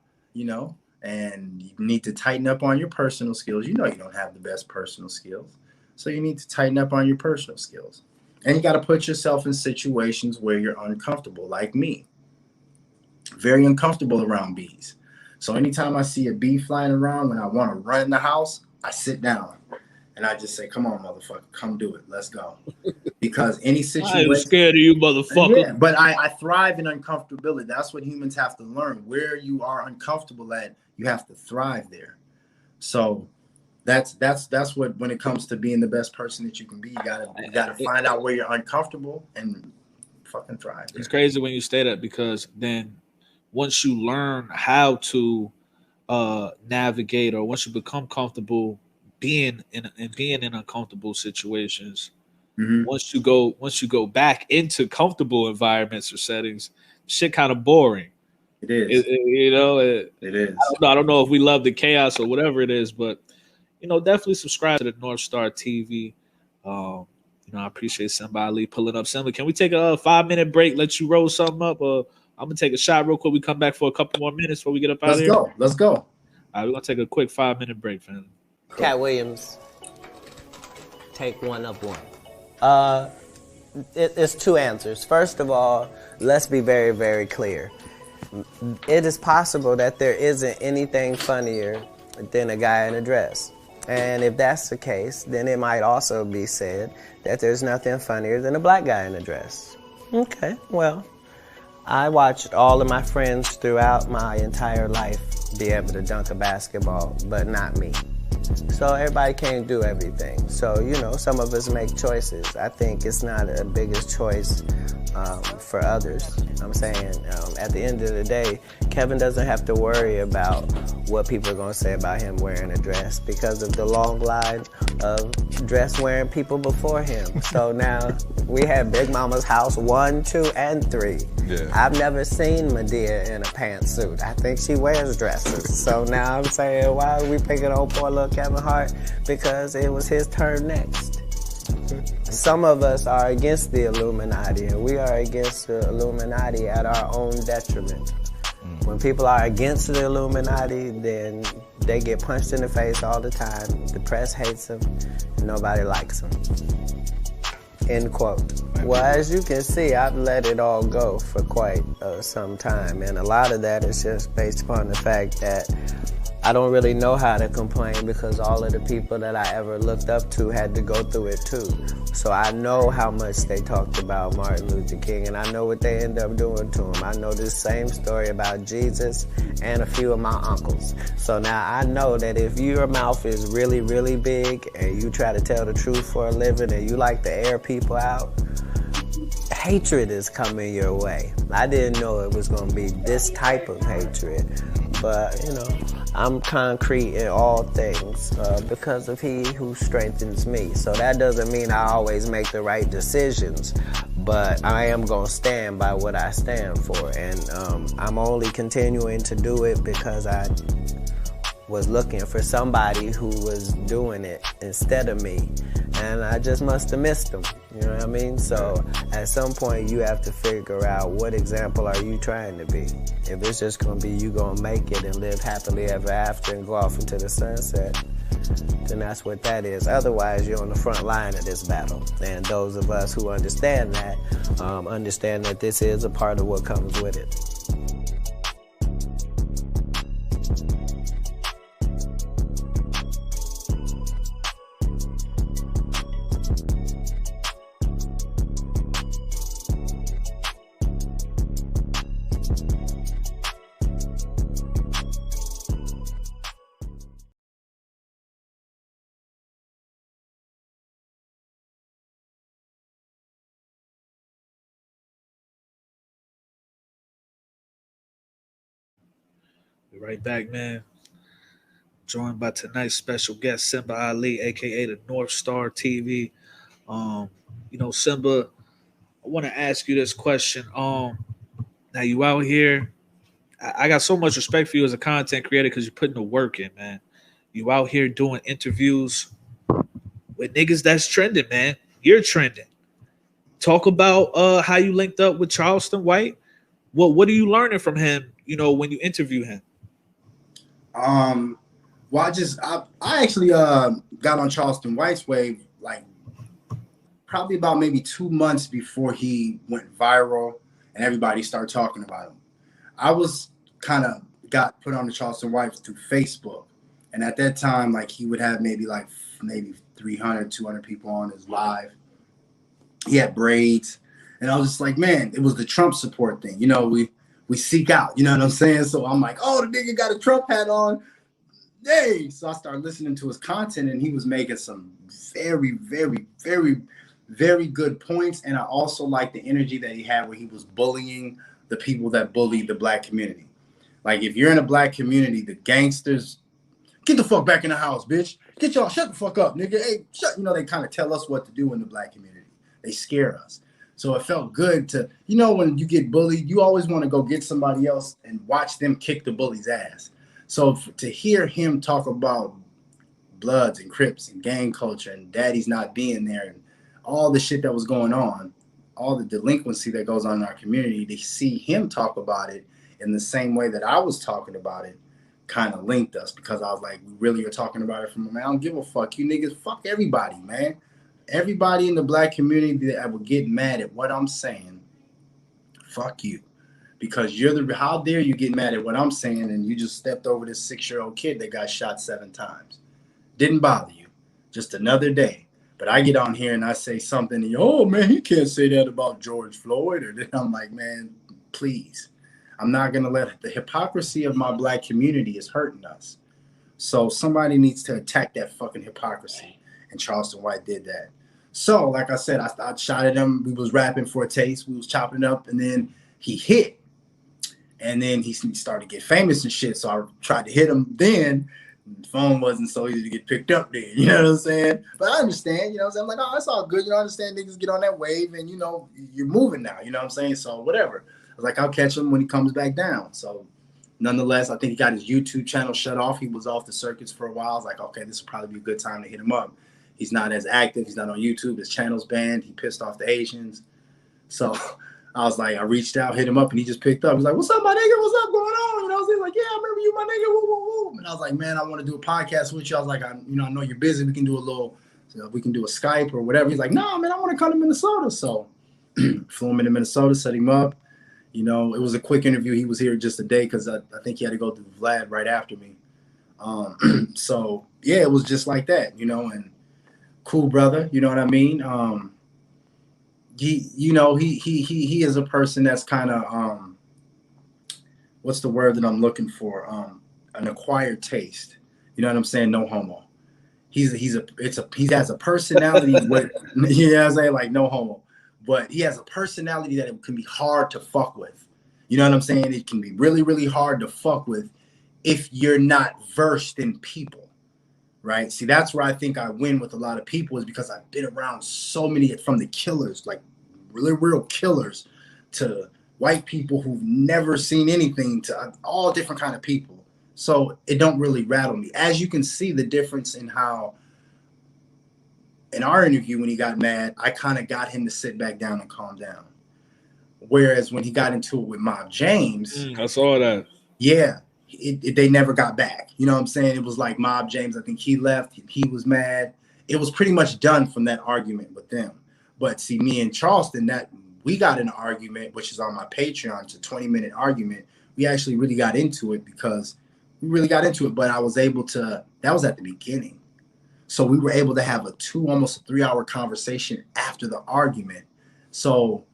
and you need to tighten up on your personal skills. You don't have the best personal skills. So you need to tighten up on your personal skills. And you got to put yourself in situations where you're uncomfortable, like me. Very uncomfortable around bees. So anytime I see a bee flying around, when I want to run in the house, I sit down and I just say, come on, motherfucker, come do it. Let's go. Because any situation. I'm scared of you, motherfucker. Yeah, but I thrive in uncomfortability. That's what humans have to learn. Where you are uncomfortable at, you have to thrive there. So that's what, when it comes to being the best person that you can be, you gotta find out where you're uncomfortable and fucking thrive there. It's crazy when you say that, because then once you learn how to navigate, or once you become comfortable being in uncomfortable situations, mm-hmm. once you go back into comfortable environments or settings, shit kind of boring. It is. It is. I don't know if we love the chaos or whatever it is, but definitely subscribe to the North Star TV. I appreciate Simba Ali pulling up. Simba, can we take a 5-minute break? Let you roll something up, or I'm gonna take a shot real quick. We come back for a couple more minutes before we get up out of here. Let's go. All right, we're gonna take a quick 5-minute break, fam. Cat Williams, take one up one. It's two answers. First of all, let's be very, very clear. It is possible that there isn't anything funnier than a guy in a dress. And if that's the case, then it might also be said that there's nothing funnier than a black guy in a dress. Okay, well, I watched all of my friends throughout my entire life be able to dunk a basketball, but not me. So everybody can't do everything. So, some of us make choices. I think it's not a biggest choice for others. I'm saying at the end of the day, Kevin doesn't have to worry about what people are going to say about him wearing a dress because of the long line of dress wearing people before him. So now we have Big Mama's house 1, 2, and 3. Yeah. I've never seen Medea in a pantsuit. I think she wears dresses. So now I'm saying, why are we picking on poor little Kevin Hart? Because it was his turn next. Some of us are against the Illuminati, and we are against the Illuminati at our own detriment. When people are against the Illuminati, then they get punched in the face all the time. The press hates them, and nobody likes them. End quote. Well, as you can see, I've let it all go for quite some time, and a lot of that is just based upon the fact that I don't really know how to complain because all of the people that I ever looked up to had to go through it too. So I know how much they talked about Martin Luther King, and I know what they end up doing to him. I know this same story about Jesus and a few of my uncles. So now I know that if your mouth is really, really big and you try to tell the truth for a living and you like to air people out, hatred is coming your way. I didn't know it was going to be this type of hatred, but you know, I'm concrete in all things because of he who strengthens me. So that doesn't mean I always make the right decisions, but I am going to stand by what I stand for. And I'm only continuing to do it because I was looking for somebody who was doing it instead of me. And I just must have missed them, you know what I mean? So at some point you have to figure out what example are you trying to be. If it's just gonna be you gonna make it and live happily ever after and go off into the sunset, then that's what that is. Otherwise, you're on the front line of this battle. And those of us who understand that this is a part of what comes with it. Be right back, man. Joined by tonight's special guest, Simba Ali, aka the North Star TV. Um, Simba, I want to ask you this question. Now you out here. I got so much respect for you as a content creator because you're putting the work in, man. You out here doing interviews with niggas that's trending, man. You're trending. Talk about how you linked up with Charleston White. What are you learning from him, when you interview him? Well, I actually got on Charleston White's wave like probably about maybe 2 months before he went viral and everybody started talking about him. I was kind of got put on the Charleston White through Facebook, and at that time, like he would have maybe 300, 200 people on his live. He had braids, and I was just like, man, it was the Trump support thing. We seek out, you know what I'm saying? So I'm like, oh, the nigga got a Trump hat on. Hey, so I started listening to his content, and he was making some very, very, very, very good points. And I also liked the energy that he had where he was bullying the people that bullied the black community. Like, if you're in a black community, the gangsters, get the fuck back in the house, bitch. Shut the fuck up, nigga. Hey, they kind of tell us what to do in the black community. They scare us. So it felt good to, when you get bullied, you always want to go get somebody else and watch them kick the bully's ass. So to hear him talk about Bloods and Crips and gang culture and daddies not being there and all the shit that was going on, all the delinquency that goes on in our community, to see him talk about it in the same way that I was talking about it kind of linked us, because I was like, we really are talking about it from a man. I don't give a fuck. You niggas, fuck everybody, man. Everybody in the black community that would get mad at what I'm saying, fuck you. Because how dare you get mad at what I'm saying and you just stepped over this 6-year-old kid that got shot 7 times. Didn't bother you. Just another day. But I get on here and I say something and oh man, he can't say that about George Floyd. Or then I'm like, man, please. I'm not going to let the hypocrisy of my black community is hurting us. So somebody needs to attack that fucking hypocrisy. And Charleston White did that. So, like I said, I shot at him. We was rapping for a taste. We was chopping it up, and then he hit. And then he started to get famous and shit. So I tried to hit him then. The phone wasn't so easy to get picked up then. You know what I'm saying? But I understand, you know what I'm saying? I'm like, oh, it's all good. You know, I understand niggas get on that wave and, you know, you're moving now. You know what I'm saying? So whatever. I was like, I'll catch him when he comes back down. So nonetheless, I think he got his YouTube channel shut off. He was off the circuits for a while. I was like, okay, this will probably be a good time to hit him up. He's not as active. He's not on YouTube. His channel's banned. He pissed off the Asians. So I was like, I reached out, hit him up, and he just picked up. He's like, what's up, my nigga? What's up going on? And I was like, yeah, I remember you, my nigga. Woo, woo, woo. And I was like, man, I want to do a podcast with you. I was like, I know you're busy. We can do we can do a Skype or whatever. He's like, no, man, I want to come to Minnesota. So flew him into Minnesota, set him up. You know, it was a quick interview. He was here just a day because I think he had to go through Vlad right after me. So yeah, it was just like that, you know, and cool brother, you know what I mean? He is a person that's kind of what's the word that I'm looking for? An acquired taste. You know what I'm saying? No homo. He has a personality with you know what I'm saying? Like no homo. But he has a personality that it can be hard to fuck with. You know what I'm saying? It can be really, really hard to fuck with if you're not versed in people. Right? See, that's where I think I win with a lot of people is because I've been around so many from the killers, like really real killers, to white people who've never seen anything, to all different kind of people. So it don't really rattle me. As you can see the difference in how in our interview when he got mad, I kind of got him to sit back down and calm down. Whereas when he got into it with Mob James, I saw that. Yeah. They never got back. You know what I'm saying? It was like Mob James, I think he left. He was mad. It was pretty much done from that argument with them. But see, me and Charleston, that we got an argument, which is on my Patreon. It's a 20-minute argument. We actually really got into it because we really got into it. But I was able to, that was at the beginning. So we were able to have almost a 3-hour conversation after the argument. So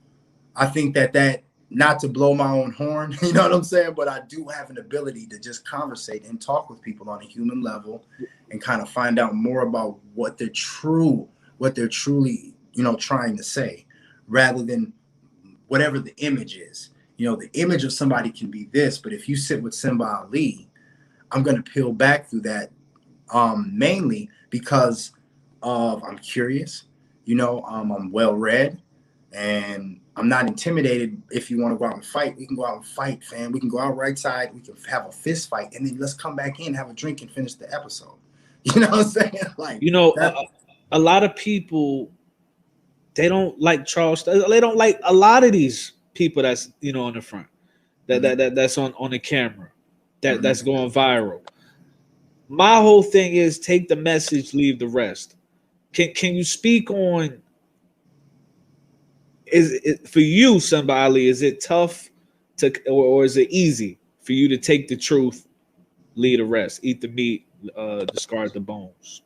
I think that not to blow my own horn, you know what I'm saying? But I do have an ability to just conversate and talk with people on a human level and kind of find out more about what they're truly, you know, trying to say, rather than whatever the image is. You know, the image of somebody can be this, but if you sit with Simba Ali, I'm going to peel back through that mainly because I'm curious, you know, I'm well-read, and I'm not intimidated. If you want to go out and fight, we can go out and fight, fam. We can go out right side. We can have a fist fight, and then let's come back in, have a drink, and finish the episode. You know what I'm saying? Like, you know, a lot of people, they don't like Charles. They don't like a lot of these people that's, you know, on the front, that's on the camera, that's going viral. My whole thing is take the message, leave the rest. Can you speak on? Is it for you, Simba Ali? Is it tough to, or is it easy for you to take the truth, leave the rest, eat the meat, discard the bones?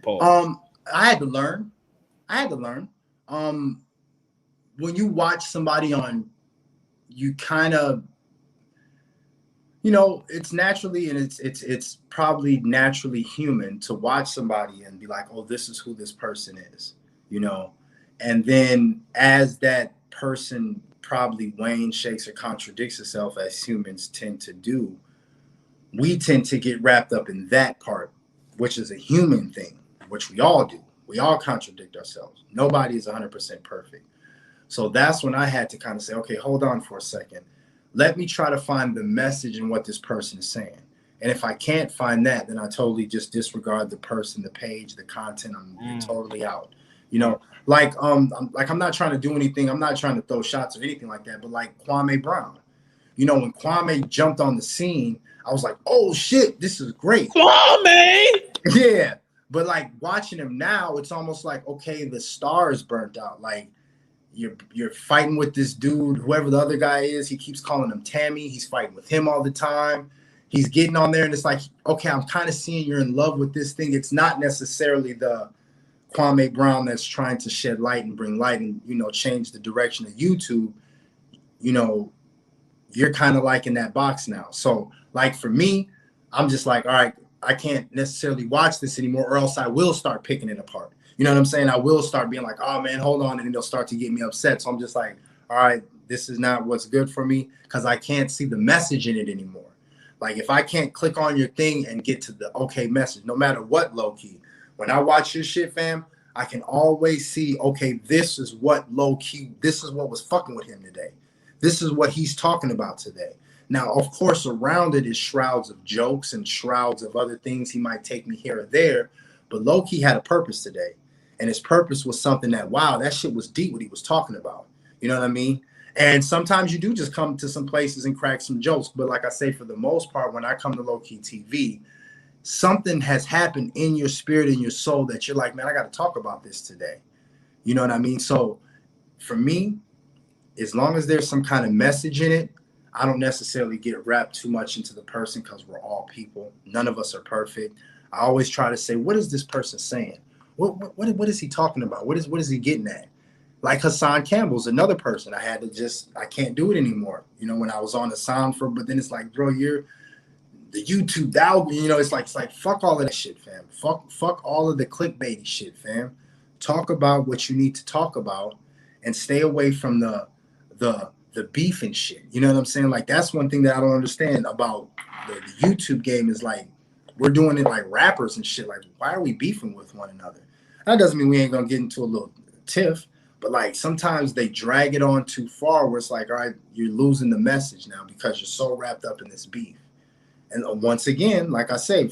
Pause. I had to learn. When you watch somebody on, you kind of, you know, it's naturally, and it's probably naturally human to watch somebody and be like, oh, this is who this person is, you know. And then as that person probably wanes, shakes, or contradicts itself, as humans tend to do, we tend to get wrapped up in that part, which is a human thing, which we all do. We all contradict ourselves. Nobody is 100% perfect. So that's when I had to kind of say, okay, hold on for a second. Let me try to find the message in what this person is saying. And if I can't find that, then I totally just disregard the person, the page, the content. I'm totally out. You know, like I'm not trying to do anything. I'm not trying to throw shots or anything like that. But like Kwame Brown, you know, when Kwame jumped on the scene, I was like, oh shit, this is great. Kwame! Yeah. But like watching him now, it's almost like, okay, the star is burnt out. Like you're fighting with this dude, whoever the other guy is. He keeps calling him Tammy. He's fighting with him all the time. He's getting on there, and it's like, okay, I'm kind of seeing you're in love with this thing. It's not necessarily the Kwame Brown that's trying to shed light and bring light and, you know, change the direction of YouTube. You know, you're kind of like in that box now. So like for me, I'm just like, all right, I can't necessarily watch this anymore, or else I will start picking it apart. You know what I'm saying? I will start being like, oh man, hold on, and then they'll start to get me upset. So I'm just like, all right, this is not what's good for me because I can't see the message in it anymore. Like if I can't click on your thing and get to the okay message, no matter what, low key, when I watch your shit, fam, I can always see, okay, this is what low key, this is what was fucking with him today. This is what he's talking about today. Now, of course, around it is shrouds of jokes and shrouds of other things he might take me here or there, but low key had a purpose today. And his purpose was something that, wow, that shit was deep what he was talking about. You know what I mean? And sometimes you do just come to some places and crack some jokes. But like I say, for the most part, when I come to Low Key TV, something has happened in your spirit and your soul that you're like, man, I got to talk about this today. You know what I mean? So for me, as long as there's some kind of message in it, I don't necessarily get wrapped too much into the person because we're all people. None of us are perfect. I always try to say, what is this person saying? What is he talking about? What is he getting at? Like Hassan Campbell's another person. I can't do it anymore. You know, when I was on Hassan but then it's like, bro, you're the YouTube algorithm, you know, it's like fuck all of that shit, fam. Fuck all of the clickbaity shit, fam. Talk about what you need to talk about and stay away from the beef and shit. You know what I'm saying? Like that's one thing that I don't understand about the YouTube game is like we're doing it like rappers and shit. Like, why are we beefing with one another? That doesn't mean we ain't gonna get into a little tiff, but like sometimes they drag it on too far where it's like, all right, you're losing the message now because you're so wrapped up in this beef. And once again, like I say,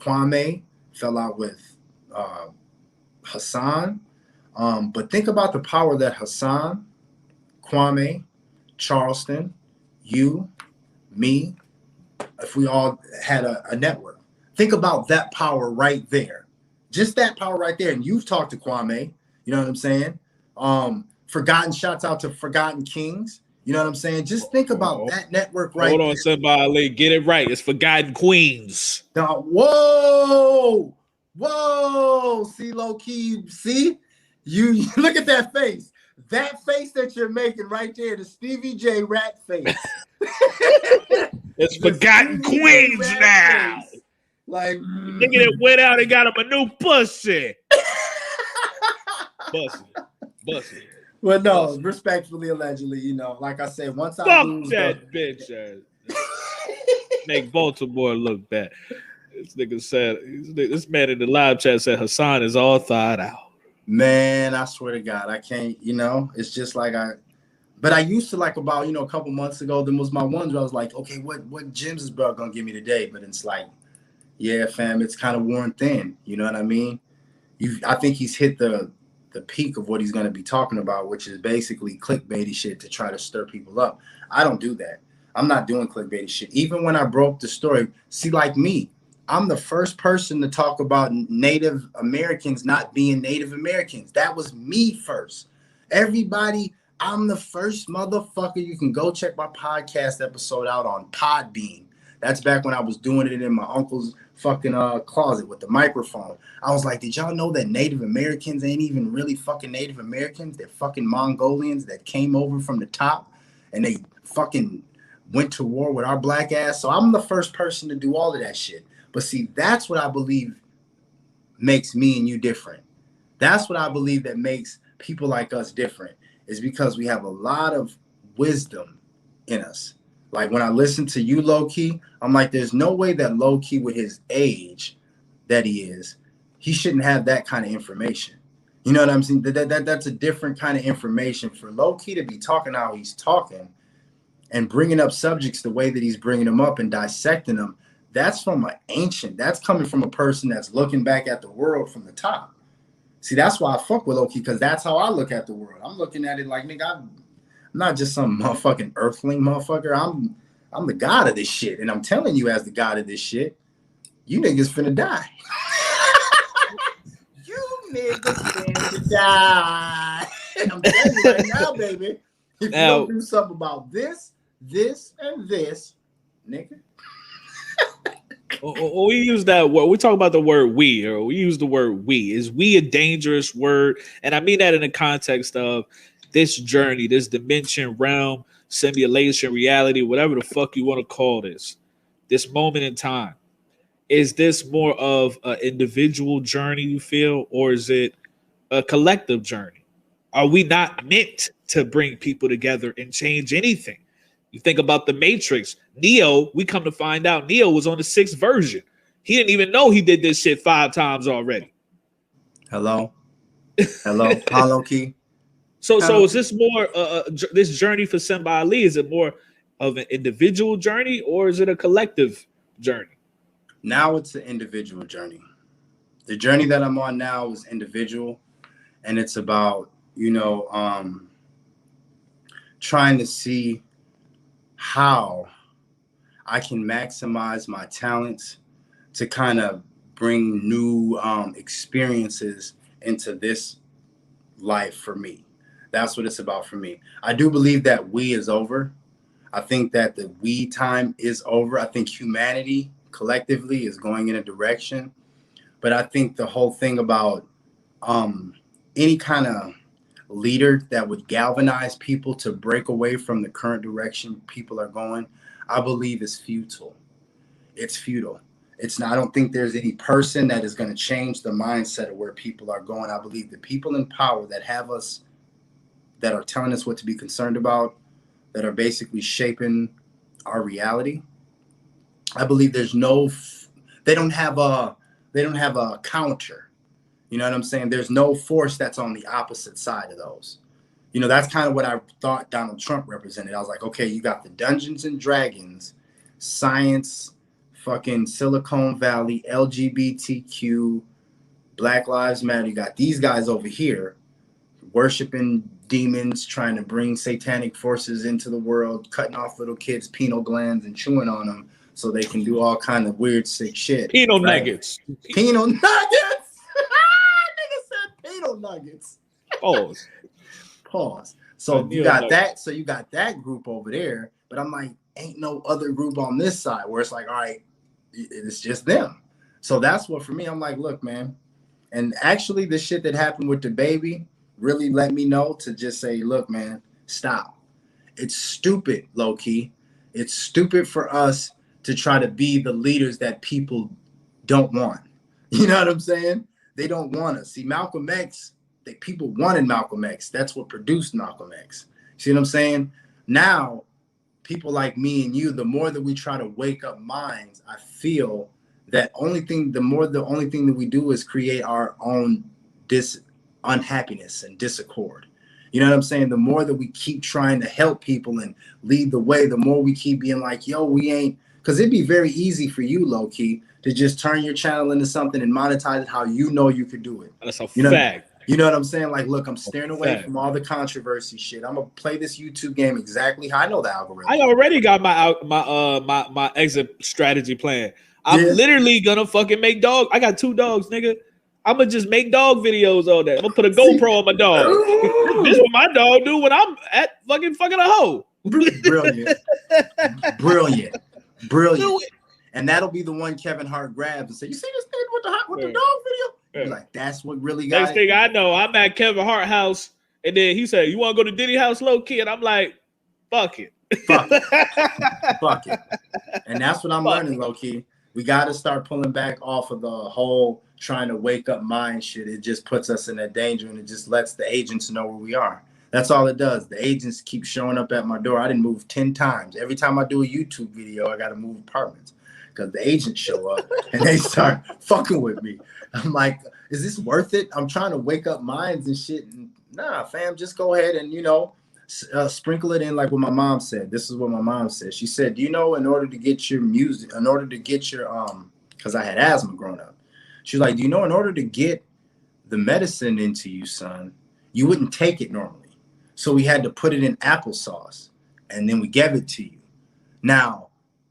Kwame fell out with Hassan. But think about the power that Hassan, Kwame, Charleston, you, me, if we all had a network. Think about that power right there. Just that power right there. And you've talked to Kwame, you know what I'm saying? Forgotten, shouts out to Forgotten Kings. You know what I'm saying? Just think about that network right there. Hold on, Simba Ali. Get it right. It's Forgotten Queens. Now, whoa. See, low key. See? You look at that face. That face that you're making right there, the Stevie J rat face. It's Forgotten Queens now. Face. Like, nigga that went out and got him a new pussy. Bussy. Well, no, respectfully, allegedly, you know, like I said, once Fuck I lose that bitch ass. Make Baltimore look bad. This nigga said, this man in the live chat said Hassan is all thought out. Man, I swear to God, I can't, you know, it's just like but I used to like about, you know, a couple months ago, then was my ones where I was like, okay, what gems is bro gonna give me today? But it's like, yeah, fam, it's kind of worn thin. You know what I mean? I think he's hit the peak of what he's going to be talking about, which is basically clickbaity shit to try to stir people up. I don't do that. I'm not doing clickbaity shit. Even when I broke the story, see, like me, I'm the first person to talk about Native Americans not being Native Americans. That was me first. Everybody, I'm the first motherfucker. You can go check my podcast episode out on Podbean. That's back when I was doing it in my uncle's fucking closet with the microphone. I was like, did y'all know that Native Americans ain't even really fucking Native Americans? They're fucking Mongolians that came over from the top and they fucking went to war with our black ass. So I'm the first person to do all of that shit. But see, that's what I believe makes me and you different. That's what I believe that makes people like us different, is because we have a lot of wisdom in us. Like when I listen to you, low-key, I'm like, there's no way that low-key with his age that he is, he shouldn't have that kind of information. You know what I'm saying? That's a different kind of information for low-key to be talking how he's talking and bringing up subjects the way that he's bringing them up and dissecting them. That's from an ancient, that's coming from a person that's looking back at the world from the top. See, that's why I fuck with low-key, because that's how I look at the world. I'm looking at it like, nigga, I'm not just some motherfucking earthling motherfucker. I'm the god of this shit. And I'm telling you, as the god of this shit, you niggas finna die. You niggas finna die. And I'm telling you right now, baby, if you don't do something about this, and this, nigga. We use that word. We talk about the word we, or we use the word we. Is we a dangerous word? And I mean that in the context of this journey, this dimension, realm, simulation, reality, whatever the fuck you want to call this moment in time. Is this more of an individual journey, you feel, or is it a collective journey? Are we not meant to bring people together and change anything? You think about the Matrix. Neo, we come to find out Neo was on the 6th version. He didn't even know he did this shit 5 times already. Hello, hollow key. So is this more this journey for Simba Ali? Is it more of an individual journey or is it a collective journey? Now it's an individual journey. The journey that I'm on now is individual, and it's about, trying to see how I can maximize my talents to kind of bring new experiences into this life for me. That's what it's about for me. I do believe that we is over. I think that the we time is over. I think humanity collectively is going in a direction. But I think the whole thing about any kind of leader that would galvanize people to break away from the current direction people are going, I believe is futile. It's futile. It's not, I don't think there's any person that is going to change the mindset of where people are going. I believe the people in power that have us, that are telling us what to be concerned about, that are basically shaping our reality, I believe there's no, they don't have a counter. You know what I'm saying? There's no force that's on the opposite side of those. That's kind of what I thought Donald Trump represented. I was like, okay, you got the Dungeons and Dragons, science, fucking Silicon Valley, LGBTQ, Black Lives Matter. You got these guys over here worshiping demons, trying to bring satanic forces into the world, cutting off little kids' penile glands and chewing on them so they can do all kind of weird, sick shit. Penile nuggets. Penile nuggets. Nigga said penile nuggets. Pause. So you got that. So you got that group over there, but I'm like, ain't no other group on this side where it's like, all right, it's just them. So that's what for me. I'm like, look, man. And actually, the shit that happened with the baby really let me know to just say, look, man, stop. It's stupid, low key. It's stupid for us to try to be the leaders that people don't want. You know what I'm saying? They don't want us. See, Malcolm X, people wanted Malcolm X. That's what produced Malcolm X. See what I'm saying? Now, people like me and you, the more that we try to wake up minds, I feel that the only thing that we do is create our own unhappiness and discord. You know what I'm saying? The more that we keep trying to help people and lead the way, the more we keep being like, yo, we ain't, because it'd be very easy for you, low key, to just turn your channel into something and monetize it how you know you could do it. That's a fact. You know what I'm saying? Like, look, I'm steering away from all the controversy shit. I'm gonna play this YouTube game exactly how I know the algorithm. I already got my exit strategy plan. I'm literally gonna fucking make dog. I got 2 dogs, nigga. I'm gonna just make dog videos all day. I'm gonna put a GoPro on my dog. This is what my dog do when I'm at fucking a hoe. Brilliant. And that'll be the one Kevin Hart grabs and say, "You see this thing with the dog video?" You're like, that's what really got. Next thing I know, I'm at Kevin Hart house, and then he said, "You want to go to Diddy house, low key?" And I'm like, "Fuck it, fuck it." And that's what I'm learning, low key. We got to start pulling back off of the whole trying to wake up mind shit. It just puts us in a danger, and it just lets the agents know where we are. That's all it does. The agents keep showing up at my door. I didn't move 10 times. Every time I do a YouTube video, I got to move apartments because the agents show up and they start fucking with me. I'm like, is this worth it? I'm trying to wake up minds and shit. And nah, fam, just go ahead and, sprinkle it in like what my mom said. This is what my mom said. She said, in order to get your music, because I had asthma growing up. She's like, in order to get the medicine into you, son, you wouldn't take it normally. So we had to put it in applesauce, and then we gave it to you. Now,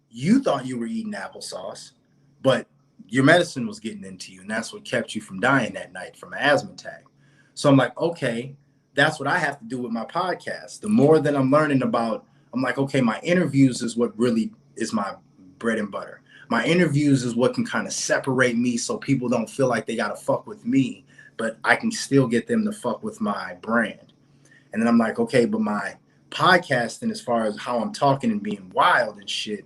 you thought you were eating applesauce, but your medicine was getting into you, and that's what kept you from dying that night from an asthma attack. So I'm like, okay, that's what I have to do with my podcast. The more that I'm learning about, I'm like, okay, my interviews is what really is my bread and butter. My interviews is what can kind of separate me so people don't feel like they got to fuck with me, but I can still get them to fuck with my brand. And then I'm like, okay, but my podcasting, as far as how I'm talking and being wild and shit,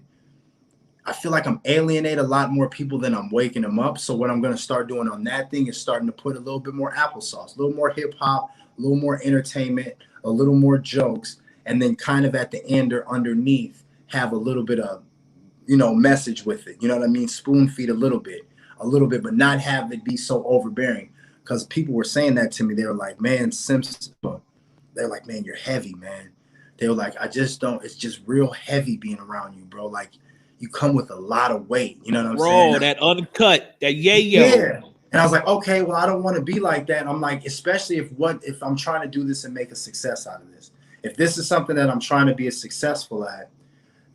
I feel like I'm alienating a lot more people than I'm waking them up. So what I'm going to start doing on that thing is starting to put a little bit more applesauce, a little more hip hop, a little more entertainment, a little more jokes, and then kind of at the end or underneath have a little bit of, message with it. You know what I mean? Spoon feed a little bit, but not have it be so overbearing. Because people were saying that to me. They were like, man, Simpson, they're like, man, you're heavy, man. They were like, I just don't, it's just real heavy being around you, bro. Like, you come with a lot of weight. You know what I'm saying? Raw, that uncut, that yayo. Yeah. And I was like, okay, well, I don't want to be like that. I'm like, especially if I'm trying to do this and make a success out of this. If this is something that I'm trying to be as successful at,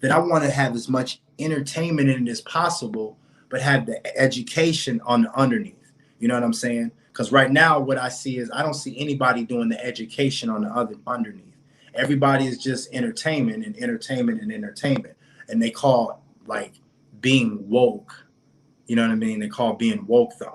then I want to have as much entertainment in it as possible, but have the education on the underneath. You know what I'm saying? Because right now, what I see is I don't see anybody doing the education on the other underneath. Everybody is just entertainment and entertainment and entertainment. And they call like being woke. You know what I mean? They call being woke the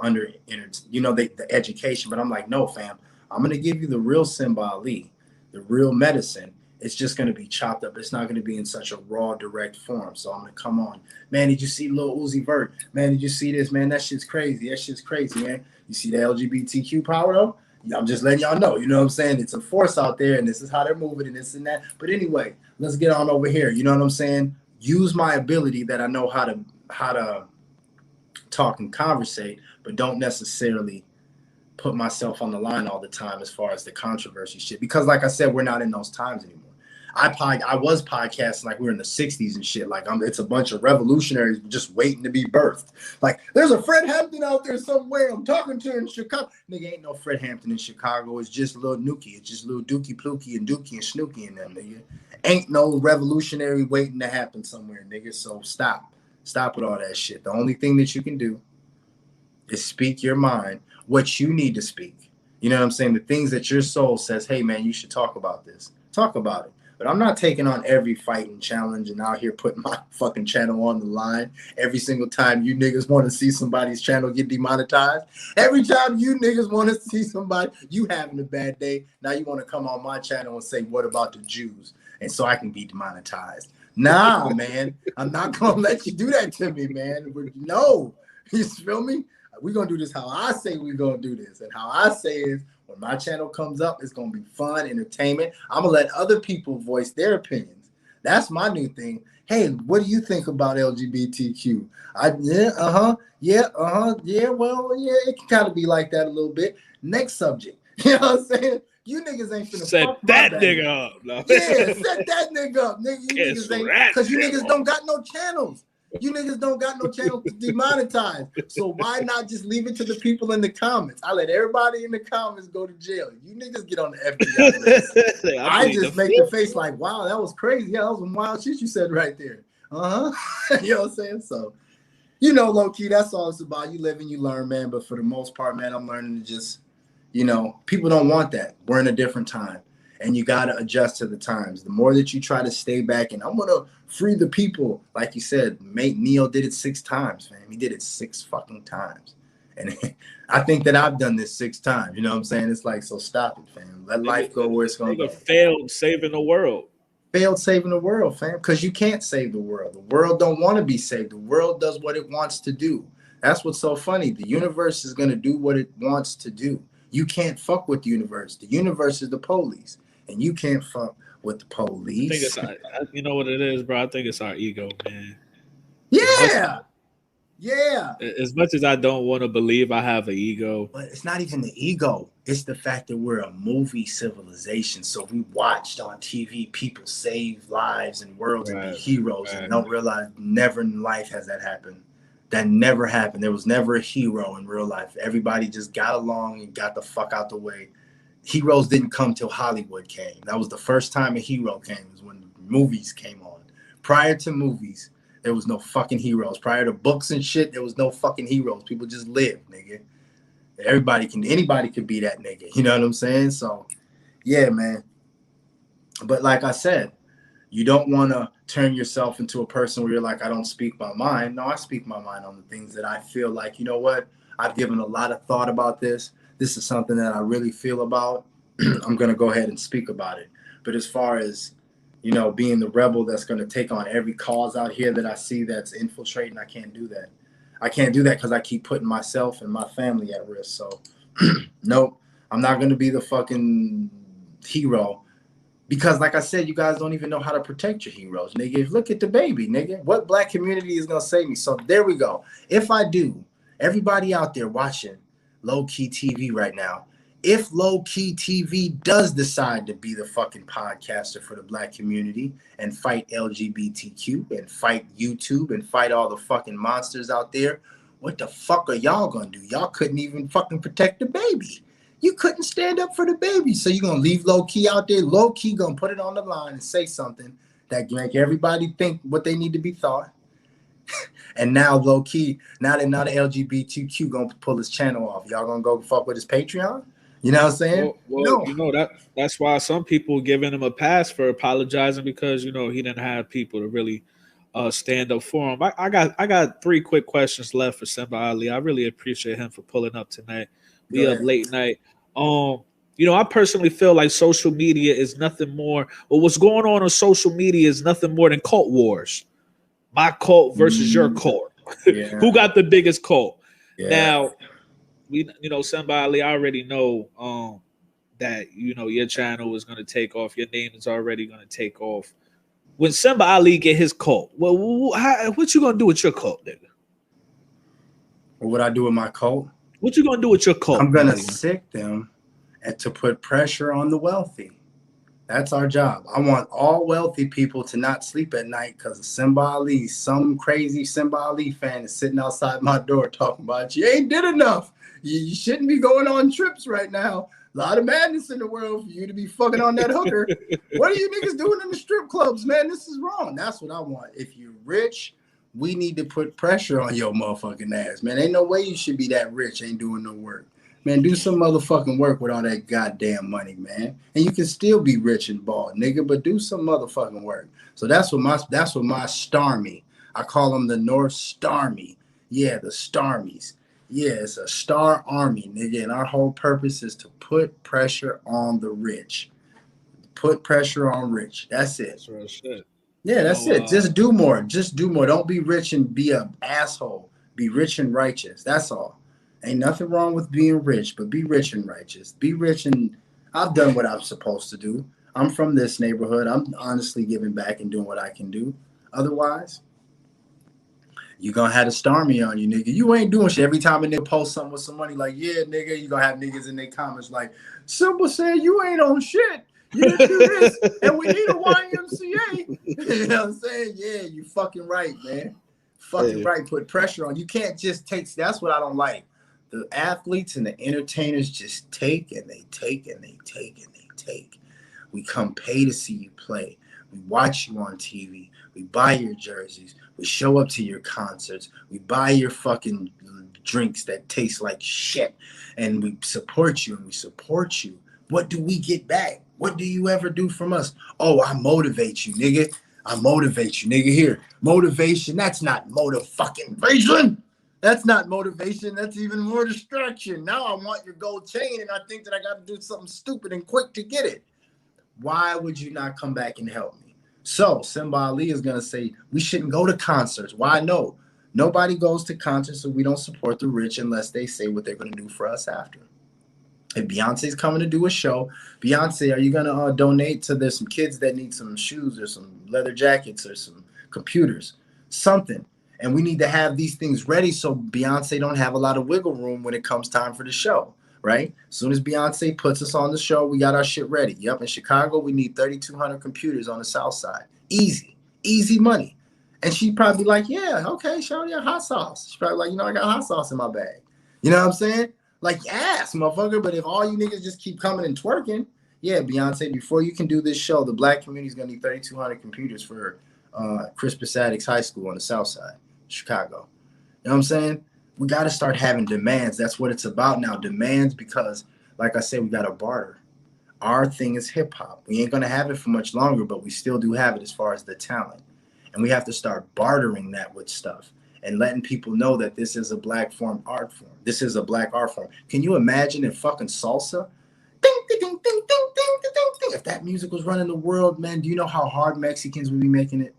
the education. But I'm like, no, fam, I'm going to give you the real Simba Ali, the real medicine. It's just going to be chopped up. It's not going to be in such a raw, direct form. So I'm going to come on. Man, did you see Lil Uzi Vert? Man, did you see this? Man, that shit's crazy. That shit's crazy, man. You see the LGBTQ power, though? I'm just letting y'all know. You know what I'm saying? It's a force out there, and this is how they're moving and this and that. But anyway, let's get on over here. You know what I'm saying? Use my ability that I know how to talk and conversate, but don't necessarily put myself on the line all the time as far as the controversy shit. Because like I said, we're not in those times anymore. I was podcasting like we were in the 60s and shit. Like it's a bunch of revolutionaries just waiting to be birthed. Like there's a Fred Hampton out there somewhere I'm talking to in Chicago. Nigga, ain't no Fred Hampton in Chicago. It's just Lil Nuki. It's just Lil Dookie Plookie and Dookie and Snooky and them, nigga. Ain't no revolutionary waiting to happen somewhere, nigga. So stop with all that shit. The only thing that you can do is speak your mind, what you need to speak. You know what I'm saying? The things that your soul says, hey man, you should talk about this. Talk about it. But I'm not taking on every fight and challenge and out here putting my fucking channel on the line every single time you niggas want to see somebody's channel get demonetized. Every time you niggas want to see somebody, you having a bad day, now you want to come on my channel and say, what about the Jews? And so I can be demonetized. Nah, man, I'm not going to let you do that to me, man. No, you feel me? We're going to do this how I say we're going to do this. And how I say is, when my channel comes up, it's going to be fun, entertainment. I'm going to let other people voice their opinions. That's my new thing. Hey, what do you think about LGBTQ? It can kind of be like that a little bit. Next subject. You know what I'm saying? You niggas ain't finna set fuck that my nigga up. No. Yeah, set that nigga up. Nigga, you niggas ain't, because you niggas don't got no channels. You niggas don't got no channel to demonetize. So why not just leave it to the people in the comments? I let everybody in the comments go to jail. You niggas get on the FBI list. I just make the face like, wow, that was crazy. Yeah, that was some wild shit you said right there. You know what I'm saying? So, low key, that's all it's about. You live and you learn, man. But for the most part, man, I'm learning to just, people don't want that. We're in a different time. And you got to adjust to the times. The more that you try to stay back and I'm going to free the people, like you said, mate, Neo did it 6 times, fam. He did it 6 fucking times. And I think that I've done this 6 times. You know what I'm saying? It's like, so stop it, fam. Let life go where it's going to go. Failed saving the world. Failed saving the world, fam. Because you can't save the world. The world don't want to be saved. The world does what it wants to do. That's what's so funny. The universe is going to do what it wants to do. You can't fuck with the universe. The universe is the police. And you can't fuck with the police. I think you know what it is, bro? I think it's our ego, man. Yeah. As much as I don't want to believe I have an ego. But it's not even the ego. It's the fact that we're a movie civilization. So we watched on TV people save lives and worlds and be heroes and don't realize never in life has that happened. That never happened. There was never a hero in real life. Everybody just got along and got the fuck out the way. Heroes didn't come till Hollywood came. That was the first time a hero came, was when movies came on. Prior to movies, there was no fucking heroes. Prior to books and shit, there was no fucking heroes. People just lived, nigga. Anybody could be that nigga. You know what I'm saying? So, yeah, man. But like I said, you don't want to turn yourself into a person where you're like, I don't speak my mind. No, I speak my mind on the things that I feel like, you know what? I've given a lot of thought about this. This is something that I really feel about. I'm going to go ahead and speak about it. But as far as you know, being the rebel that's going to take on every cause out here that I see that's infiltrating. I can't do that. I can't do that because I keep putting myself and my family at risk. So, nope, I'm not going to be the fucking hero. Because, like I said, you guys don't even know how to protect your heroes, nigga. Look at the baby, nigga. What black community is gonna save me? So there we go. If I do, everybody out there watching Low Key TV right now, if Low Key TV does decide to be the fucking podcaster for the black community and fight LGBTQ and fight YouTube and fight all the fucking monsters out there, what the fuck are y'all gonna do? Y'all couldn't even fucking protect the baby. You couldn't stand up for the baby. So you're going to leave Low Key out there. Low Key going to put it on the line and say something that make everybody think what they need to be thought. And now Low Key, now the LGBTQ going to pull his channel off. Y'all going to go fuck with his Patreon? You know what I'm saying? Well, you know, that's why some people giving him a pass for apologizing because, you know, he didn't have people to really stand up for him. I got 3 quick questions left for Simba Ali. I really appreciate him for pulling up tonight. We up late night. You know, I personally feel like social media is nothing more, or what's going on social media is nothing more than cult wars. My cult versus your cult. Yeah. Who got the biggest cult? Yeah. Now, you know, Simba Ali, I already know that, you know, your channel is going to take off. Your name is already going to take off. When Simba Ali get his cult, well, what you going to do with your cult, nigga? What would I do with my cult? What you gonna do with your cult? I'm gonna sick them and to put pressure on the wealthy. That's our job. I want all wealthy people to not sleep at night because of Simba Ali. Some crazy Simba Ali fan is sitting outside my door talking about you ain't did enough. You shouldn't be going on trips right now. A lot of madness in the world for you to be fucking on that hooker. What are you niggas doing in the strip clubs, man? This is wrong. That's what I want. If you're rich, we need to put pressure on your motherfucking ass, man. Ain't no way you should be that rich, ain't doing no work. Man, do some motherfucking work with all that goddamn money, man. And you can still be rich and bald, nigga, but do some motherfucking work. So that's what my Starmy. I call them the North Starmy. Yeah, the Starmies. Yeah, it's a star army, nigga. And our whole purpose is to put pressure on the rich. Put pressure on rich. That's it. That's real shit. Yeah, that's it. Just do more. Just do more. Don't be rich and be an asshole. Be rich and righteous. That's all. Ain't nothing wrong with being rich, but be rich and righteous. Be rich and I've done what I'm supposed to do. I'm from this neighborhood. I'm honestly giving back and doing what I can do. Otherwise, you're going to have to star me on you, nigga. You ain't doing shit. Every time a nigga post something with some money, like, yeah, nigga, you're going to have niggas in their comments like, Simba said you ain't on shit. You didn't do this, and we need a YMCA. You know what I'm saying? Yeah, you fucking right, man. Fucking right. Put pressure on. You can't just take. That's what I don't like. The athletes and the entertainers just take and they take and they take and they take. We come pay to see you play. We watch you on TV. We buy your jerseys. We show up to your concerts. We buy your fucking drinks that taste like shit. And we support you and we support you. What do we get back? What do you ever do from us? Oh, I motivate you, nigga. I motivate you, nigga. Here, motivation. That's not motivation. That's not motivation. That's even more distraction. Now I want your gold chain, and I think that I got to do something stupid and quick to get it. Why would you not come back and help me? So Simba Ali is gonna say we shouldn't go to concerts. Why? No, nobody goes to concerts, so we don't support the rich unless they say what they're gonna do for us after. If Beyonce's coming to do a show, Beyonce, are you going to donate to there's some kids that need some shoes or some leather jackets or some computers, something. And we need to have these things ready so Beyonce don't have a lot of wiggle room when it comes time for the show, right? As soon as Beyonce puts us on the show, we got our shit ready. Yep, in Chicago, we need 3,200 computers on the south side. Easy money. And she'd probably be like, yeah, okay, show you hot sauce. She's probably like, you know, I got hot sauce in my bag. You know what I'm saying? Like, ass, motherfucker. But if all you niggas just keep coming and twerking, yeah, Beyonce, before you can do this show, the black community is going to need 3,200 computers for Crispus Attucks High School on the south side, Chicago. You know what I'm saying? We got to start having demands. That's what it's about now, demands, because, like I said, we got to barter. Our thing is hip-hop. We ain't going to have it for much longer, but we still do have it as far as the talent. And we have to start bartering that with stuff and letting people know that this is a black art form. This is a black art form. Can you imagine if fucking salsa, ding, ding, ding, ding, ding, ding, If that music was running the world, man, do you know how hard Mexicans would be making it?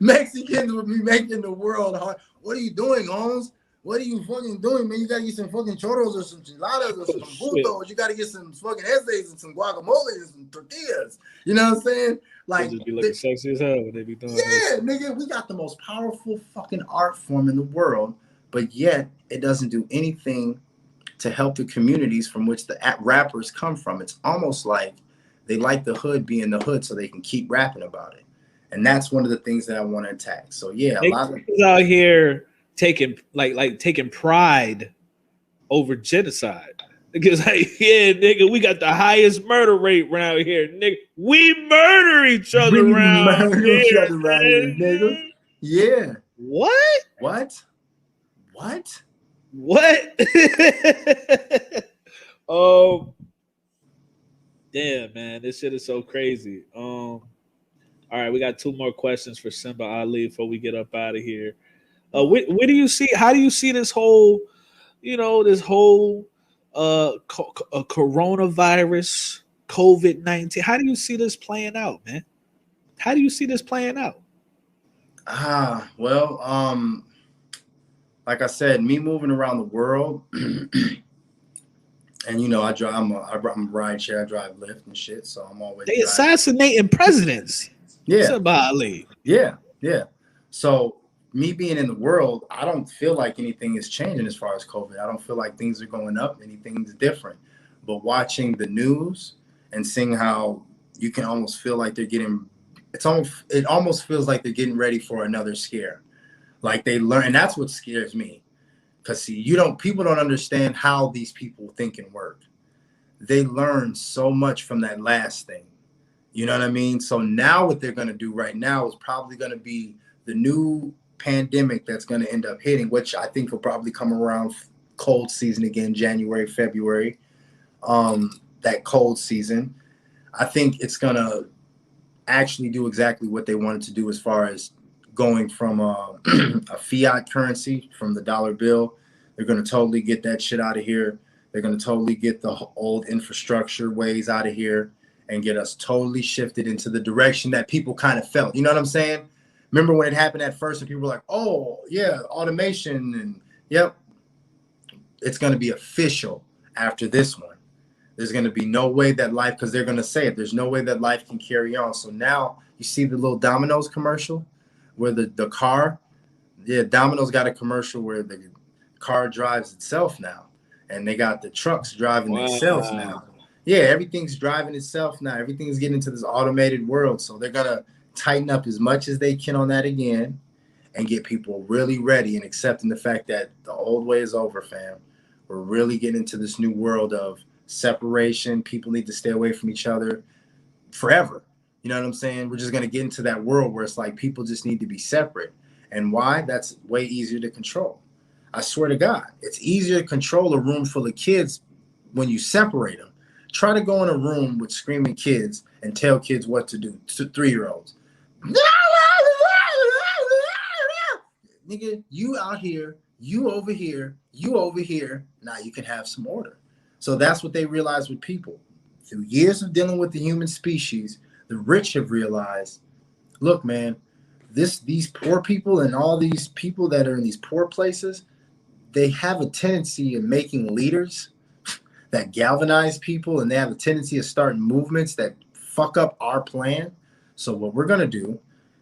Mexicans would be making the world hard. What are you doing, Holmes? What are you fucking doing, man? You gotta get some fucking churros or some chiladas or some burritos. You gotta get some fucking essays and some guacamole and some tortillas. You know what I'm saying? Like, they just be looking sexy as hell when they be doing yeah, nigga, we got the most powerful fucking art form in the world, but yet it doesn't do anything to help the communities from which the rappers come from. It's almost like they like the hood being the hood so they can keep rapping about it. And that's one of the things that I want to attack. So yeah, a lot of people out here taking taking pride over genocide. Because like, yeah, nigga, we got the highest murder rate around here, nigga. We murder each other around here, nigga. Yeah. What? Damn, man, this shit is so crazy. All right, we got 2 more questions for Simba Ali before we get up out of here. Where do you see? How do you see this whole, coronavirus, COVID-19? How do you see this playing out, man? How do you see this playing out? Well, like I said, me moving around the world, and I'm a ride share, I drive Lyft and shit, so I'm always assassinating presidents. Yeah. Simba Ali. Yeah. So me being in the world, I don't feel like anything is changing as far as COVID. I don't feel like things are going up, anything's different. But watching the news and seeing how you can almost feel like they're getting, it almost feels like they're getting ready for another scare. Like they learn, and that's what scares me. Because see, people don't understand how these people think and work. They learn so much from that last thing. You know what I mean? So now what they're going to do right now is probably going to be the new pandemic that's going to end up hitting, which I think will probably come around cold season again, January, February. That cold season. I think it's going to actually do exactly what they wanted to do as far as going from a fiat currency, from the dollar bill. They're going to totally get that shit out of here. They're going to totally get the old infrastructure ways out of here and get us totally shifted into the direction that people kind of felt. You know what I'm saying? Remember when it happened at first and people were like, oh, yeah, automation. And yep, it's going to be official after this one. There's going to be no way that life, because they're going to say it, there's no way that life can carry on. So now you see the little Domino's commercial where the car, Domino's got a commercial where the car drives itself now. And they got the trucks driving themselves now. Yeah, everything's driving itself now. Everything's getting into this automated world. So they're going to tighten up as much as they can on that again and get people really ready and accepting the fact that the old way is over, fam. We're really getting into this new world of separation. People need to stay away from each other forever. You know what I'm saying? We're just going to get into that world where it's like people just need to be separate. And why? That's way easier to control. I swear to God, it's easier to control a room full of kids when you separate them. Try to go in a room with screaming kids and tell kids what to do to 3-year-olds. Nigga, you out here, you over here, you over here. Now you can have some order. So that's what they realized with people. Through years of dealing with the human species, the rich have realized, look, man, these poor people and all these people that are in these poor places, they have a tendency of making leaders that galvanize people, and they have a tendency of starting movements that fuck up our plan. So what we're going to do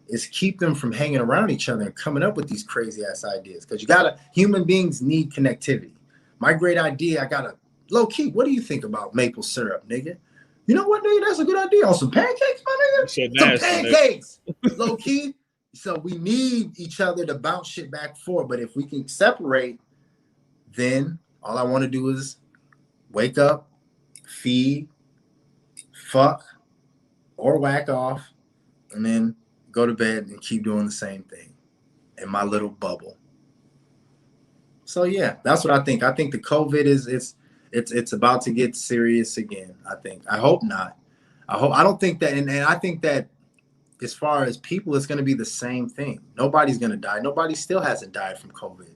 is keep them from hanging around each other and coming up with these crazy ass ideas. Because human beings need connectivity. My great idea, I got a low key. What do you think about maple syrup, nigga? You know what, nigga? That's a good idea. On some pancakes, my nigga? Some pancakes. Low key. So we need each other to bounce shit back and forth. But if we can separate, then all I want to do is wake up, feed, fuck, or whack off, and then go to bed and keep doing the same thing in my little bubble. So yeah, that's what I think. I think the COVID it's about to get serious again. I hope not. I don't think that, and I think that as far as people, it's going to be the same thing. Nobody's going to die. Nobody still hasn't died from COVID,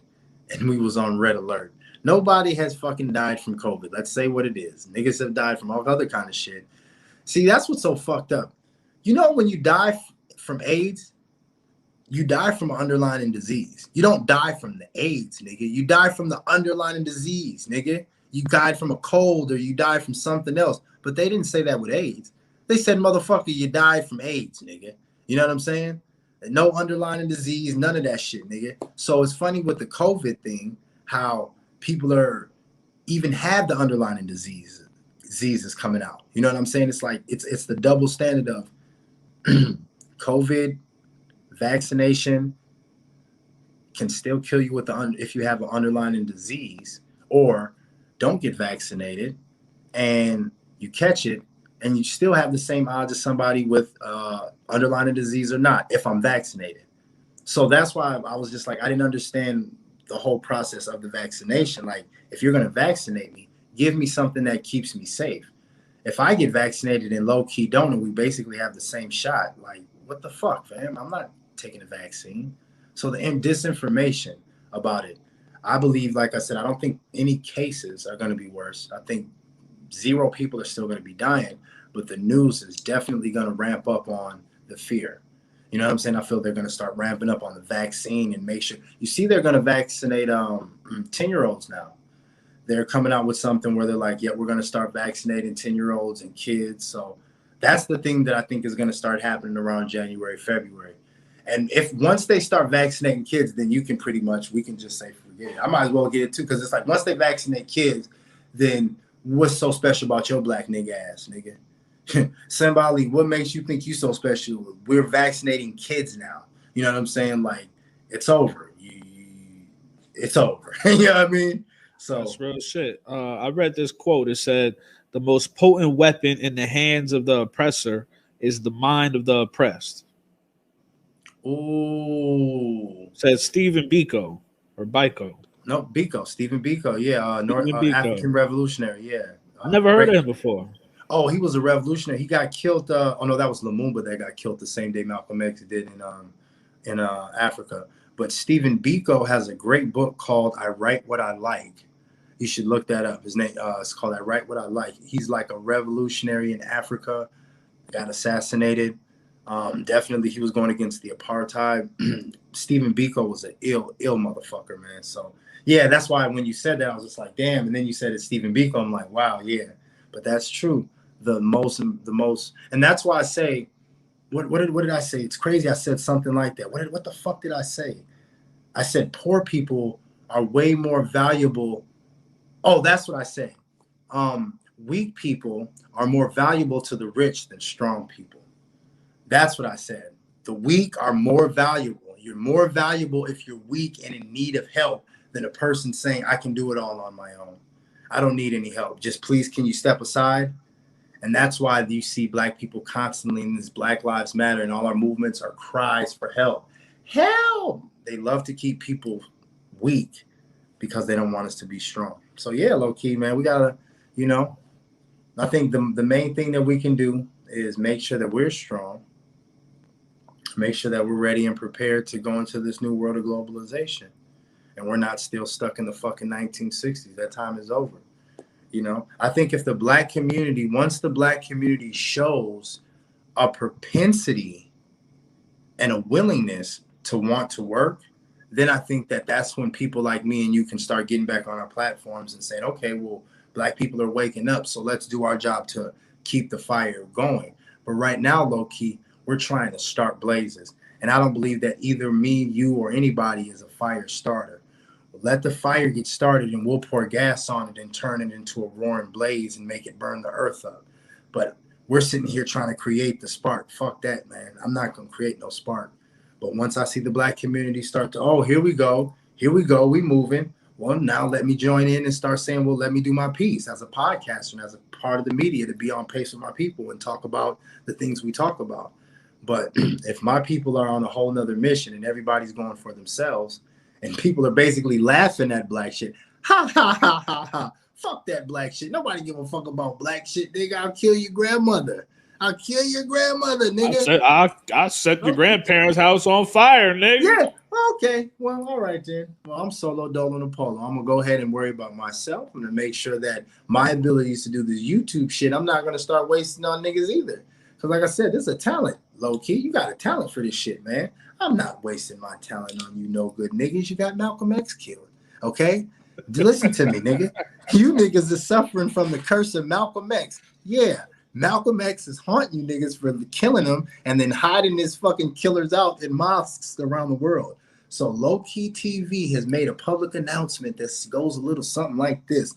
and we was on red alert. Nobody has fucking died from COVID. Let's say what it is. Niggas have died from all other kind of shit. See, that's what's so fucked up. You know, when you die from AIDS, you die from an underlying disease. You don't die from the AIDS, nigga. You die from the underlying disease, nigga. You died from a cold or you died from something else. But they didn't say that with AIDS. They said, motherfucker, you died from AIDS, nigga. You know what I'm saying? No underlying disease, none of that shit, nigga. So it's funny with the COVID thing, how people are even have the underlying diseases coming out. You know what I'm saying? It's like it's the double standard of COVID vaccination can still kill you with if you have an underlying disease, or don't get vaccinated and you catch it and you still have the same odds as somebody with underlying disease or not if I'm vaccinated. So that's why I was just like, I didn't understand the whole process of the vaccination. Like, if you're going to vaccinate me, give me something that keeps me safe. If I get vaccinated and low key don't, and we basically have the same shot, like, what the fuck, fam? I'm not taking a vaccine. So the disinformation about it, I believe, like I said, I don't think any cases are going to be worse. I think 0 people are still going to be dying, but the news is definitely going to ramp up on the fear. You know what I'm saying? I feel they're going to start ramping up on the vaccine and make sure. You see, they're going to vaccinate 10-year-olds now. They're coming out with something where they're like, yeah, we're going to start vaccinating 10-year-olds and kids. So that's the thing that I think is going to start happening around January, February. And if once they start vaccinating kids, then we can just say, forget it. I might as well get it too, because it's like, once they vaccinate kids, then what's so special about your black nigga ass, nigga? Simba Ali, what makes you think you so special? We're vaccinating kids now. You know what I'm saying? Like, it's over. It's over. You know what I mean? So that's real shit. I read this quote. It said, the most potent weapon in the hands of the oppressor is the mind of the oppressed. Ooh. Said Stephen Biko or Biko. No, Biko. Stephen Biko. Yeah. Biko. African revolutionary. Yeah. I never heard of him before. Oh, he was a revolutionary. He got killed. Oh no, that was Lumumba that got killed the same day Malcolm X did in Africa. But Stephen Biko has a great book called "I Write What I Like." You should look that up. His name is called "I Write What I Like." He's like a revolutionary in Africa. Got assassinated. Definitely, he was going against the apartheid. Stephen Biko was an ill motherfucker, man. So yeah, that's why when you said that, I was just like, damn. And then you said it's Stephen Biko. I'm like, wow, yeah. But that's true. The most, and that's why I say, what did I say? It's crazy. I said something like that. What the fuck did I say? I said poor people are way more valuable. Oh, that's what I say. Weak people are more valuable to the rich than strong people. That's what I said. The weak are more valuable. You're more valuable if you're weak and in need of help than a person saying, I can do it all on my own. I don't need any help. Just please, can you step aside? And that's why you see black people constantly in this Black Lives Matter, and all our movements are cries for help. Help! They love to keep people weak because they don't want us to be strong. So yeah, low key, man, we gotta, I think the main thing that we can do is make sure that we're strong, make sure that we're ready and prepared to go into this new world of globalization. And we're not still stuck in the fucking 1960s. That time is over. I think if the black community, once the black community shows a propensity and a willingness to want to work, then I think that that's when people like me and you can start getting back on our platforms and saying, okay, well, black people are waking up, so let's do our job to keep the fire going. But right now, low key, we're trying to start blazes. And I don't believe that either me, you, or anybody is a fire starter. Let the fire get started and we'll pour gas on it and turn it into a roaring blaze and make it burn the earth up. But we're sitting here trying to create the spark. Fuck that, man. I'm not going to create no spark. But once I see the black community start to, oh, here we go, we moving. Well, now let me join in and start saying, well, let me do my piece as a podcaster and as a part of the media to be on pace with my people and talk about the things we talk about. But if my people are on a whole nother mission and everybody's going for themselves, and people are basically laughing at black shit. Ha, ha, ha, ha, ha. Fuck that black shit. Nobody give a fuck about black shit. Nigga, I'll kill your grandmother. I'll kill your grandmother, I nigga. set your grandparents' house on fire, nigga. Yeah. Okay. Well, all right then. Well, I'm solo dolo Polo. I'm gonna go ahead and worry about myself. I'm gonna make sure that my abilities to do this YouTube shit, I'm not gonna start wasting on niggas either. Cause like I said, this is a talent, low key. You got a talent for this shit, man. I'm not wasting my talent on you, no good niggas. You got Malcolm X killed. Okay? Listen to me, nigga. You niggas are suffering from the curse of Malcolm X. Yeah. Malcolm X is haunting you niggas for killing him and then hiding his fucking killers out in mosques around the world. So Low Key TV has made a public announcement that goes a little something like this.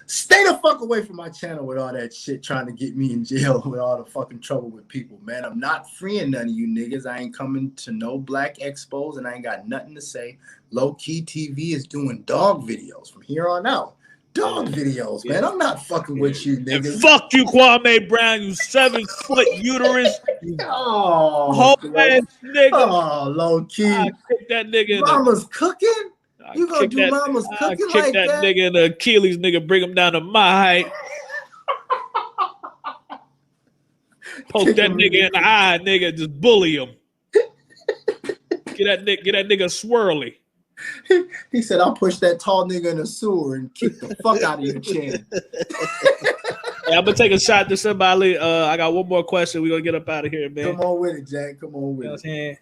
Stay the fuck away from my channel with all that shit trying to get me in jail with all the fucking trouble with people, man. I'm not freeing none of you niggas. I ain't coming to no black expos and I ain't got nothing to say. Low Key TV is doing dog videos from here on out. Dog videos, man. I'm not fucking with you niggas. And fuck you, Kwame Brown, you 7-foot uterus. Oh, ass nigga. Oh, Low Key. I kick that nigga. Mama's cooking? You gonna do mama's cooking like that? Kick that nigga in the Achilles, nigga, bring him down to my height. Poke that nigga in the eye, nigga, just bully him. Get that nigga swirly. He said, I'll push that tall nigga in the sewer and kick the fuck out of your chin. Hey, I'm gonna take a shot to Simba Ali. I got one more question. We're gonna get up out of here, man. Come on with it, Jack. Come on with it.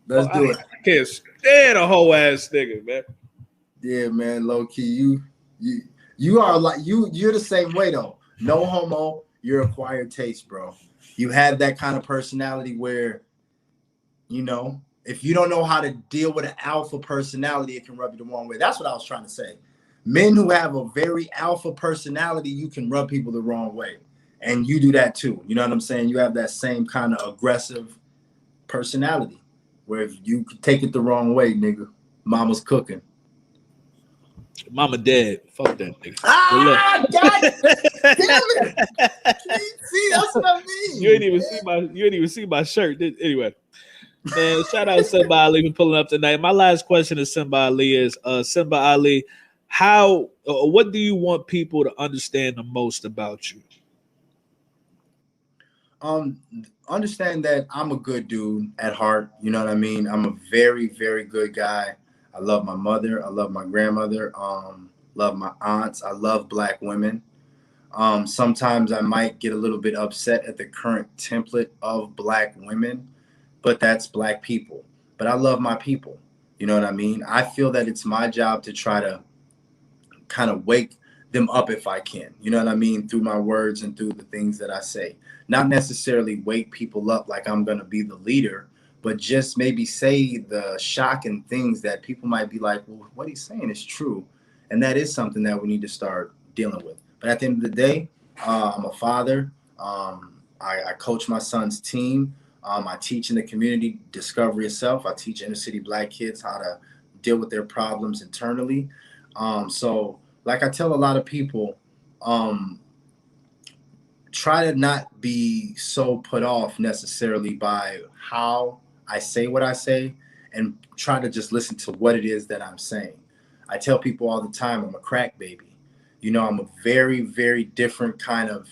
Let's do it. Can't stand a whole ass nigga, man. Yeah, man, low key. You are like you're the same way though. No homo, you're acquired taste, bro. You have that kind of personality where, you know, if you don't know how to deal with an alpha personality, it can rub you the wrong way. That's what I was trying to say. Men who have a very alpha personality, you can rub people the wrong way. And you do that too. You know what I'm saying? You have that same kind of aggressive personality where if you take it the wrong way, nigga, mama's cooking. Mama dead. Fuck that nigga. Ah, God damn it. See, that's what I mean. You ain't even see my shirt. Anyway. Man, shout out Simba Ali for pulling up tonight. My last question to Simba Ali is Simba Ali, what do you want people to understand the most about you? Understand that I'm a good dude at heart. You know what I mean? I'm a very, very good guy. I love my mother. I love my grandmother. Love my aunts. I love black women. Sometimes I might get a little bit upset at the current template of black women, but that's black people. But I love my people. You know what I mean? I feel that it's my job to try to kind of wake them up if I can. You know what I mean? Through my words and through the things that I say. Not necessarily wake people up like I'm going to be the leader, but just maybe say the shocking things that people might be like, well, what he's saying is true. And that is something that we need to start dealing with. But at the end of the day, I'm a father. I coach my son's team. I teach in the community discover yourself. I teach inner city black kids how to deal with their problems internally. So like I tell a lot of people, try to not be so put off necessarily by how I say what I say and try to just listen to what it is that I'm saying. I tell people all the time, I'm a crack baby. You know, I'm a very, very different kind of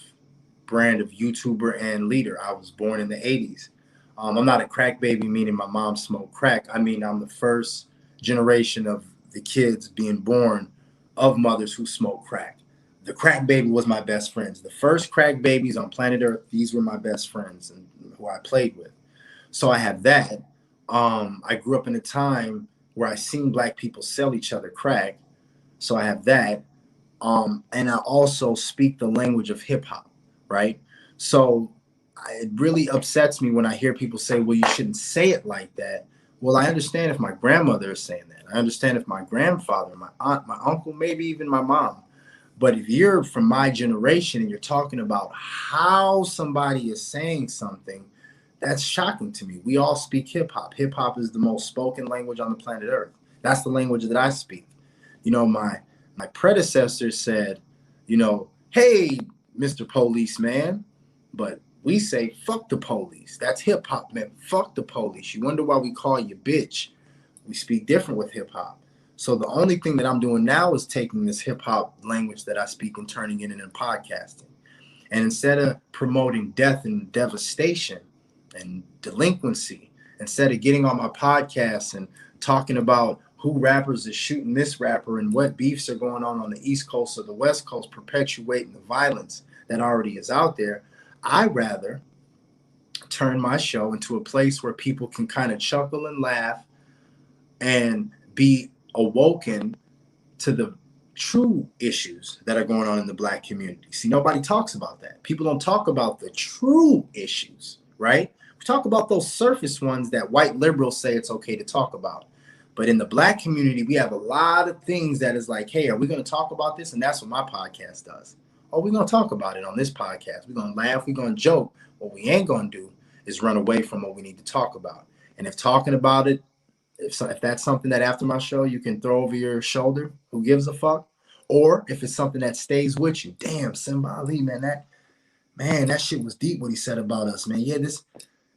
brand of YouTuber and leader. I was born in the 80s. I'm not a crack baby, meaning my mom smoked crack. I mean, I'm the first generation of the kids being born of mothers who smoke crack. The crack baby was my best friends. The first crack babies on planet Earth, these were my best friends and who I played with. So I have that. I grew up in a time where I seen black people sell each other crack. So I have that. And I also speak the language of hip hop, right? So it really upsets me when I hear people say, well, you shouldn't say it like that. Well, I understand if my grandmother is saying that. I understand if my grandfather, my aunt, my uncle, maybe even my mom. But if you're from my generation and you're talking about how somebody is saying something, that's shocking to me. We all speak hip hop. Hip hop is the most spoken language on the planet Earth. That's the language that I speak. You know, my predecessor said, you know, hey, Mr. Policeman, but we say, fuck the police. That's hip hop, man. Fuck the police. You wonder why we call you bitch. We speak different with hip hop. So the only thing that I'm doing now is taking this hip hop language that I speak and turning it into podcasting. And instead of promoting death and devastation and delinquency, instead of getting on my podcast and talking about who rappers is shooting this rapper and what beefs are going on the East Coast or the West Coast, perpetuating the violence that already is out there, I'd rather turn my show into a place where people can kind of chuckle and laugh and be awoken to the true issues that are going on in the Black community. See, nobody talks about that. People don't talk about the true issues, right? We talk about those surface ones that white liberals say it's okay to talk about. But in the Black community, we have a lot of things that is like, hey, are we going to talk about this? And that's what my podcast does. Oh, we're going to talk about it on this podcast. We're going to laugh. We're going to joke. What we ain't going to do is run away from what we need to talk about. And if talking about it, if that's something that after my show you can throw over your shoulder, who gives a fuck? Or if it's something that stays with you, damn, Simba Ali, man, that shit was deep what he said about us, man. Yeah,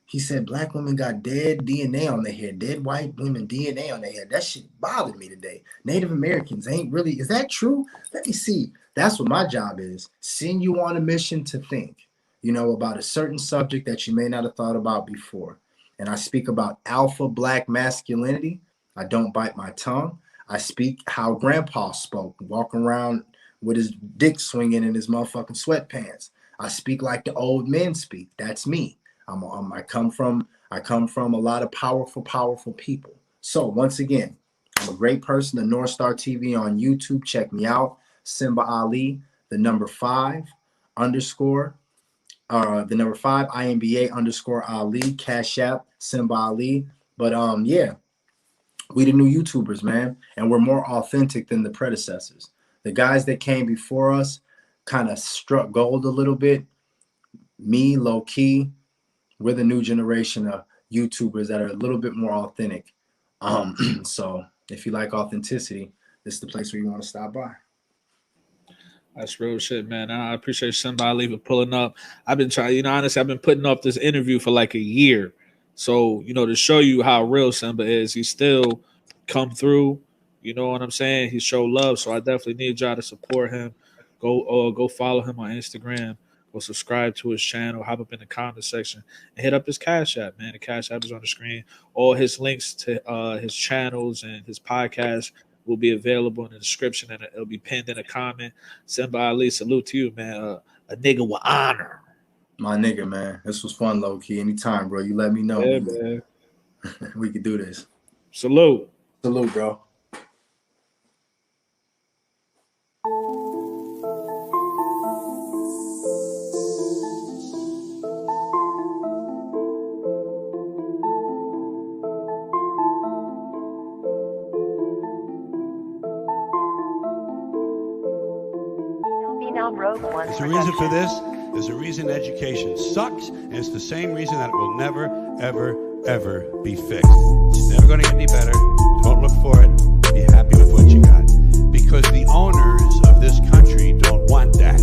he said Black women got dead DNA on their head, dead white women DNA on their head. That shit bothered me today. Native Americans ain't really, is that true? Let me see. That's what my job is. Send you on a mission to think, about a certain subject that you may not have thought about before. And I speak about alpha Black masculinity. I don't bite my tongue. I speak how grandpa spoke, walking around with his dick swinging in his motherfucking sweatpants. I speak like the old men speak. That's me. I come from a lot of powerful people. So once again, I'm a great person. The North Star TV on YouTube. Check me out. Simba Ali, the number 5 IMBA _ Ali, Cash App, Simba Ali. But yeah, we the new YouTubers, man, and we're more authentic than the predecessors. The guys that came before us kind of struck gold a little bit. Me, low key, we're the new generation of YouTubers that are a little bit more authentic. So if you like authenticity, this is the place where you want to stop by. That's real shit, man. I appreciate somebody for pulling up. I've been trying, honestly, I've been putting off this interview for like a year. So, to show you how real Simba is, he still come through. You know what I'm saying? He showed love. So I definitely need y'all to support him. Go follow him on Instagram. Go subscribe to his channel. Hop up in the comment section and hit up his Cash App, man. The Cash App is on the screen. All his links to his channels and his podcast will be available in the description, and it'll be pinned in a comment. Simba Ali, salute to you, man. A nigga with honor. My nigga, man. This was fun, low key. Anytime, bro. You let me know. Yeah, man. We could do this. Salute. Salute, bro. There's a reason for this. There's a reason education sucks, and it's the same reason that it will never, ever, ever be fixed. It's never going to get any better. Don't look for it. Be happy with what you got. Because the owners of this country don't want that.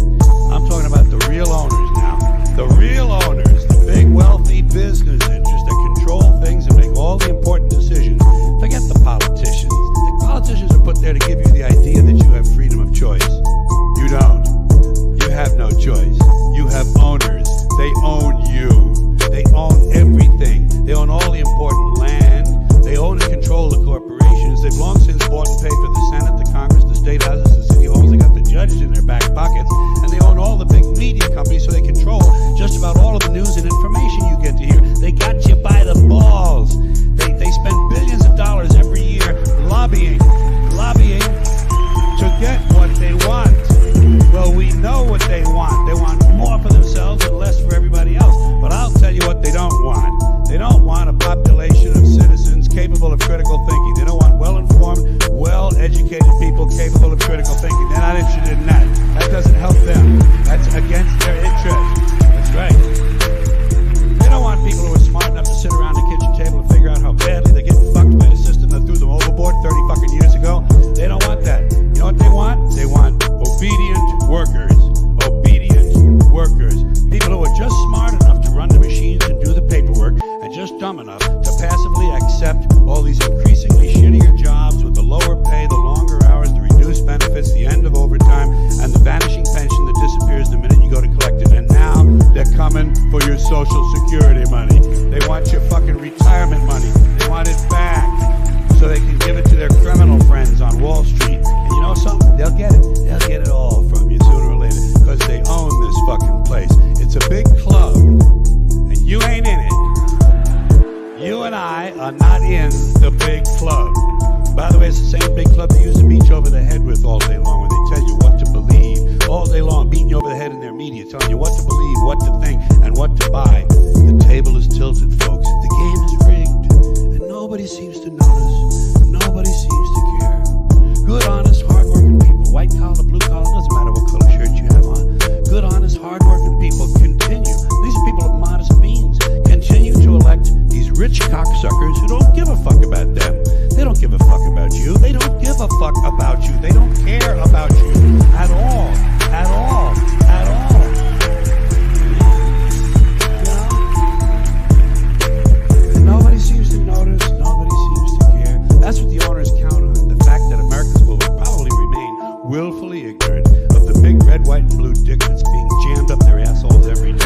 I'm talking about the real owners now. The real owners, the big wealthy business interests that control things and make all the important decisions. Forget the politicians. The politicians are put there to give you the idea that you have freedom of choice. You don't. You have no choice. You have owners. They own you. They own everything. They own all the important land. They own and control the corporations. They've long since bought and paid for the Senate, the Congress, the state houses, the city halls. They got the judges in their back pockets. And they own all the big media companies, so they control just about all of the news and information you get to hear. They got you by the balls. They spend billions of dollars every year lobbying to get what they want. Well, we know what they want. They want more for themselves and less for everybody else. But I'll tell you what they don't want. They don't want a population of citizens capable of critical thinking. They don't want well-informed, well-educated people capable of critical thinking. They're not interested in that. That doesn't help them. That's against their interest. That's right. They don't want people who are smart enough to sit around the kitchen table and figure out how badly they're getting fucked by the system that threw them overboard 30 fucking years ago. They don't want that. You know what they want? They want obedient workers. Obedient workers. People who are just smart enough to run the machines and do the paperwork and just dumb enough to passively accept all these increasingly shittier jobs with the lower pay, the longer hours, the reduced benefits, the end of overtime, and the vanishing pension that disappears the minute you go to collect it. And Social Security money. They want your fucking retirement money. They want it back so they can give it to their criminal friends on Wall Street. And you know something? They'll get it. They'll get it all from you sooner or later because they own this fucking place. It's a big club, and you ain't in it. You and I are not in the big club. By the way, it's the same big club they used to beat you over the head with all day long when they tell you what to believe. All day long, beating you over the head in their media, telling you what to believe, what to think, and what to buy. The table is tilted, folks. The game is rigged, and nobody seems to notice. Nobody seems to care. Good, honest, hardworking people, white collar, blue collar, doesn't matter what color shirt you have on. Good, honest, hardworking people continue. These are people of modest means. Continue to elect these rich cocksuckers who don't give a fuck about them. They don't give a fuck about you. They don't give a fuck about you. They don't care about you at all. At all. At all. You know? Nobody seems to notice. Nobody seems to care. That's what the owners count on. The fact that Americans will probably remain willfully ignorant of the big red, white, and blue dick that's being jammed up their assholes every day.